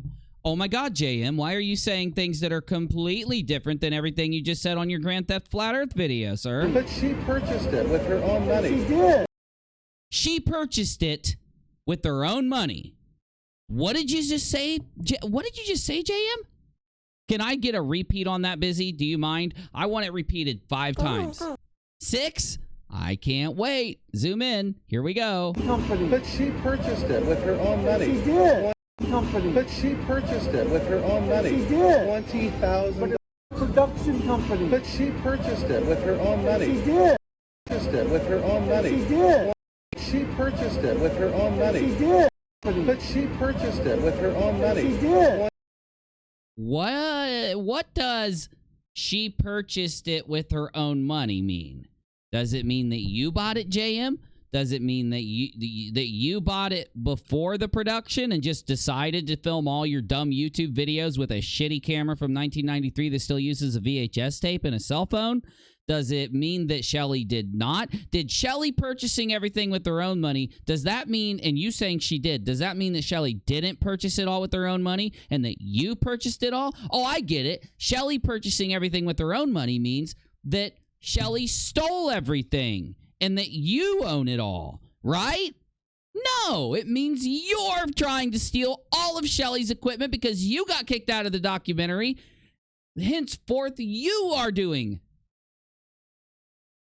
Oh my God, JM, why are you saying things that are completely different than everything you just said on your Grand Theft Flat Earth video, sir? But she purchased it with her own money. She did. She purchased it with her own money. What did you just say? What did you just say, JM? Can I get a repeat on that, Busy? Do you mind? I want it repeated 5 times. 6? I can't wait. Zoom in. Here we go. Company. But she purchased it with her own money. She did. Company. But she purchased it with her own money. She did. $20,000. Production company. But she purchased it with her own money. She did. Purchased it with her own money. She did. She purchased it with her own money. She did. But she purchased it with her own money. She did. What does she purchased it with her own money mean? Does it mean that you bought it, JM? Does it mean that you bought it before the production and just decided to film all your dumb YouTube videos with a shitty camera from 1993 that still uses a VHS tape and a cell phone? Does it mean that Shelly did not? Did Shelly purchasing everything with her own money, does that mean, and you saying she did, does that mean that Shelly didn't purchase it all with her own money and that you purchased it all? Oh, I get it. Shelly purchasing everything with her own money means that Shelly stole everything and that you own it all, right? No, it means you're trying to steal all of Shelly's equipment because you got kicked out of the documentary. Henceforth, you are doing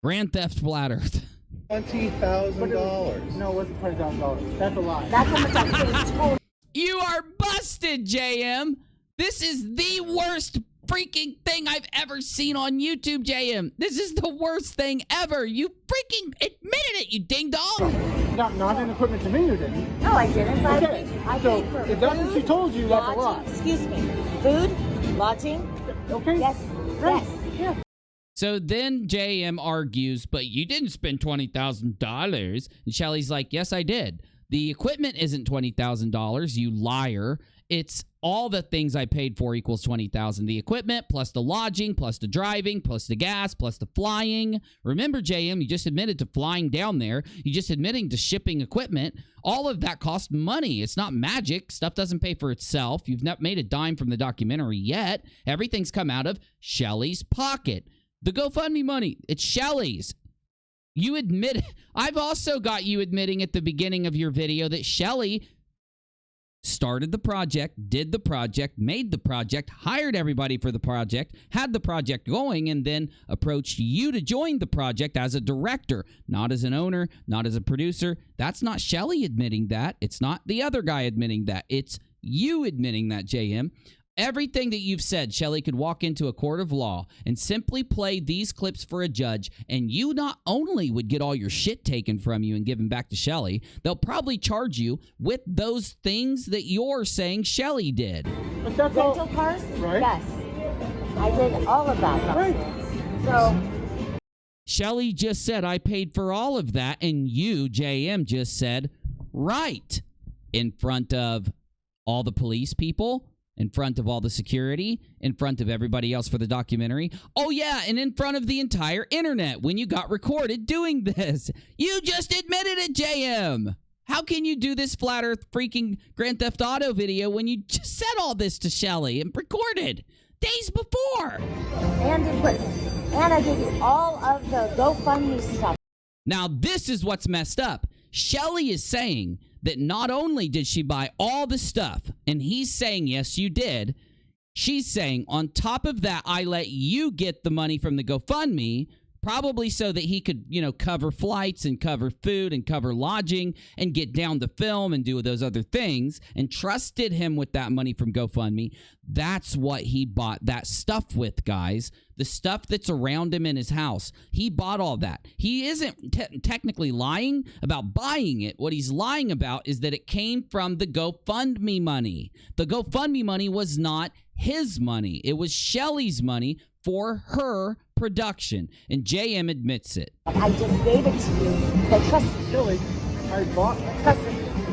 Grand Theft Flat Earth. $20,000. No, it wasn't $20,000. That's a lie. That's how much I paid total. You are busted, JM. This is the worst freaking thing I've ever seen on YouTube, JM. This is the worst thing ever. You freaking admitted it, you ding dong. not in equipment to me, you didn't. No, I didn't. But Okay, I so paid for if that's what food, she told you, that's a lodging, lie. Excuse me. Food, lodging. Okay? Yes. Right. Yes. Yeah. So then JM argues, but you didn't spend $20,000. And Shelly's like, yes, I did. The equipment isn't $20,000, you liar. It's all the things I paid for equals $20,000. The equipment, plus the lodging, plus the driving, plus the gas, plus the flying. Remember, JM, you just admitted to flying down there. You just admitting to shipping equipment. All of that costs money. It's not magic. Stuff doesn't pay for itself. You've not made a dime from the documentary yet. Everything's come out of Shelly's pocket. The GoFundMe money, it's Shelly's. You admit it. I've also got you admitting at the beginning of your video that Shelly started the project, did the project, made the project, hired everybody for the project, had the project going, and then approached you to join the project as a director, not as an owner, not as a producer. That's not Shelly admitting that. It's not the other guy admitting that. It's you admitting that, JM. Everything that you've said, Shelly could walk into a court of law and simply play these clips for a judge, and you not only would get all your shit taken from you and given back to Shelly, they'll probably charge you with those things that you're saying Shelly did. But that's Rental all. cars? Right. Yes. I did all of that. Right. So, Shelly just said, I paid for all of that, and you, JM, just said, right, in front of all the police people, in front of all the security, in front of everybody else for the documentary. Oh, yeah, and in front of the entire internet when you got recorded doing this. You just admitted it, JM. How can you do this flat earth freaking Grand Theft Auto video when you just said all this to Shelly and recorded days before? and equipment. And I gave you all of the GoFundMe stuff. Now, this is what's messed up. Shelly is saying that not only did she buy all the stuff, and he's saying, yes, you did. She's saying, on top of that, I let you get the money from the GoFundMe, probably so that he could, cover flights and cover food and cover lodging and get down to film and do those other things, and trusted him with that money from GoFundMe. That's what he bought that stuff with, guys. The stuff that's around him in his house. He bought all that. He isn't technically lying about buying it. What he's lying about is that it came from the GoFundMe money. The GoFundMe money was not his money. It was Shelly's money for her production. And JM admits it. I just gave it to you. So trust me. Shelly, I bought. Trust me.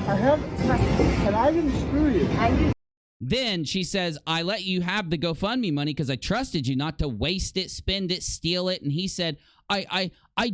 I have, Trust me. and I didn't screw you. And you Then she says, I let you have the GoFundMe money because I trusted you not to waste it, spend it, steal it. And he said, I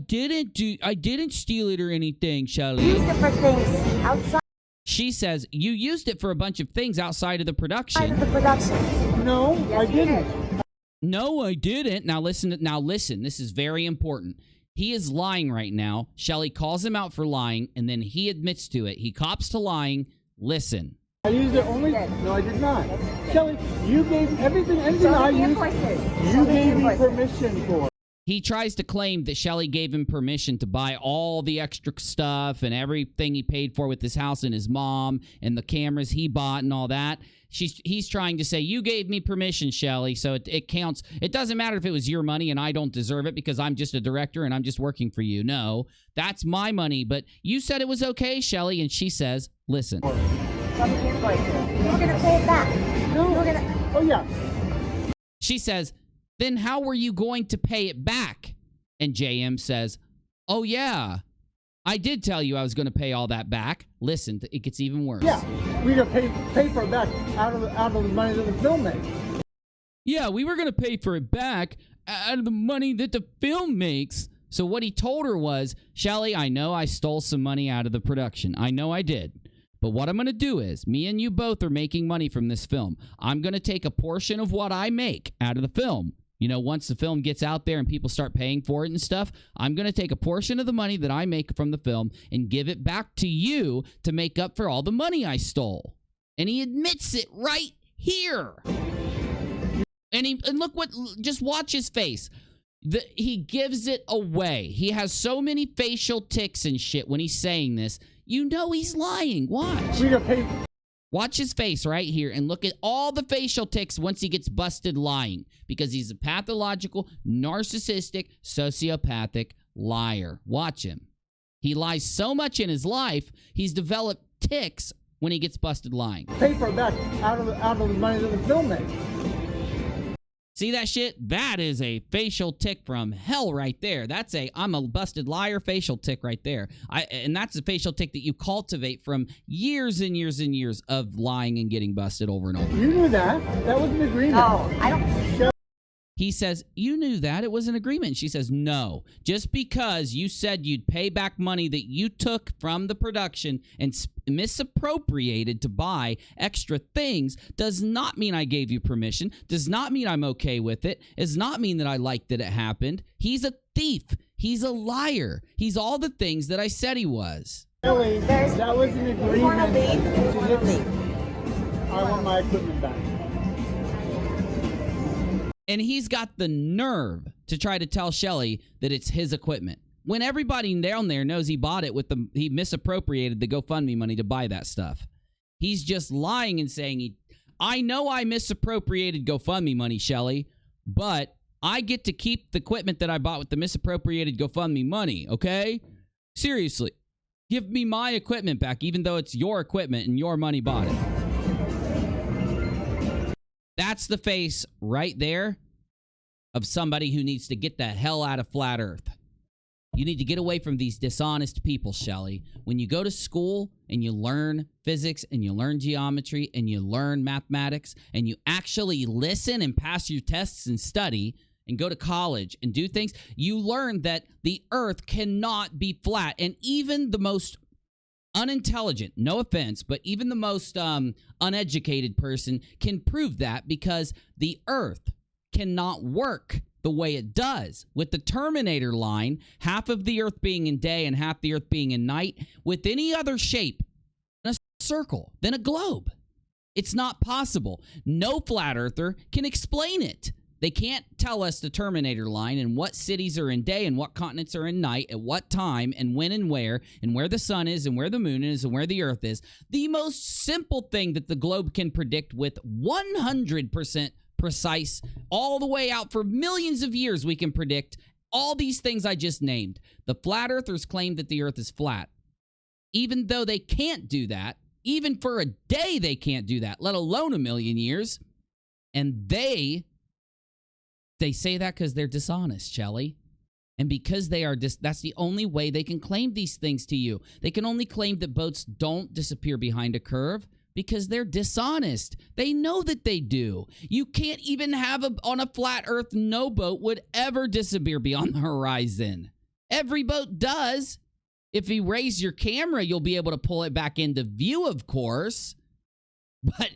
didn't steal it or anything, Shelly. used it for things outside She says, you used it for a bunch of things outside of the production. of the production. No, Yes, I you didn't. did. No, I didn't. Now listen. This is very important. He is lying right now. Shelly calls him out for lying, and then he admits to it. He cops to lying. Listen. I used it only. Yes. No, I did not. Shelly, you gave anything Show I me the used. invoices. You Show me the gave me invoices. permission for. He tries to claim that Shelly gave him permission to buy all the extra stuff and everything he paid for with his house and his mom and the cameras he bought and all that. He's trying to say, you gave me permission, Shelly, so it counts. It doesn't matter if it was your money and I don't deserve it because I'm just a director and I'm just working for you. No, that's my money, but you said it was okay, Shelly, and she says, listen. Show me the invoices. You were going to pay it back. No. You were going to... Oh yeah. She says, then how were you going to pay it back? And JM says, oh, yeah, I did tell you I was going to pay all that back. Listen, it gets even worse. Yeah. We got to pay for it back out of the money that the film made. Yeah, we were going to pay for it back out of the money that the film makes. So what he told her was, Shelly, I know I stole some money out of the production. I know I did. But what I'm going to do is, me and you both are making money from this film. I'm going to take a portion of what I make out of the film. Once the film gets out there and people start paying for it and stuff, I'm going to take a portion of the money that I make from the film and give it back to you to make up for all the money I stole. And he admits it right here. And just watch his face. He gives it away. He has so many facial tics and shit when he's saying this. He's lying. Watch. We got to pay. Watch his face right here and look at all the facial tics once he gets busted lying, because he's a pathological, narcissistic, sociopathic liar. Watch him. He lies so much in his life, he's developed tics when he gets busted lying. Pay for it back out of the money that the film made. See that shit? That is a facial tick from hell right there. That's a I'm a busted liar facial tick right there. And that's a facial tick that you cultivate from years and years and years of lying and getting busted over and over. You knew that. That was an agreement. No, I don't. He says, you knew that. It was an agreement. She says, no. Just because you said you'd pay back money that you took from the production and misappropriated to buy extra things does not mean I gave you permission, does not mean I'm okay with it, does not mean that I like that it happened. He's a thief. He's a liar. He's all the things that I said he was. Really, that was an agreement. We want to leave. We want to leave. I want my equipment back. And he's got the nerve to try to tell Shelly that it's his equipment, when everybody down there knows he bought it he misappropriated the GoFundMe money to buy that stuff. He's just lying and saying, I know I misappropriated GoFundMe money, Shelly, but I get to keep the equipment that I bought with the misappropriated GoFundMe money, okay? Seriously, give me my equipment back, even though it's your equipment and your money bought it. That's the face right there of somebody who needs to get the hell out of flat earth. You need to get away from these dishonest people, Shelly. When you go to school and you learn physics and you learn geometry and you learn mathematics and you actually listen and pass your tests and study and go to college and do things, you learn that the earth cannot be flat. And even the most unintelligent, no offense, but even the most uneducated person can prove that, because the earth cannot work the way it does. With the Terminator line, half of the earth being in day and half the earth being in night, with any other shape than a circle, than a globe. It's not possible. No flat earther can explain it. They can't tell us the Terminator line and what cities are in day and what continents are in night, at what time and when and where the sun is and where the moon is and where the earth is. The most simple thing that the globe can predict with 100% precise, all the way out for millions of years, we can predict all these things I just named. The flat earthers claim that the earth is flat. Even though they can't do that, even for a day they can't do that, let alone a million years. And they say that because they're dishonest, Shelly. And because they are that's the only way they can claim these things to you. They can only claim that boats don't disappear behind a curve because they're dishonest. They know that they do. You can't even have on a flat earth, no boat would ever disappear beyond the horizon. Every boat does. If you raise your camera, you'll be able to pull it back into view, of course. But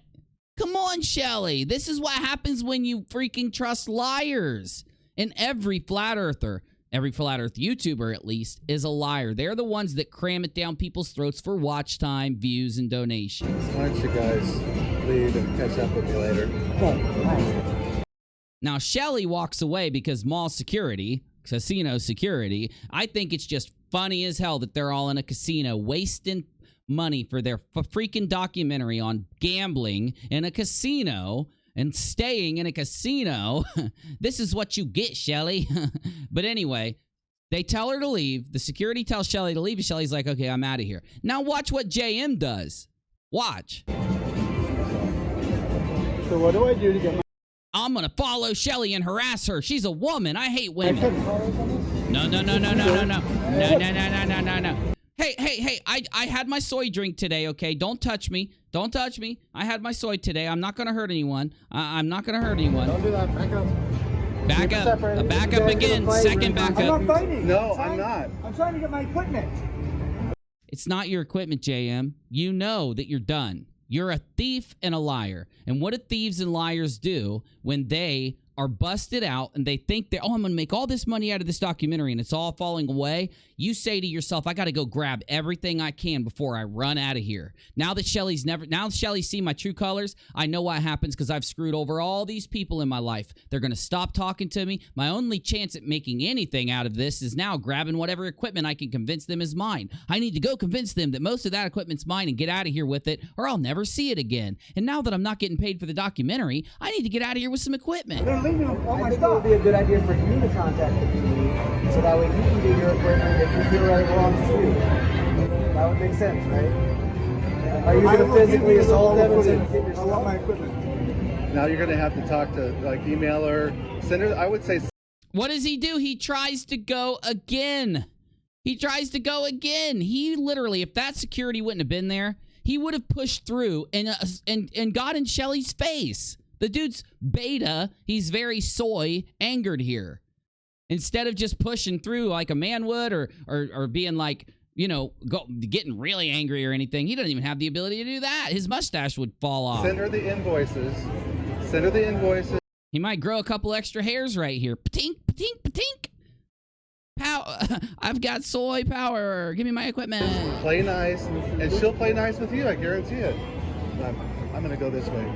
come on, Shelly. This is what happens when you freaking trust liars. And every flat earther YouTuber at least, is a liar. They're the ones that cram it down people's throats for watch time, views, and donations. Why don't you guys leave and catch up with me later? Okay, Now, Shelly walks away because mall security, casino security, I think it's just funny as hell that they're all in a casino wasting money for their freaking documentary on gambling in a casino and staying in a casino. This is what you get, Shelly. But anyway, they tell her to leave. The security tells Shelly to leave, and Shelly's like, okay, I'm out of here. Now watch what JM does. Watch. So what do I do to get my... I'm going to follow Shelly and harass her. She's a woman. I hate women. No. Hey, I had my soy drink today, okay? Don't touch me. Don't touch me. I had my soy today. I'm not going to hurt anyone. I'm not going to hurt anyone. Don't do that. Back up. Back up. Back up again. Second back I'm up. not fighting. No, I'm not. I'm trying to get my equipment. It's not your equipment, JM. You know that you're done. You're a thief and a liar. And what do thieves and liars do when they are busted out and they think that, oh, I'm going to make all this money out of this documentary and it's all falling away? You say to yourself, I got to go grab everything I can before I run out of here. Now that Shelly's seen my true colors, I know what happens because I've screwed over all these people in my life. They're going to stop talking to me. My only chance at making anything out of this is now grabbing whatever equipment I can convince them is mine. I need to go convince them that most of that equipment's mine and get out of here with it, or I'll never see it again. And now that I'm not getting paid for the documentary, I need to get out of here with some equipment. There's gonna leave me with all I my think it stuff. would be a good idea for you to contact the PD, so that way you can get your equipment if you feel that it belongs to you. That would make sense, right? Are you I going will to give physically you the assault them and footage. get your I want my stuff? equipment. Now you're going to have to talk to, like, email her, send her, I would say. What does he do? He tries to go again. He tries to go again. He literally, if that security wouldn't have been there, he would have pushed through and got in Shelly's face. The dude's beta. He's very soy angered here. Instead of just pushing through like a man would or being like, you know, getting really angry or anything. He doesn't even have the ability to do that. His mustache would fall off. Send her the invoices. Send her the invoices. He might grow a couple extra hairs right here. Patink, patink, patink. I've got soy power. Give me my equipment. Play nice, and she'll play nice with you. I guarantee it. I'm going to go this way.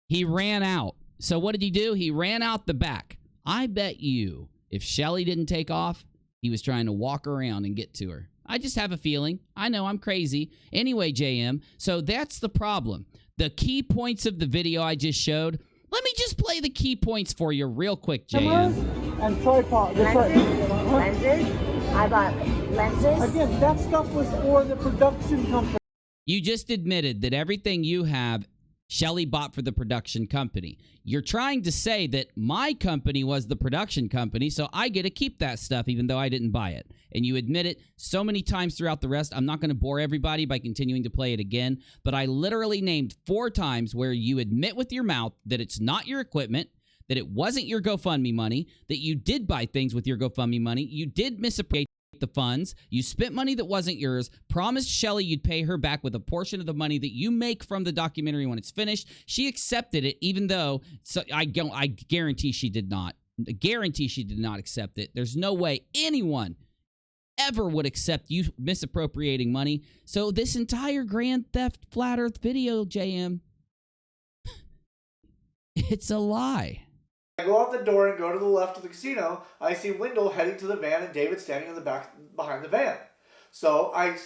He ran out. So what did he do? He ran out the back. I bet you, if Shelly didn't take off, he was trying to walk around and get to her. I just have a feeling. I know I'm crazy. Anyway, JM, so that's the problem. The key points of the video I just showed. Let me just play the key points for you real quick, JM. And tripod. Lenses. I bought lenses. Again, that stuff was for the production company. You just admitted that everything you have, Shelly bought for the production company. You're trying to say that my company was the production company, so I get to keep that stuff even though I didn't buy it. And you admit it so many times throughout the rest. I'm not going to bore everybody by continuing to play it again, but I literally named 4 times where you admit with your mouth that it's not your equipment, that it wasn't your GoFundMe money, that you did buy things with your GoFundMe money, you did misappropriate the funds, you spent money that wasn't yours, promised Shelly you'd pay her back with a portion of the money that you make from the documentary when it's finished. She accepted it, even though I guarantee she did not. I guarantee she did not accept it. There's no way anyone ever would accept you misappropriating money. So this entire Grand Theft Flat Earth video, JM, it's a lie. I go out the door and go to the left of the casino. I see Wendell heading to the van and David standing in the back behind the van. So I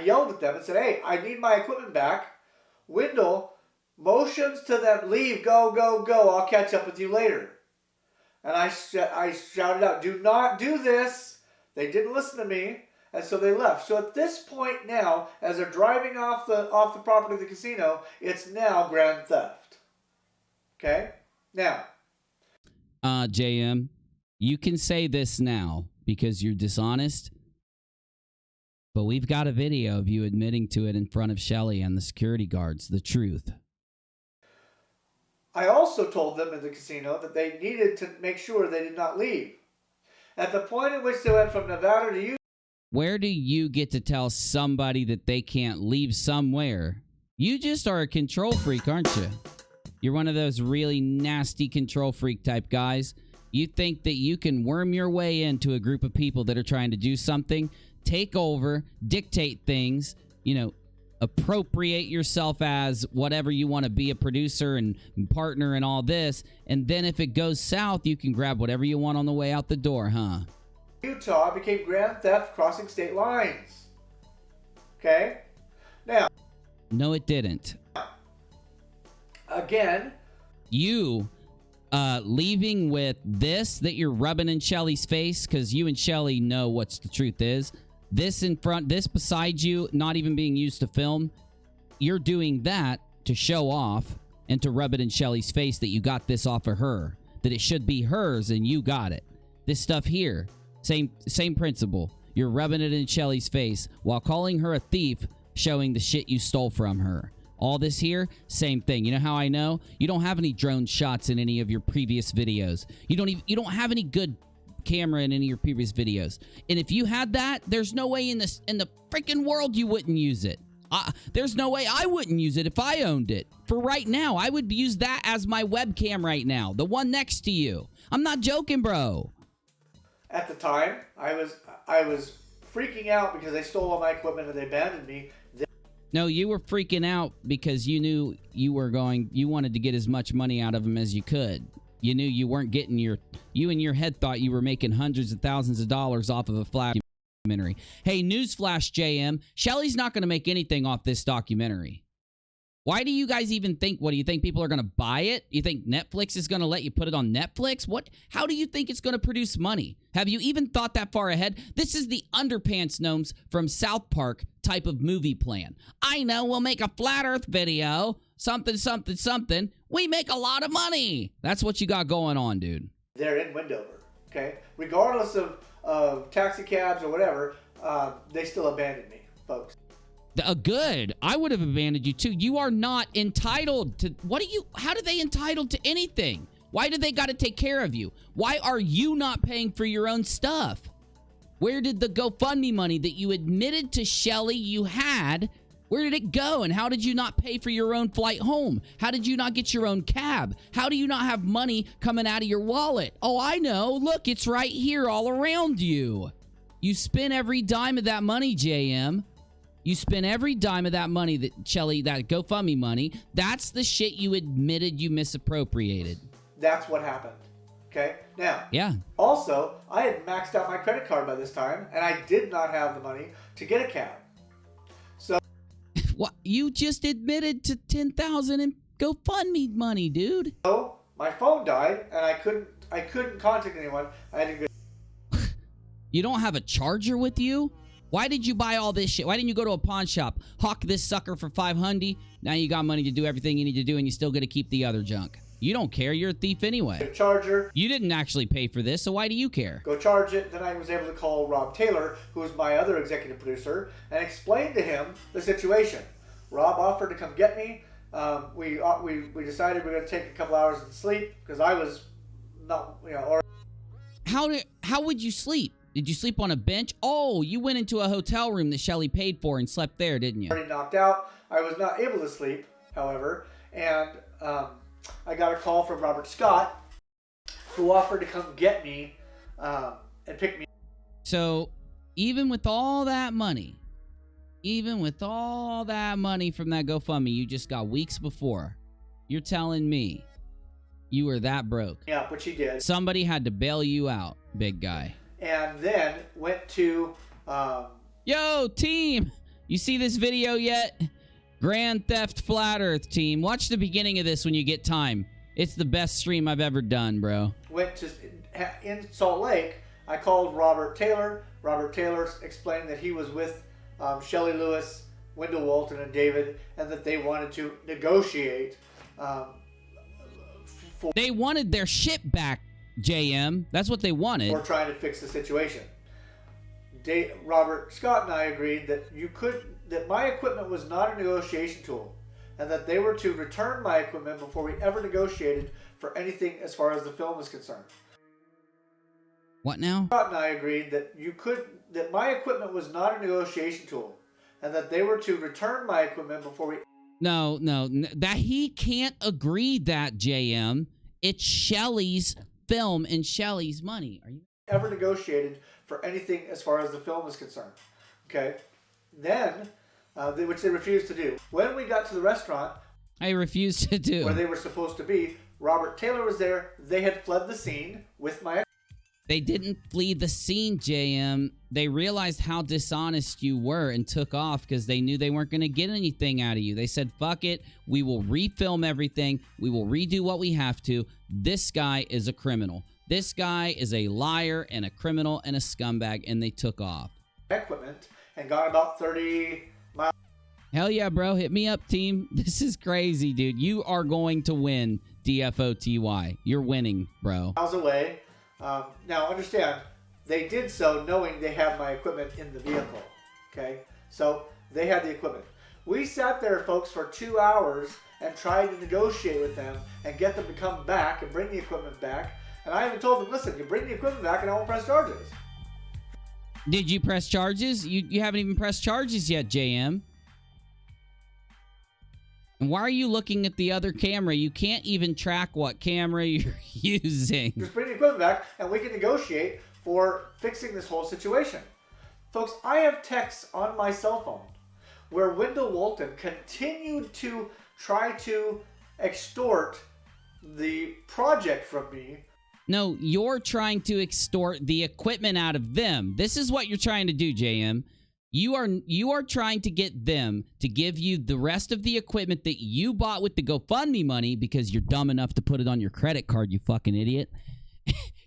yelled at them and said, "Hey, I need my equipment back." Wendell motions to them, "Leave, go, go, go. I'll catch up with you later." And I shouted out, "Do not do this." They didn't listen to me, and so they left. So at this point now, as they're driving off the property of the casino, it's now grand theft. Okay? Now, JM, you can say this now because you're dishonest, but we've got a video of you admitting to it in front of Shelly and the security guards, the truth. I also told them in the casino that they needed to make sure they did not leave. At the point at which they went from Nevada to Utah. Where do you get to tell somebody that they can't leave somewhere? You just are a control freak, aren't you? You're one of those really nasty control freak type guys. You think that you can worm your way into a group of people that are trying to do something, take over, dictate things, appropriate yourself as whatever you want to be, a producer and partner and all this, and then if it goes south, you can grab whatever you want on the way out the door, huh? Utah became grand theft crossing state lines. Okay? Now. No, it didn't. Again. You leaving with this that you're rubbing in Shelly's face, because you and Shelly know what's the truth is. This in front, this beside you, not even being used to film. You're doing that to show off and to rub it in Shelly's face that you got this off of her. That it should be hers and you got it. This stuff here, same principle. You're rubbing it in Shelly's face while calling her a thief, showing the shit you stole from her. All this here, same thing. You know how I know? You don't have any drone shots in any of your previous videos. You don't have any good camera in any of your previous videos. And if you had that, there's no way in the freaking world you wouldn't use it. There's no way I wouldn't use it if I owned it. For right now, I would use that as my webcam right now. The one next to you. I'm not joking, bro. At the time, I was freaking out because they stole all my equipment and they abandoned me. No, you were freaking out because you knew you wanted to get as much money out of them as you could. You knew you weren't getting you in your head thought you were making hundreds of thousands of dollars off of a flash documentary. Hey, newsflash, JM, Shelly's not going to make anything off this documentary. Why do you guys even think, what do you think people are going to buy it? You think Netflix is going to let you put it on Netflix? How do you think it's going to produce money? Have you even thought that far ahead? This is the underpants gnomes from South Park type of movie plan. I know, we'll make a flat earth video, something, something, something. We make a lot of money. That's what you got going on, dude. They're in Wendover, okay? Regardless of taxi cabs or whatever, they still abandoned me, folks. Good. I would have abandoned you too. You are not entitled to, how are they entitled to anything? Why do they got to take care of you? Why are you not paying for your own stuff? Where did the GoFundMe money that you admitted to Shelly you had, where did it go? And how did you not pay for your own flight home? How did you not get your own cab? How do you not have money coming out of your wallet? Oh, I know. Look, it's right here all around you. You spent every dime of that money, JM. You spent every dime of that money, that Shelly, that GoFundMe money. That's the shit you admitted you misappropriated. That's what happened. Okay? Now, yeah. Also, I had maxed out my credit card by this time, and I did not have the money to get a cab. So, what? You just admitted to $10,000 in GoFundMe money, dude. So my phone died, and I couldn't contact anyone. I had to go. You don't have a charger with you? Why did you buy all this shit? Why didn't you go to a pawn shop, hawk this sucker for $500? Now you got money to do everything you need to do, and you still get to keep the other junk. You don't care. You're a thief anyway. Charger. You didn't actually pay for this, so why do you care? Go charge it. Then I was able to call Rob Taylor, who is my other executive producer, and explain to him the situation. Rob offered to come get me. We decided we were going to take a couple hours and sleep because I was not, Or How would you sleep? Did you sleep on a bench? Oh, you went into a hotel room that Shelly paid for and slept there, didn't you? Already knocked out. I was not able to sleep, however, and I got a call from Robert Scott, who offered to come get me and pick me. So, even with all that money from that GoFundMe you just got weeks before, you're telling me you were that broke? Yeah, which he did. Somebody had to bail you out, big guy. And then went to... Yo, team! You see this video yet? Grand Theft Flat Earth team. Watch the beginning of this when you get time. It's the best stream I've ever done, bro. Went to... In Salt Lake, I called Robert Taylor. Robert Taylor explained that he was with Shelly Lewis, Wendell Walton, and David, and that they wanted to negotiate... They wanted their shit back, JM. That's what they wanted. We're trying to fix the situation. Robert Scott and I agreed that that my equipment was not a negotiation tool, and that they were to return my equipment before we ever negotiated for anything as far as the film is concerned. What now? Scott and I agreed that my equipment was not a negotiation tool, and that they were to return my equipment before we... No, that he can't agree that, JM. It's Shelly's film and Shelly's money. Are you ever negotiated for anything as far as the film is concerned? Okay. Then, which they refused to do. When we got to the restaurant, I refused to do. Where they were supposed to be, Robert Taylor was there. They had fled the scene with my... They didn't flee the scene, JM. They realized how dishonest you were and took off because they knew they weren't going to get anything out of you. They said, fuck it. We will refilm everything. We will redo what we have to. This guy is a criminal. This guy is a liar and a criminal and a scumbag, and they took off. Equipment and got about 30 miles. Hell yeah, bro. Hit me up, team. This is crazy, dude. You are going to win, DFOTY. You're winning, bro. Miles away. Now, understand, they did so knowing they had my equipment in the vehicle, okay? So, they had the equipment. We sat there, folks, for 2 hours and tried to negotiate with them and get them to come back and bring the equipment back. And I even told them, listen, you bring the equipment back and I won't press charges. Did you press charges? You haven't even pressed charges yet, JM. And why are you looking at the other camera? You can't even track what camera you're using. Just bring the equipment back and we can negotiate for fixing this whole situation. Folks, I have texts on my cell phone where Wendell Walton continued to try to extort the project from me. No, you're trying to extort the equipment out of them. This is what you're trying to do, JM. You are trying to get them to give you the rest of the equipment that you bought with the GoFundMe money because you're dumb enough to put it on your credit card, you fucking idiot.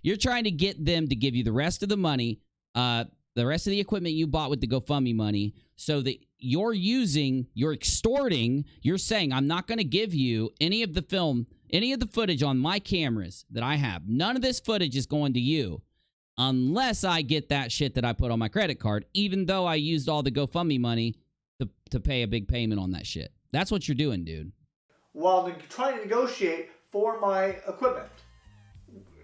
You're trying to get them to give you the rest of the money, the rest of the equipment you bought with the GoFundMe money, so that you're extorting, you're saying, I'm not going to give you any of the footage on my cameras that I have. None of this footage is going to you unless I get that shit that I put on my credit card, even though I used all the GoFundMe money to pay a big payment on that shit. That's what you're doing, dude. While trying to negotiate for my equipment.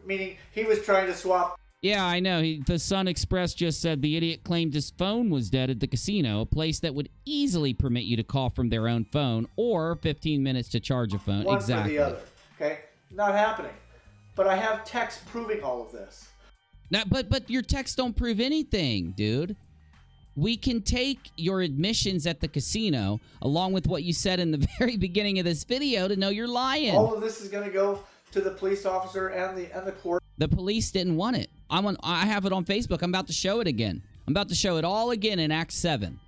Meaning he was trying to swap. Yeah, I know. The Sun Express just said the idiot claimed his phone was dead at the casino, a place that would easily permit you to call from their own phone or 15 minutes to charge a phone. One exactly. for the other. Okay? Not happening. But I have texts proving all of this. Now, but your texts don't prove anything, dude. We can take your admissions at the casino, along with what you said in the very beginning of this video, to know you're lying. All of this is going to go to the police officer and the court. The police didn't want it. I have it on Facebook. I'm about to show it again. I'm about to show it all again in Act 7.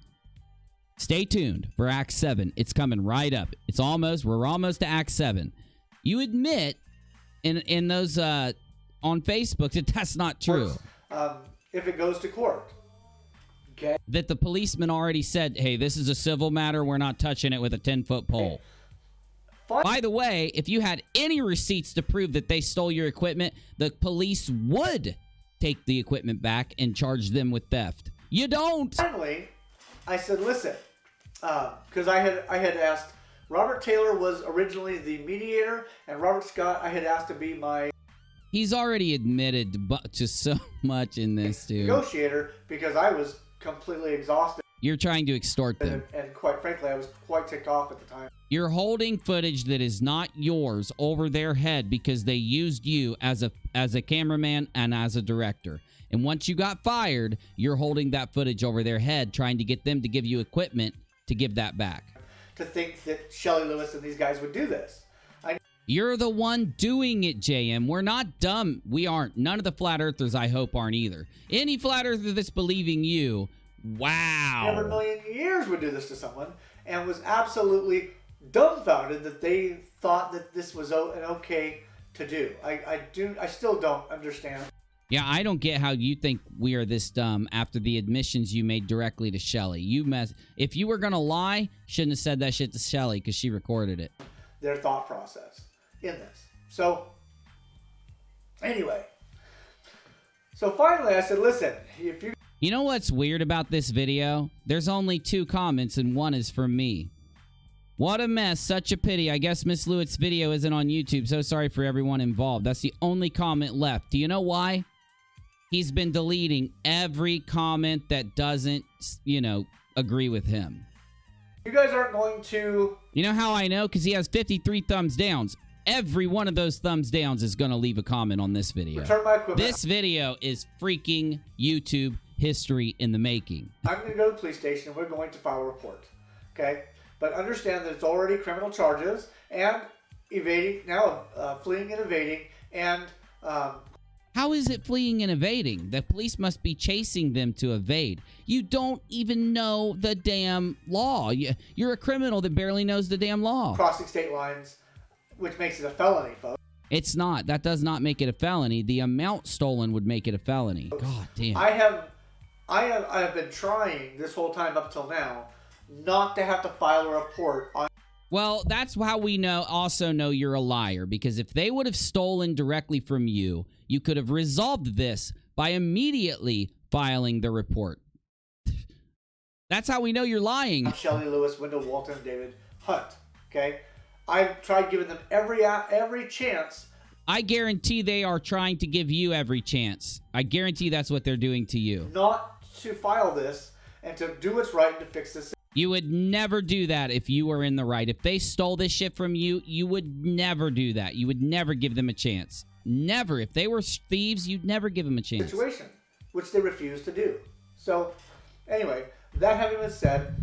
Stay tuned for Act 7. It's coming right up. We're almost to Act 7. You admit in those on Facebook that that's not true. If it goes to court. Okay. That the policeman already said, hey, this is a civil matter. We're not touching it with a 10-foot pole. By the way, if you had any receipts to prove that they stole your equipment, the police would take the equipment back and charge them with theft. You don't. Finally, I said, listen, because I had asked, Robert Taylor was originally the mediator, and Robert Scott I had asked to be my... He's already admitted to so much in this, dude. Negotiator, because I was completely exhausted. You're trying to extort them. And quite frankly, I was quite ticked off at the time. You're holding footage that is not yours over their head because they used you as a cameraman and as a director. And once you got fired, you're holding that footage over their head, trying to get them to give you equipment to give that back. To think that Shelley Lewis and these guys would do this. You're the one doing it, JM. We're not dumb. We aren't. None of the flat earthers, I hope, aren't either. Any flat earther that's believing you, wow. Never in a million years would do this to someone, and was absolutely dumbfounded that they thought that this was an okay to do. I still don't understand. Yeah, I don't get how you think we are this dumb after the admissions you made directly to Shelley. If you were gonna lie, shouldn't have said that shit to Shelley because she recorded it. Their thought process in this. So anyway, so finally I said, listen, if you know what's weird about this video? There's only 2 comments and one is from me. What a mess. Such a pity. I guess Miss Lewitt's video isn't on YouTube. So sorry for everyone involved. That's the only comment left. Do you know why? He's been deleting every comment that doesn't, agree with him. You guys aren't going to... You know how I know? Because he has 53 thumbs downs. Every one of those thumbs downs is going to leave a comment on this video. Return my equipment. This video is freaking YouTube history in the making. I'm going to go to the police station and we're going to file a report. Okay? But understand that it's already criminal charges and fleeing and evading and... How is it fleeing and evading? The police must be chasing them to evade. You don't even know the damn law. You're a criminal that barely knows the damn law. Crossing state lines, which makes it a felony, folks. It's not. That does not make it a felony. The amount stolen would make it a felony. God damn. I have been trying this whole time up till now not to have to file a report on... Well, that's how we also know you're a liar, because if they would have stolen directly from you, you could have resolved this by immediately filing the report. That's how we know you're lying. Shelley Lewis, Wendell Walton, and David Hunt. Okay? I've tried giving them every chance. I guarantee they are trying to give you every chance. I guarantee that's what they're doing to you. Not to file this and to do what's right and to fix this. You would never do that if you were in the right. If they stole this shit from you, you would never do that. You would never give them a chance. Never. If they were thieves, you'd never give them a chance. Situation, which they refused to do. So, anyway, that having been said,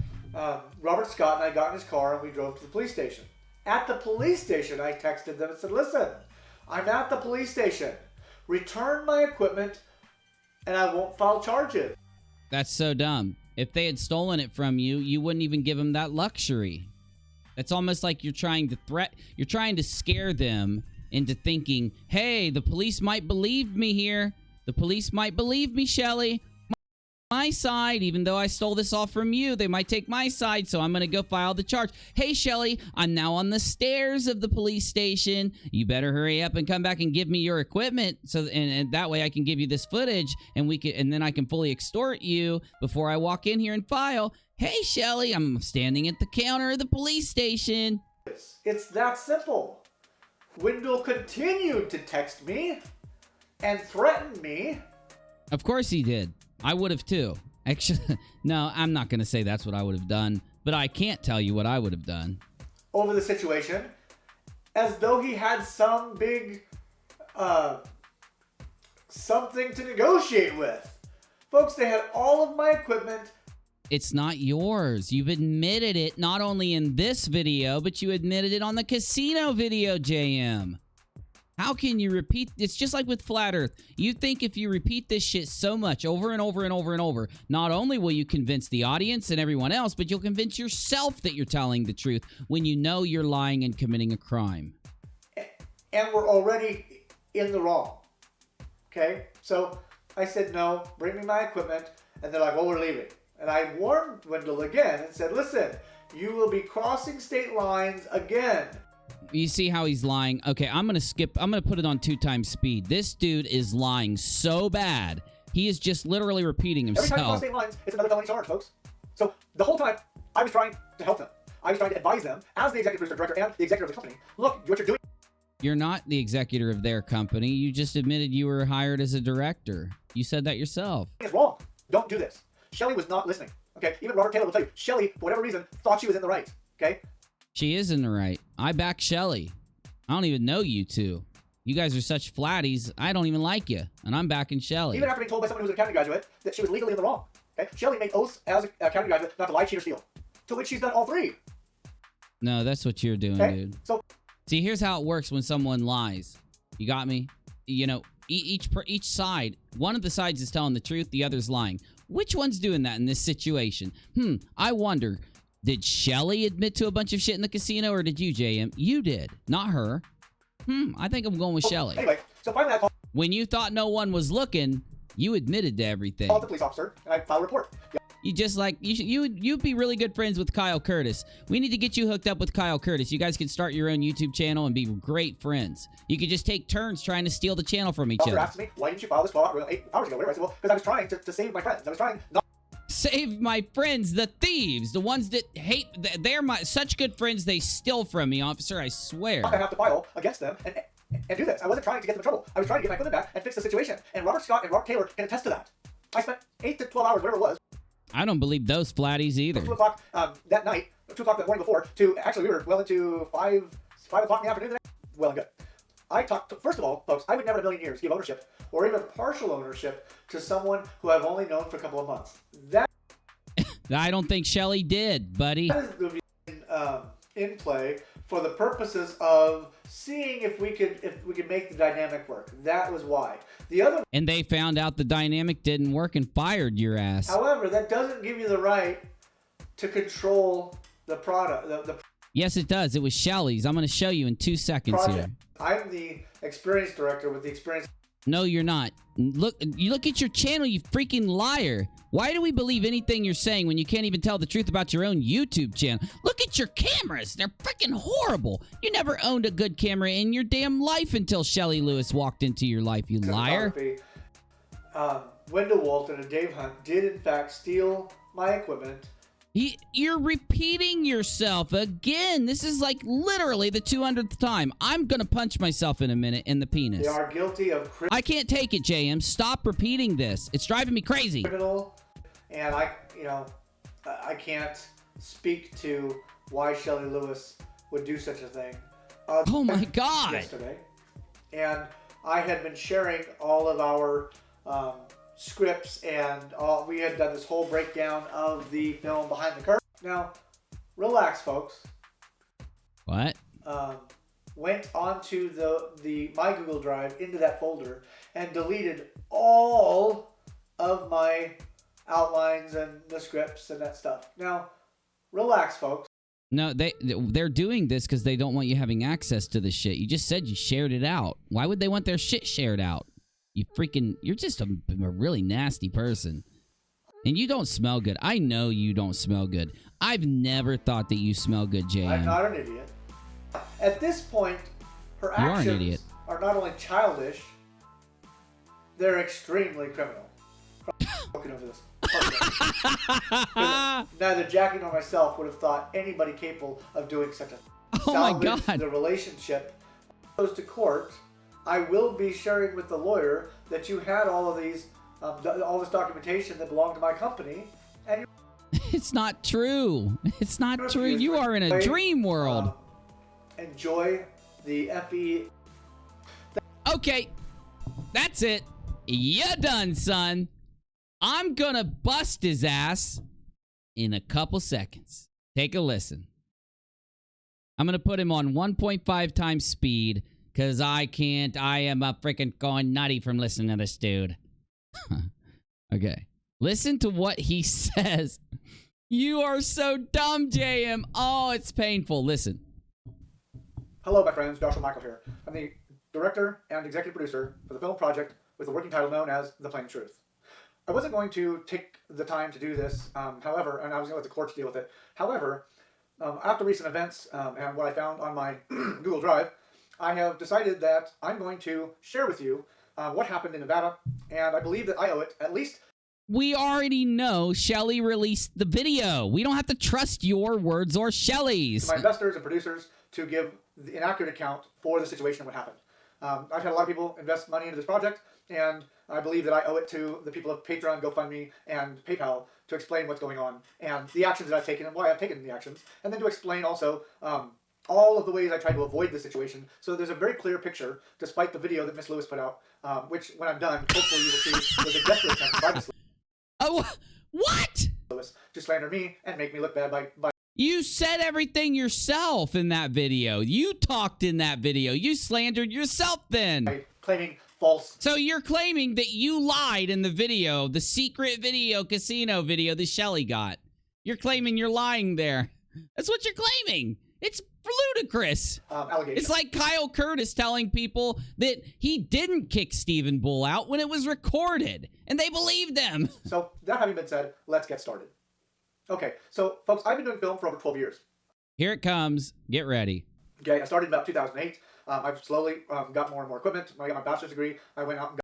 Robert Scott and I got in his car and we drove to the police station. At the police station, I texted them and said, listen, I'm at the police station. Return my equipment and I won't file charges. That's so dumb. If they had stolen it from you, you wouldn't even give them that luxury. It's almost like you're trying to scare them into thinking, hey, the police might believe me here. The police might believe me, Shelly. My side, even though I stole this all from you, they might take my side, so I'm going to go file the charge. Hey, Shelly, I'm now on the stairs of the police station. You better hurry up and come back and give me your equipment, so and that way I can give you this footage, and then I can fully extort you before I walk in here and file. Hey, Shelly, I'm standing at the counter of the police station. It's that simple. Wendell continued to text me and threaten me. Of course he did. I would have too. Actually, no, I'm not going to say that's what I would have done, but I can't tell you what I would have done. Over the situation, as though he had some big, something to negotiate with. Folks, they had all of my equipment. It's not yours. You've admitted it not only in this video, but you admitted it on the casino video, JM. How can you repeat? It's just like with Flat Earth. You think if you repeat this shit so much over and over and over and over, not only will you convince the audience and everyone else, but you'll convince yourself that you're telling the truth when you know you're lying and committing a crime. And we're already in the wrong. Okay? So I said, no, bring me my equipment. And they're like, well, we're leaving. And I warned Wendell again and said, listen, you will be crossing state lines again. You see how he's lying? Okay, I'm going to put it on 2x speed. This dude is lying so bad. He is just literally repeating himself. Every time you cross state lines, it's another felony charge, folks. So the whole time, I was trying to help them. I was trying to advise them as the executive producer, director, and the executive of the company. Look, what you're doing. You're not the executor of their company. You just admitted you were hired as a director. You said that yourself. It's wrong. Don't do this. Shelly was not listening. Okay? Even Robert Taylor will tell you, Shelly, for whatever reason, thought she was in the right. Okay? She is in the right. I back Shelly. I don't even know you two. You guys are such flatties, I don't even like you. And I'm backing Shelly. Even after being told by someone who was an accounting graduate that she was legally in the wrong. Okay? Shelly made oaths as an accounting graduate not to lie, cheat, or steal. To which she's done all three. No, that's what you're doing, Okay? dude. So, see, here's how it works when someone lies. You got me? You know, each side, one of the sides is telling the truth, the other's lying. Which one's doing that in this situation? I wonder... Did Shelly admit to a bunch of shit in the casino, or did you, JM? You did, not her. I think I'm going with Shelly. Anyway, so finally I called When you thought no one was looking, you admitted to everything. the police officer, and I filed a report. Yeah. You just like, you'd be really good friends with Kyle Curtis. We need to get you hooked up with Kyle Curtis. You guys can start your own YouTube channel and be great friends. You could just take turns trying to steal the channel from each The officer other. asked me, why didn't you file this 8 hours ago? Whatever. I said, well, because I was trying to save my friends. I was trying not Save my friends, the thieves, the ones that hate. They're such good friends. They steal from me, officer. I swear. I have to file against them and do this. I wasn't trying to get them in trouble. I was trying to get my equipment back and fix the situation. And Robert Scott and Robert Taylor can attest to that. I spent 8 to 12 hours, whatever it was. I don't believe those flatties either. 2 o'clock that night, 2 o'clock that morning before, to actually we were well into 5 o'clock in the afternoon. Well and good. I talked, first of all, folks, I would never in a million years give ownership or even partial ownership to someone who I've only known for a couple of months. That I don't think Shelly did, buddy. is in play for the purposes of seeing if we could make the dynamic work. That was why. The other, And they found out the dynamic didn't work and fired your ass. however, that doesn't give you the right to control the product. The Yes, it does. It was Shelly's. I'm going to show you in 2 seconds project. here. I'm the experience director with the experience. No, you're not. You look at your channel, you freaking liar. Why do we believe anything you're saying when you can't even tell the truth about your own YouTube channel? Look at your cameras. They're freaking horrible. You never owned a good camera in your damn life until Shelly Lewis walked into your life, you liar. Wendell Walton and Dave Hunt did in fact steal my equipment. You're repeating yourself again. This is like literally the 200th time. I'm going to punch myself in a minute in the penis. They are guilty of I can't take it, JM. Stop repeating this. It's driving me crazy. criminal, and I can't speak to why Shelly Lewis would do such a thing. Oh my God. Yesterday, and I had been sharing all of our scripts, and we had done this whole breakdown of the film Behind the Curtain. Now, relax, folks. What? Went onto my Google Drive into that folder and deleted all of my outlines and the scripts and that stuff. Now, relax, folks. No, they're doing this because they don't want you having access to the shit. You just said you shared it out. Why would they want their shit shared out? You're just a really nasty person. And you don't smell good. I know you don't smell good. I've never thought that you smell good, JM. I'm not an idiot. At this point, her actions are not only childish, they're extremely criminal. Looking over this. Neither Jackie nor myself would have thought anybody capable of doing such a Oh my God. The relationship goes to court. I will be sharing with the lawyer that you had all of these, all this documentation that belonged to my company, and It's not true. It's not true. You are in a dream world. Enjoy the FE. Okay, that's it. You're done, son. I'm gonna bust his ass in a couple seconds. Take a listen. I'm gonna put him on 1.5 times speed because I am a freaking going nutty from listening to this dude. Okay, listen to what he says. You are so dumb, JM. Oh, it's painful. Listen. Hello, my friends. Joshua Michael here. I'm the director and executive producer for the film project with the working title known as The Plain Truth. I wasn't going to take the time to do this, however, and I was going to let the courts deal with it. However, after recent events and what I found on my Google Drive, I have decided that I'm going to share with you what happened in Nevada, and I believe that I owe it at least. We already know Shelly released the video. We don't have to trust your words or Shelly's. To my investors and producers to give an accurate account for the situation and what happened. I've had a lot of people invest money into this project, and I believe that I owe it to the people of Patreon, GoFundMe, and PayPal to explain what's going on and the actions that I've taken and why I've taken the actions, and then to explain also all of the ways I tried to avoid this situation. So there's a very clear picture, despite the video that Miss Lewis put out, which when I'm done, hopefully you will see was a desperate attempt by Miss What? Lewis to slander me and make me look bad by You said everything yourself in that video. You talked in that video. You slandered yourself then. Claiming false. So you're claiming that you lied in the video, the secret video, casino video that Shelly got. You're claiming you're lying there. That's what you're claiming. It's ludicrous. Allegation. It's like Kyle Curtis telling people that he didn't kick Stephen Bull out when it was recorded, and they believed him. So that having been said, let's get started. Okay, so folks, I've been doing film for over 12 years. Here it comes. Get ready. Okay, I started in about 2008. I've slowly got more and more equipment. When I got my bachelor's degree, I went out and got...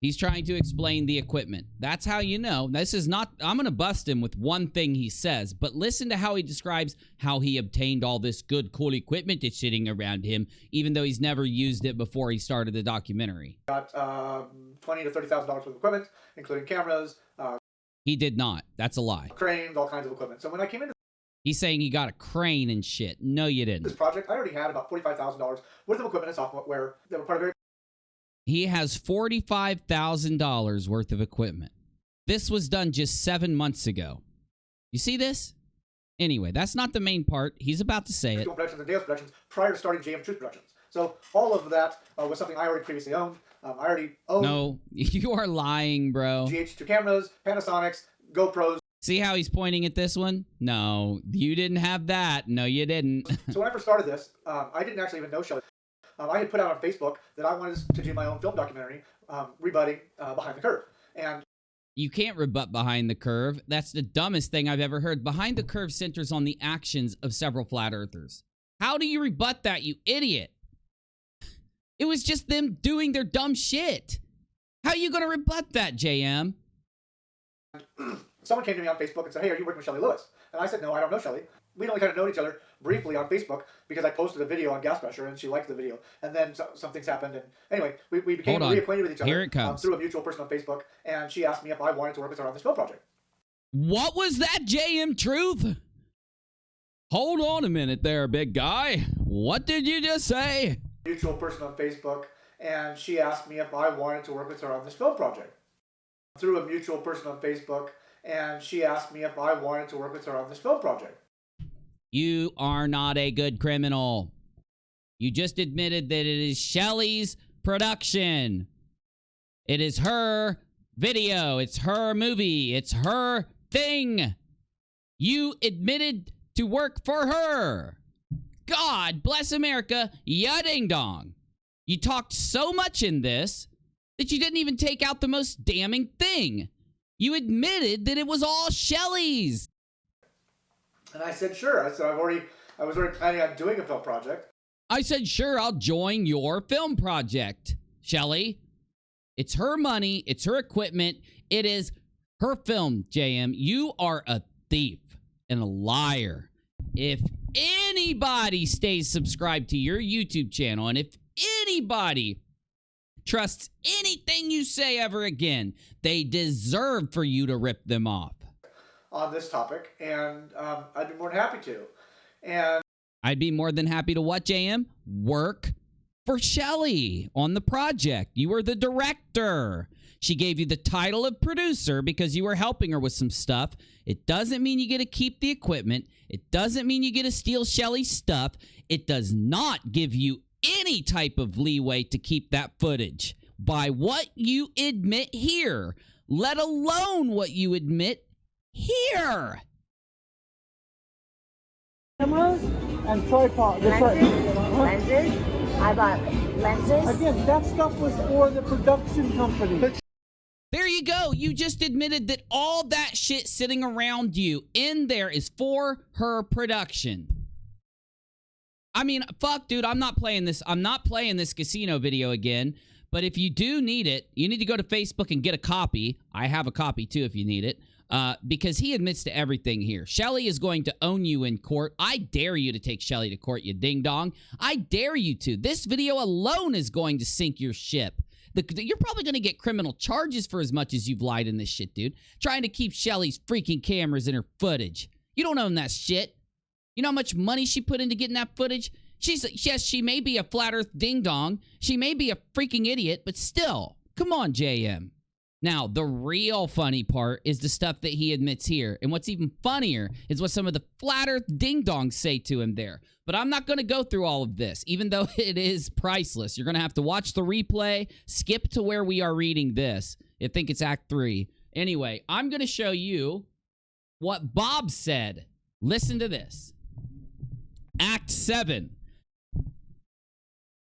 He's trying to explain the equipment. That's how you know. This is not... I'm going to bust him with one thing he says, but listen to how he describes how he obtained all this good, cool equipment that's sitting around him, even though he's never used it before he started the documentary. Got $20,000 to $30,000 worth of equipment, including cameras. He did not. That's a lie. Cranes, all kinds of equipment. So when I came into He's saying he got a crane and shit. No, you didn't. this project, I already had about $45,000 worth of equipment and software that were part of very... He has $45,000 worth of equipment. This was done just 7 months ago. You see this? Anyway, that's not the main part. He's about to say it. Productions and Dale's Productions prior to starting JM Truth Productions. So all of that was something I already previously owned. I already owned... No, you are lying, bro. GH2 cameras, Panasonics, GoPros. See how he's pointing at this one? No, you didn't have that. No, you didn't. So when I first started this, I didn't actually even know Shelly. I had put out on Facebook that I wanted to do my own film documentary, rebutting Behind the Curve. And you can't rebut Behind the Curve. That's the dumbest thing I've ever heard. Behind the Curve centers on the actions of several flat earthers. How do you rebut that, you idiot? It was just them doing their dumb shit. How are you going to rebut that, JM? Someone came to me on Facebook and said, hey, are you working with Shelly Lewis? And I said, no, I don't know Shelly. We'd only kind of known each other briefly on Facebook because I posted a video on gas pressure and she liked the video. And then some things happened. And anyway, we became reacquainted with each other. Here it comes. Through a mutual person on Facebook. And she asked me if I wanted to work with her on this film project. What was that, JM Truth? Hold on a minute there, big guy. What did you just say? Mutual person on Facebook. And she asked me if I wanted to work with her on this film project. Through a mutual person on Facebook. And she asked me if I wanted to work with her on this film project. You are not a good criminal. You just admitted that it is Shelly's production. It is her video. It's her movie. It's her thing. You admitted to work for her. God bless America. Ya ding dong. You talked so much in this that you didn't even take out the most damning thing. You admitted that it was all Shelly's. And I said, sure. I said, I was already planning on doing a film project. I said, sure, I'll join your film project, Shelly. It's her money. It's her equipment. It is her film, JM. You are a thief and a liar. If anybody stays subscribed to your YouTube channel, and if anybody trusts anything you say ever again, they deserve for you to rip them off. On this topic, and I'd be more than happy to. And I'd be more than happy to what, JM? Work for Shelly on the project. You were the director. She gave you the title of producer because you were helping her with some stuff. It doesn't mean you get to keep the equipment. It doesn't mean you get to steal Shelly's stuff. It does not give you any type of leeway to keep that footage by what you admit here, let alone what you admit here. Cameras and tripod. Lenses? I bought lenses. Again, that stuff was for the production company. There you go. You just admitted that all that shit sitting around you in there is for her production. I mean, fuck, dude, I'm not playing this. I'm not playing this casino video again. But if you do need it, you need to go to Facebook and get a copy. I have a copy, too, if you need it. Because he admits to everything here. Shelly is going to own you in court. I dare you to take Shelly to court, you ding-dong. I dare you to. This video alone is going to sink your ship. You're probably going to get criminal charges for as much as you've lied in this shit, dude. Trying to keep Shelly's freaking cameras in her footage. You don't own that shit. You know how much money she put into getting that footage? Yes, she may be a flat earth ding-dong. She may be a freaking idiot, but still. Come on, JM. Now, the real funny part is the stuff that he admits here. And what's even funnier is what some of the flat earth ding-dongs say to him there. But I'm not going to go through all of this, even though it is priceless. You're going to have to watch the replay, skip to where we are reading this. I think it's Act 3. Anyway, I'm going to show you what Bob said. Listen to this. Act 7.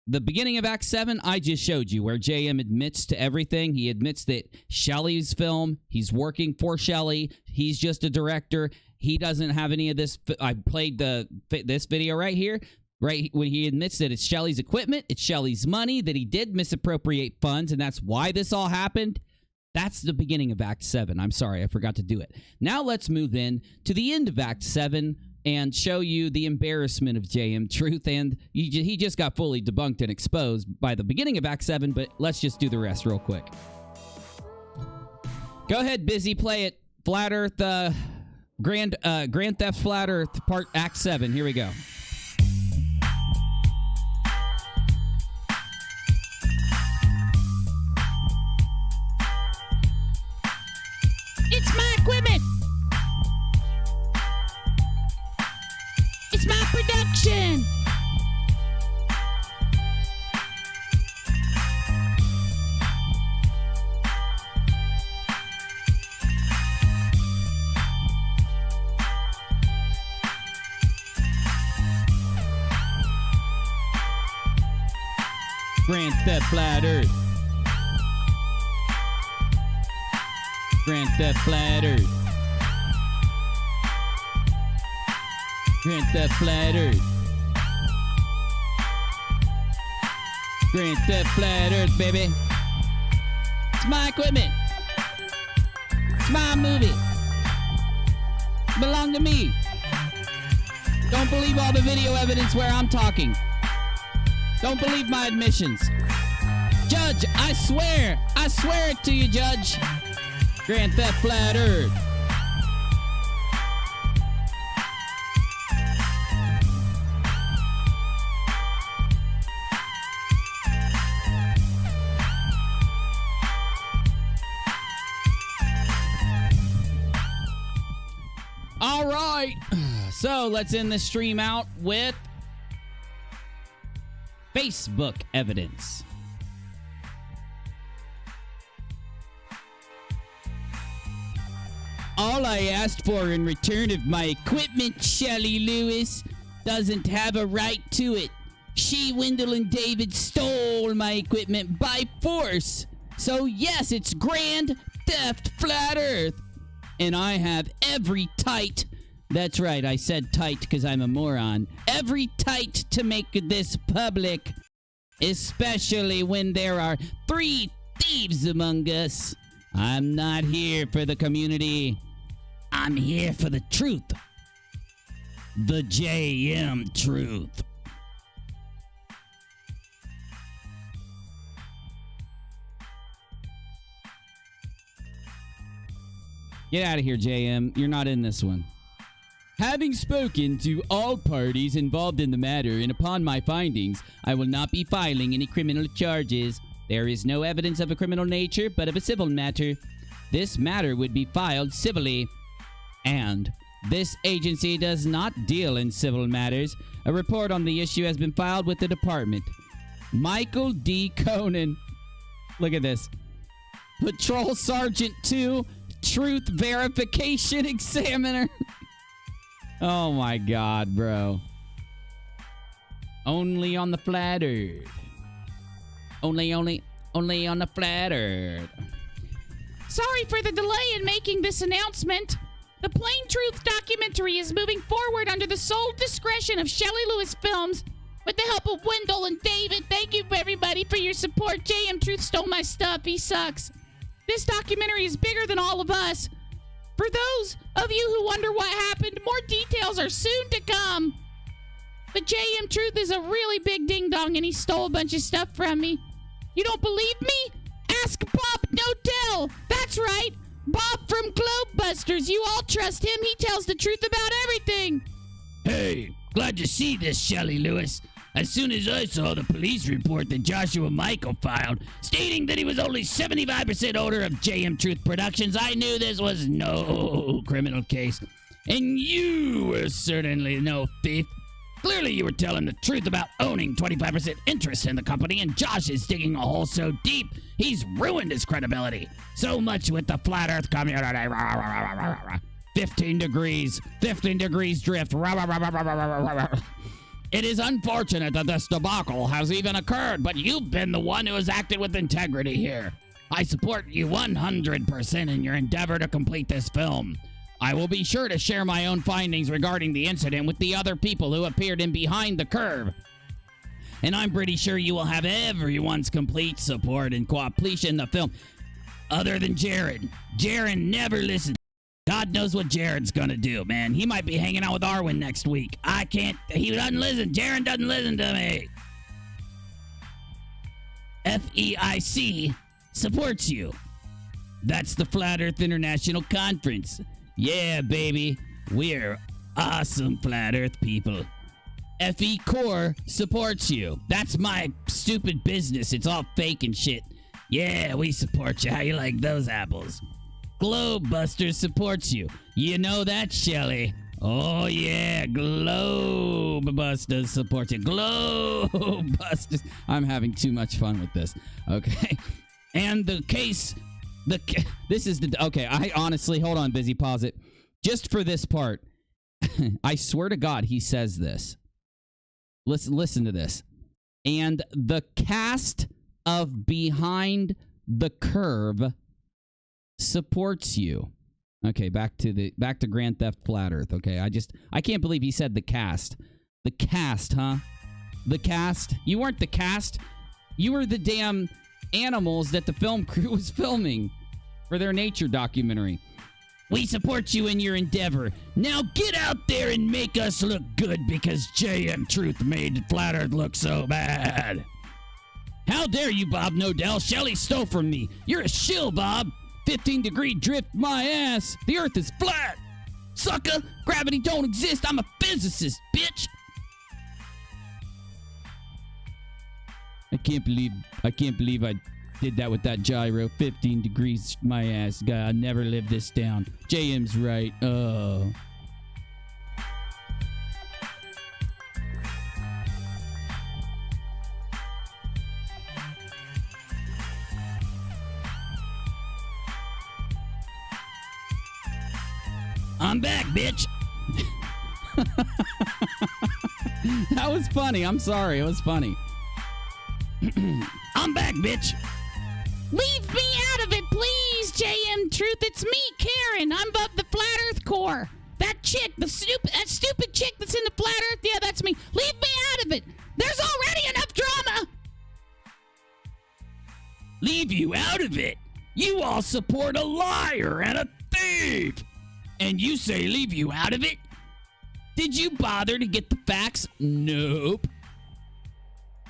The beginning of Act 7, I just showed you where JM admits to everything. He admits that Shelly's film, he's working for Shelly. He's just a director. He doesn't have any of this. I played this video right here, right when he admits that it's Shelly's equipment, it's Shelly's money, that he did misappropriate funds, and that's why this all happened. That's the beginning of Act 7. I'm sorry, I forgot to do it. Now let's move in to the end of Act 7 and show you the embarrassment of JM Truth, and he just got fully debunked and exposed by the beginning of Act 7, but let's just do the rest real quick. Go ahead, Busy, play it. Flat Earth, Grand Theft Flat Earth, part Act 7. Here we go. It's my equipment. It's my production. Grand Theft Flat Earth. Grand Theft Flat Earth. Grand Theft Flat Earth. Grand Theft Flat Earth, baby. It's my equipment. It's my movie. It belong to me. Don't believe all the video evidence where I'm talking. Don't believe my admissions. Judge, I swear it to you, Judge. Grand Theft Flat Earth. All right, so let's end this stream out with Facebook evidence. all I asked for in return of my equipment, Shelley Lewis, doesn't have a right to it. She, Wendell, and David stole my equipment by force. So yes, it's grand theft flat earth. And I have every tight, that's right, I said tight because I'm a moron, every tight to make this public, especially when there are 3 thieves among us. I'm not here for the community. I'm here for the truth. The JM truth. Get out of here, JM. You're not in this one. Having spoken to all parties involved in the matter and upon my findings, I will not be filing any criminal charges. There is no evidence of a criminal nature, but of a civil matter. This matter would be filed civilly. And this agency does not deal in civil matters. A report on the issue has been filed with the department. Michael D. Conan. Look at this. Patrol Sergeant 2, Truth Verification Examiner. Oh my God, bro. Only on the flat earth. Only on the flat earth. Sorry for the delay in making this announcement. The Plain Truth documentary is moving forward under the sole discretion of Shelley Lewis Films with the help of Wendell and David. Thank you, everybody, for your support. JM Truth stole my stuff. He sucks. This documentary is bigger than all of us. For those of you who wonder what happened, more details are soon to come. But JM Truth is a really big ding-dong, and he stole a bunch of stuff from me. You don't believe me? Ask Bob No-Tell. That's right. Bob from Globebusters. You all trust him. He tells the truth about everything. Hey, glad to see this, Shelley Lewis. As soon as I saw the police report that Joshua Michael filed, stating that he was only 75% owner of JM Truth Productions, I knew this was no criminal case. And you were certainly no thief. Clearly you were telling the truth about owning 25% interest in the company, and Josh is digging a hole so deep, he's ruined his credibility. So much with the flat earth community. 15 degrees drift. It is unfortunate that this debacle has even occurred, but you've been the one who has acted with integrity here. I support you 100% in your endeavor to complete this film. I will be sure to share my own findings regarding the incident with the other people who appeared in Behind the Curve. And I'm pretty sure you will have everyone's complete support and cooperation in the film. Other than Jared. Jared never listens. God knows what Jared's gonna do, man. He might be hanging out with Arwen next week. He doesn't listen. Jared doesn't listen to me. FEIC supports you. That's the Flat Earth International Conference. Yeah, baby. We're awesome Flat Earth people. FE Core supports you. That's my stupid business. It's all fake and shit. Yeah, we support you. How you like those apples? Globebusters supports you. You know that, Shelley. Oh, yeah. Globebusters supports you. Globebusters. I'm having too much fun with this. Okay. And the case... This is the... Okay, I honestly... Hold on, Busy. Pause it. Just for this part. I swear to God, he says this. Listen to this. And the cast of Behind the Curve supports you. Okay, back to Grand Theft Flat Earth. Okay, I can't believe he said the cast. The cast, huh? The cast? You weren't the cast. You were the damn animals that the film crew was filming for their nature documentary. We support you in your endeavor. Now get out there and make us look good because JM Truth made Flat Earth look so bad. How dare you, Bob Nodell? Shelley stole from me. You're a shill, Bob. 15-degree drift my ass. The earth is flat. Sucker, gravity don't exist. I'm a physicist, bitch. I can't believe I did that with that gyro. 15 degrees my ass. God, I never lived this down. JM's right. Oh. I'm back, bitch. That was funny. I'm sorry. It was funny. I'm back, bitch. Leave me out of it, please, JM Truth. It's me, Karen. I'm of the Flat Earth Corps. That chick, that stupid chick that's in the Flat Earth, yeah, that's me. Leave me out of it. There's already enough drama. Leave you out of it? You all support a liar and a thief. And you say leave you out of it? Did you bother to get the facts? Nope.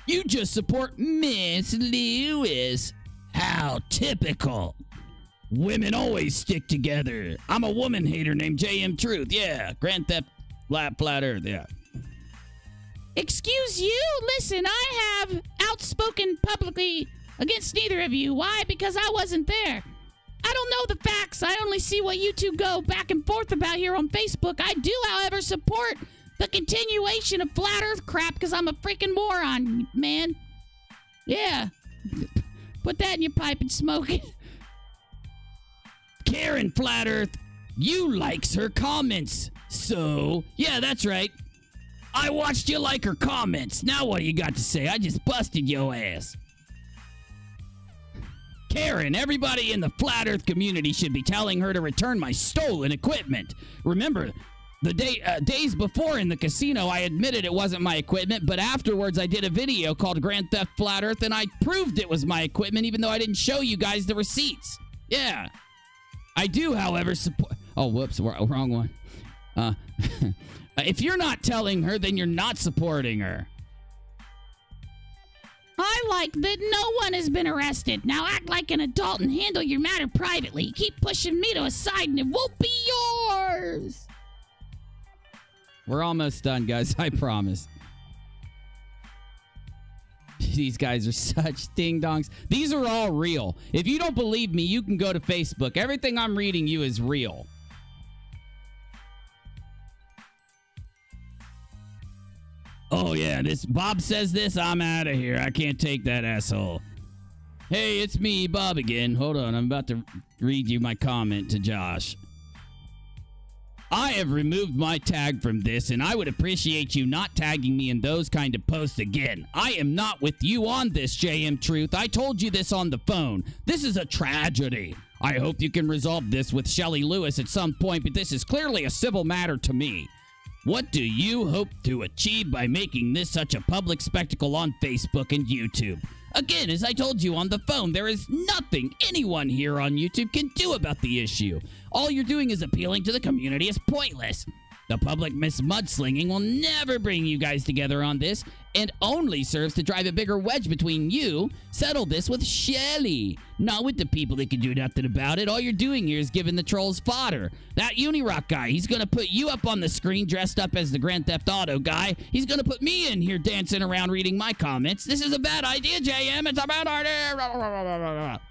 You just support Miss Lewis. How typical. Women always stick together. I'm a woman hater named JM Truth. Yeah. Grand Theft Flat Earth. Yeah. Excuse you? Listen, I have outspoken publicly against neither of you. Why? Because I wasn't there. I don't know the facts. I only see what you two go back and forth about here on Facebook. I do, however, support the continuation of flat earth crap because I'm a freaking moron, man. Yeah. Put that in your pipe and smoke it. Karen Flat Earth, you likes her comments. So, yeah, that's right. I watched you like her comments. Now what do you got to say? I just busted your ass. Karen, everybody in the Flat Earth community should be telling her to return my stolen equipment. Remember, the days before in the casino, I admitted it wasn't my equipment, but afterwards I did a video called Grand Theft Flat Earth, and I proved it was my equipment, even though I didn't show you guys the receipts. Yeah. I do, however, support... Oh, whoops, wrong one. If you're not telling her, then you're not supporting her. I like that no one has been arrested. Now act like an adult and handle your matter privately. Keep pushing me to a side and it won't be yours. We're almost done, guys. I promise. These guys are such ding-dongs. These are all real. If you don't believe me, you can go to Facebook. Everything I'm reading you is real. Oh, yeah, this Bob says this, I'm out of here. I can't take that asshole. Hey, it's me, Bob, again. Hold on, I'm about to read you my comment to Josh. I have removed my tag from this, and I would appreciate you not tagging me in those kind of posts again. I am not with you on this, JM Truth. I told you this on the phone. This is a tragedy. I hope you can resolve this with Shelley Lewis at some point, but this is clearly a civil matter to me. What do you hope to achieve by making this such a public spectacle on Facebook and YouTube? Again, as I told you on the phone, there is nothing anyone here on YouTube can do about the issue. All you're doing is appealing to the community is pointless. The public mudslinging will never bring you guys together on this and only serves to drive a bigger wedge between you. Settle this with Shelly, not with the people that can do nothing about it. All you're doing here is giving the trolls fodder. That UNIRock guy, he's going to put you up on the screen dressed up as the Grand Theft Auto guy. He's going to put me in here dancing around reading my comments. This is a bad idea, JM. It's a bad idea.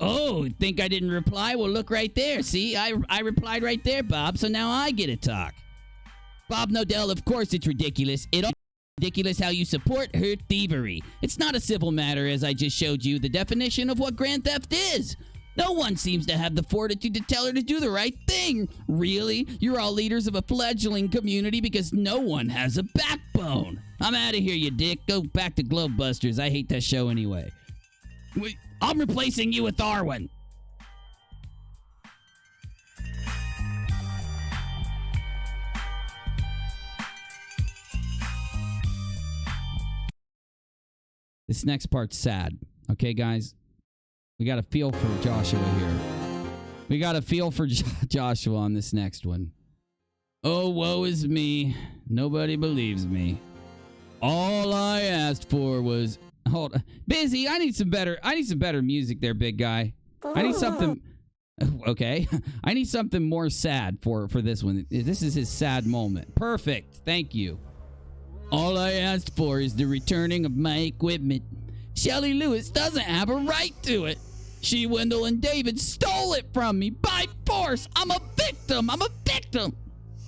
Oh, think I didn't reply? Well, look right there. See, I replied right there, Bob, so now I get to talk. Bob Nodell, of course it's ridiculous. It's ridiculous how you support her thievery. It's not a civil matter, as I just showed you the definition of what grand theft is. No one seems to have the fortitude to tell her to do the right thing. Really? You're all leaders of a fledgling community because no one has a backbone. I'm out of here, you dick. Go back to Globebusters. I hate that show anyway. I'm replacing you with Arwen. This next part's sad. Okay, guys? We got to feel for Joshua here. We got to feel for Joshua on this next one. Oh, woe is me. Nobody believes me. All I asked for was... Hold on. Busy, I need some better music there, big guy. I need something... Okay. I need something more sad for this one. This is his sad moment. Perfect. Thank you. All I asked for is the returning of my equipment. Shelley Lewis doesn't have a right to it. She, Wendell, and David stole it from me by force. I'm a victim.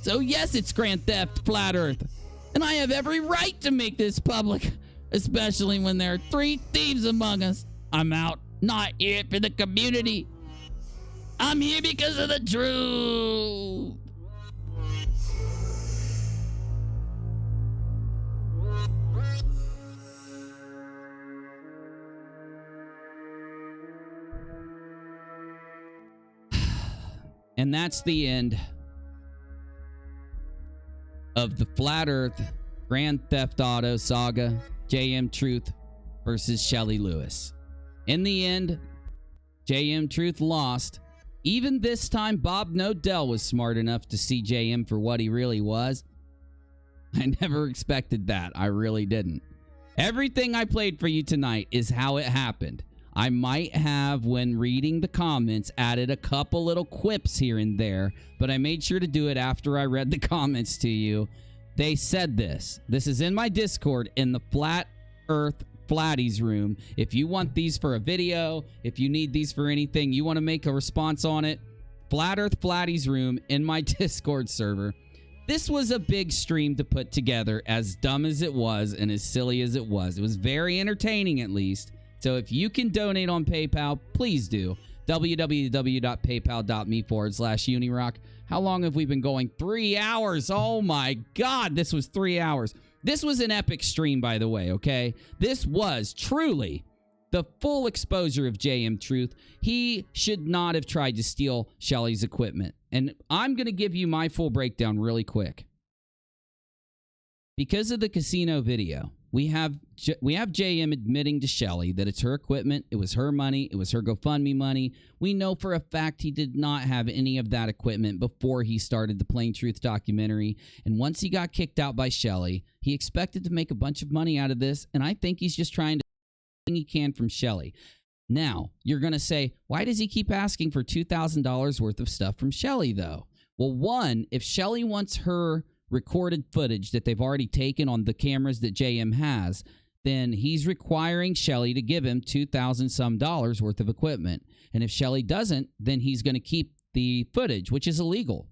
So yes, it's Grand Theft Flat Earth. And I have every right to make this public. Especially when there are 3 thieves among us. I'm out. Not here for the community. I'm here because of the truth. And that's the end of the Flat Earth Grand Theft Auto saga, JM Truth versus Shelly Lewis. In the end, JM Truth lost. Even this time, Bob Nodell was smart enough to see JM for what he really was. I never expected that. I really didn't. Everything I played for you tonight is how it happened. I might have, when reading the comments, added a couple little quips here and there, but I made sure to do it after I read the comments to you. They said this. This is in my Discord in the Flat Earth Flatties room. If you want these for a video, if you need these for anything, you want to make a response on it, Flat Earth Flatties room in my Discord server. This was a big stream to put together, as dumb as it was and as silly as it was. It was very entertaining, at least. So if you can donate on PayPal, please do. www.paypal.me/UNIRock. How long have we been going? 3 hours. Oh my God, this was 3 hours. This was an epic stream, by the way, okay? This was truly the full exposure of JM Truth. He should not have tried to steal Shelly's equipment. And I'm going to give you my full breakdown really quick. Because of the casino video, we have JM admitting to Shelly that it's her equipment, it was her money, it was her GoFundMe money. We know for a fact he did not have any of that equipment before he started the Plain Truth documentary. And once he got kicked out by Shelly, he expected to make a bunch of money out of this, and I think he's just trying to do everything he can from Shelly. Now, you're going to say, why does he keep asking for $2,000 worth of stuff from Shelly, though? Well, one, if Shelly wants her recorded footage that they've already taken on the cameras that JM has, then he's requiring Shelly to give him $2,000 some worth of equipment. And if Shelly doesn't, then he's going to keep the footage, which is illegal.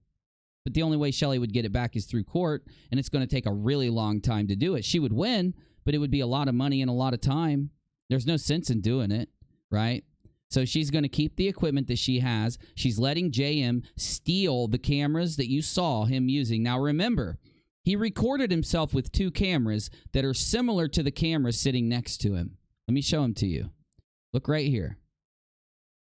But the only way Shelly would get it back is through court, and it's going to take a really long time to do it. She would win, but it would be a lot of money and a lot of time. There's no sense in doing it, right? So she's going to keep the equipment that she has. She's letting JM steal the cameras that you saw him using. Now, remember, he recorded himself with 2 cameras that are similar to the cameras sitting next to him. Let me show them to you. Look right here.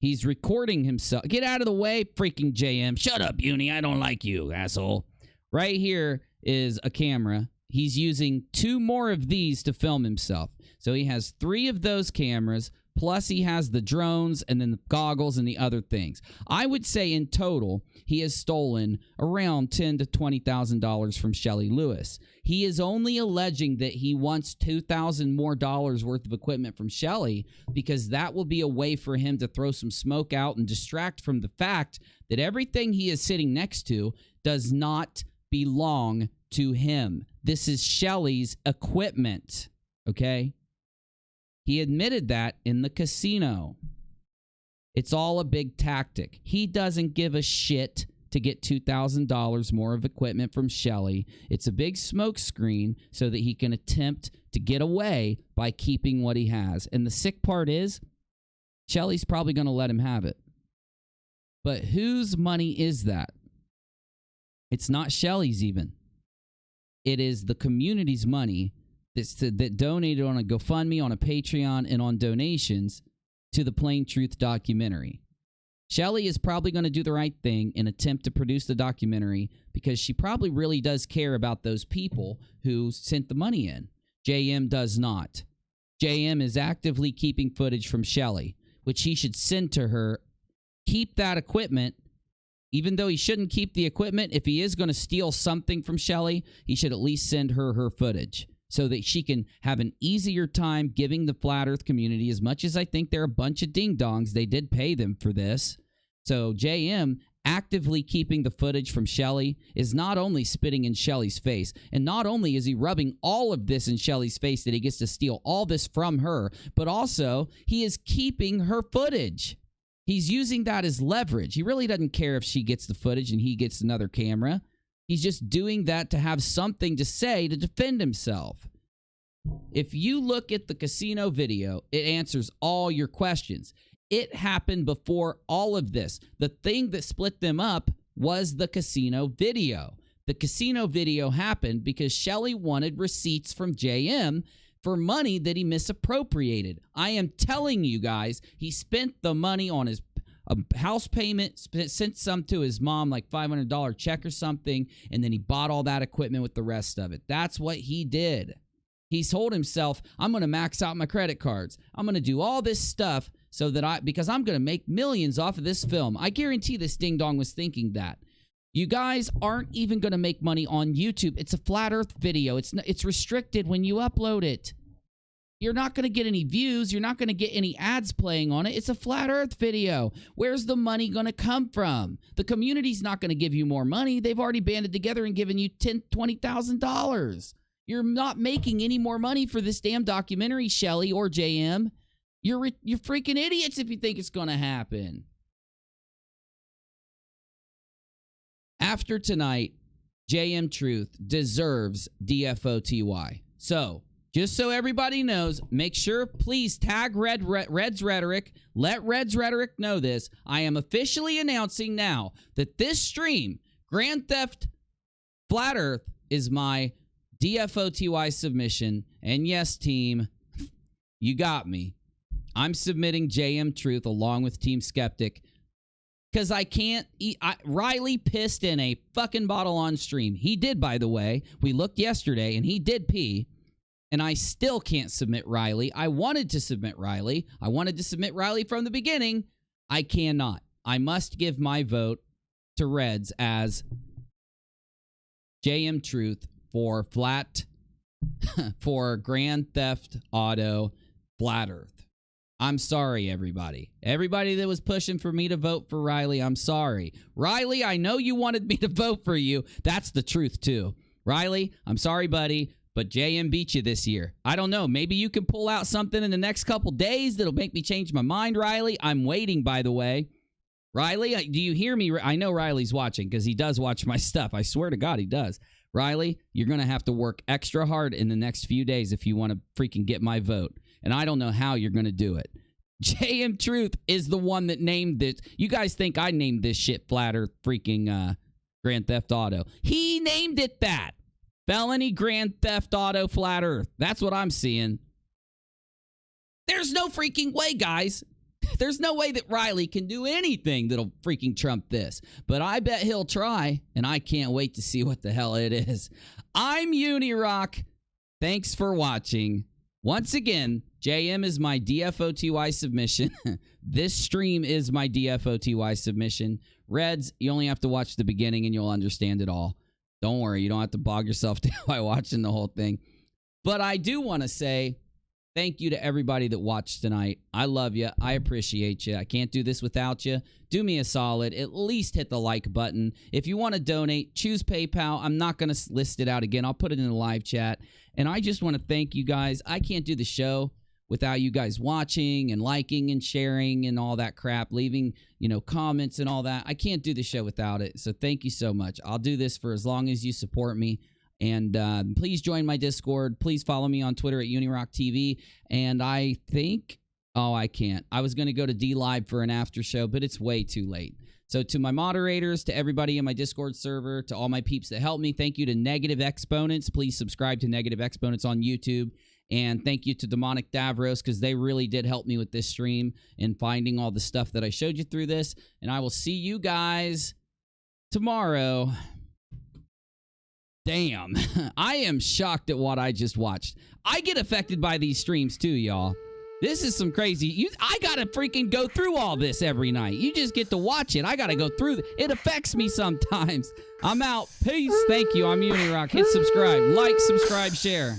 He's recording himself. Get out of the way, freaking JM. Shut up, Uni. I don't like you, asshole. Right here is a camera. He's using 2 more of these to film himself. So he has 3 of those cameras, plus he has the drones and then the goggles and the other things. I would say in total, he has stolen around $10,000 to $20,000 from Shelly Lewis. He is only alleging that he wants $2,000 more worth of equipment from Shelly, because that will be a way for him to throw some smoke out and distract from the fact that everything he is sitting next to does not belong to him. This is Shelly's equipment, okay? He admitted that in the casino. It's all a big tactic. He doesn't give a shit to get $2,000 more of equipment from Shelly. It's a big smoke screen so that he can attempt to get away by keeping what he has. And the sick part is, Shelly's probably going to let him have it. But whose money is that? It's not Shelly's even. It is the community's money that donated on a GoFundMe, on a Patreon, and on donations to the Plain Truth documentary. Shelly is probably going to do the right thing and attempt to produce the documentary because she probably really does care about those people who sent the money in. JM does not. JM is actively keeping footage from Shelly, which he should send to her. Keep that equipment. Even though he shouldn't keep the equipment, if he is going to steal something from Shelly, he should at least send her footage, so that she can have an easier time giving the Flat Earth community, as much as I think they're a bunch of ding-dongs. They did pay them for this. So JM actively keeping the footage from Shelly is not only spitting in Shelly's face, and not only is he rubbing all of this in Shelly's face that he gets to steal all this from her, but also he is keeping her footage. He's using that as leverage. He really doesn't care if she gets the footage and he gets another camera. He's just doing that to have something to say to defend himself. If you look at the casino video, it answers all your questions. it happened before all of this. The thing that split them up was the casino video. The casino video happened because Shelly wanted receipts from JM for money that he misappropriated. I am telling you guys, he spent the money on his house payment, sent some to his mom, like $500 check or something, and then he bought all that equipment with the rest of it. That's what he did. He told himself, I'm going to max out my credit cards. I'm going to do all this stuff so that because I'm going to make millions off of this film. I guarantee this ding-dong was thinking that. You guys aren't even going to make money on YouTube. It's a flat earth video. It's restricted when you upload it. You're not going to get any views. You're not going to get any ads playing on it. It's a flat earth video. Where's the money going to come from? The community's not going to give you more money. They've already banded together and given you $10,000, $20,000. You're not making any more money for this damn documentary, Shelly or JM. You're freaking idiots if you think it's going to happen. After tonight, JM Truth deserves DFOTY. So, just so everybody knows, make sure, please tag Red's Rhetoric. Let Red's Rhetoric know this. I am officially announcing now that this stream, Grand Theft Flat Earth, is my DFOTY submission. And yes, team, you got me. I'm submitting JM Truth along with Team Skeptic because I can't eat. Riley pissed in a fucking bottle on stream. He did, by the way. We looked yesterday and he did pee. And I still can't submit Riley. I wanted to submit Riley. I wanted to submit Riley from the beginning. I cannot. I must give my vote to Reds as JM Truth for for Grand Theft Auto Flat Earth. I'm sorry, everybody. Everybody that was pushing for me to vote for Riley, I'm sorry. Riley, I know you wanted me to vote for you. That's the truth, too. Riley, I'm sorry, buddy, but JM beat you this year. I don't know. Maybe you can pull out something in the next couple days that'll make me change my mind, Riley. I'm waiting, by the way. Riley, do you hear me? I know Riley's watching because he does watch my stuff. I swear to God he does. Riley, you're going to have to work extra hard in the next few days if you want to freaking get my vote. And I don't know how you're going to do it. JM Truth is the one that named this. You guys think I named this shit Flat Earth freaking Grand Theft Auto. He named it that. Felony Grand Theft Auto Flat Earth. That's what I'm seeing. There's no freaking way, guys. There's no way that Riley can do anything that'll freaking trump this. But I bet he'll try, and I can't wait to see what the hell it is. I'm UNIRock. Thanks for watching. Once again, JM is my DFOTY submission. This stream is my DFOTY submission. Reds, you only have to watch the beginning and you'll understand it all. Don't worry, you don't have to bog yourself down by watching the whole thing. But I do want to say thank you to everybody that watched tonight. I love you. I appreciate you. I can't do this without you. Do me a solid. At least hit the like button. If you want to donate, choose PayPal. I'm not going to list it out again. I'll put it in the live chat. And I just want to thank you guys. I can't do the show without you guys watching and liking and sharing and all that crap, leaving, comments and all that. I can't do the show without it. So thank you so much. I'll do this for as long as you support me. And please join my Discord. Please follow me on Twitter at UNIRocktv. And I think, I can't. I was going to go to D-Live for an after show, but it's way too late. So to my moderators, to everybody in my Discord server, to all my peeps that helped me, thank you to Negative Exponents. Please subscribe to Negative Exponents on YouTube. And thank you to Demonic Davros because they really did help me with this stream and finding all the stuff that I showed you through this. And I will see you guys tomorrow. Damn, I am shocked at what I just watched. I get affected by these streams too, y'all. This is some crazy. I gotta freaking go through all this every night. You just get to watch it. I gotta go through it affects me sometimes. I'm out. Peace. Thank you. I'm UNIRock. Hit subscribe. Like, subscribe, share.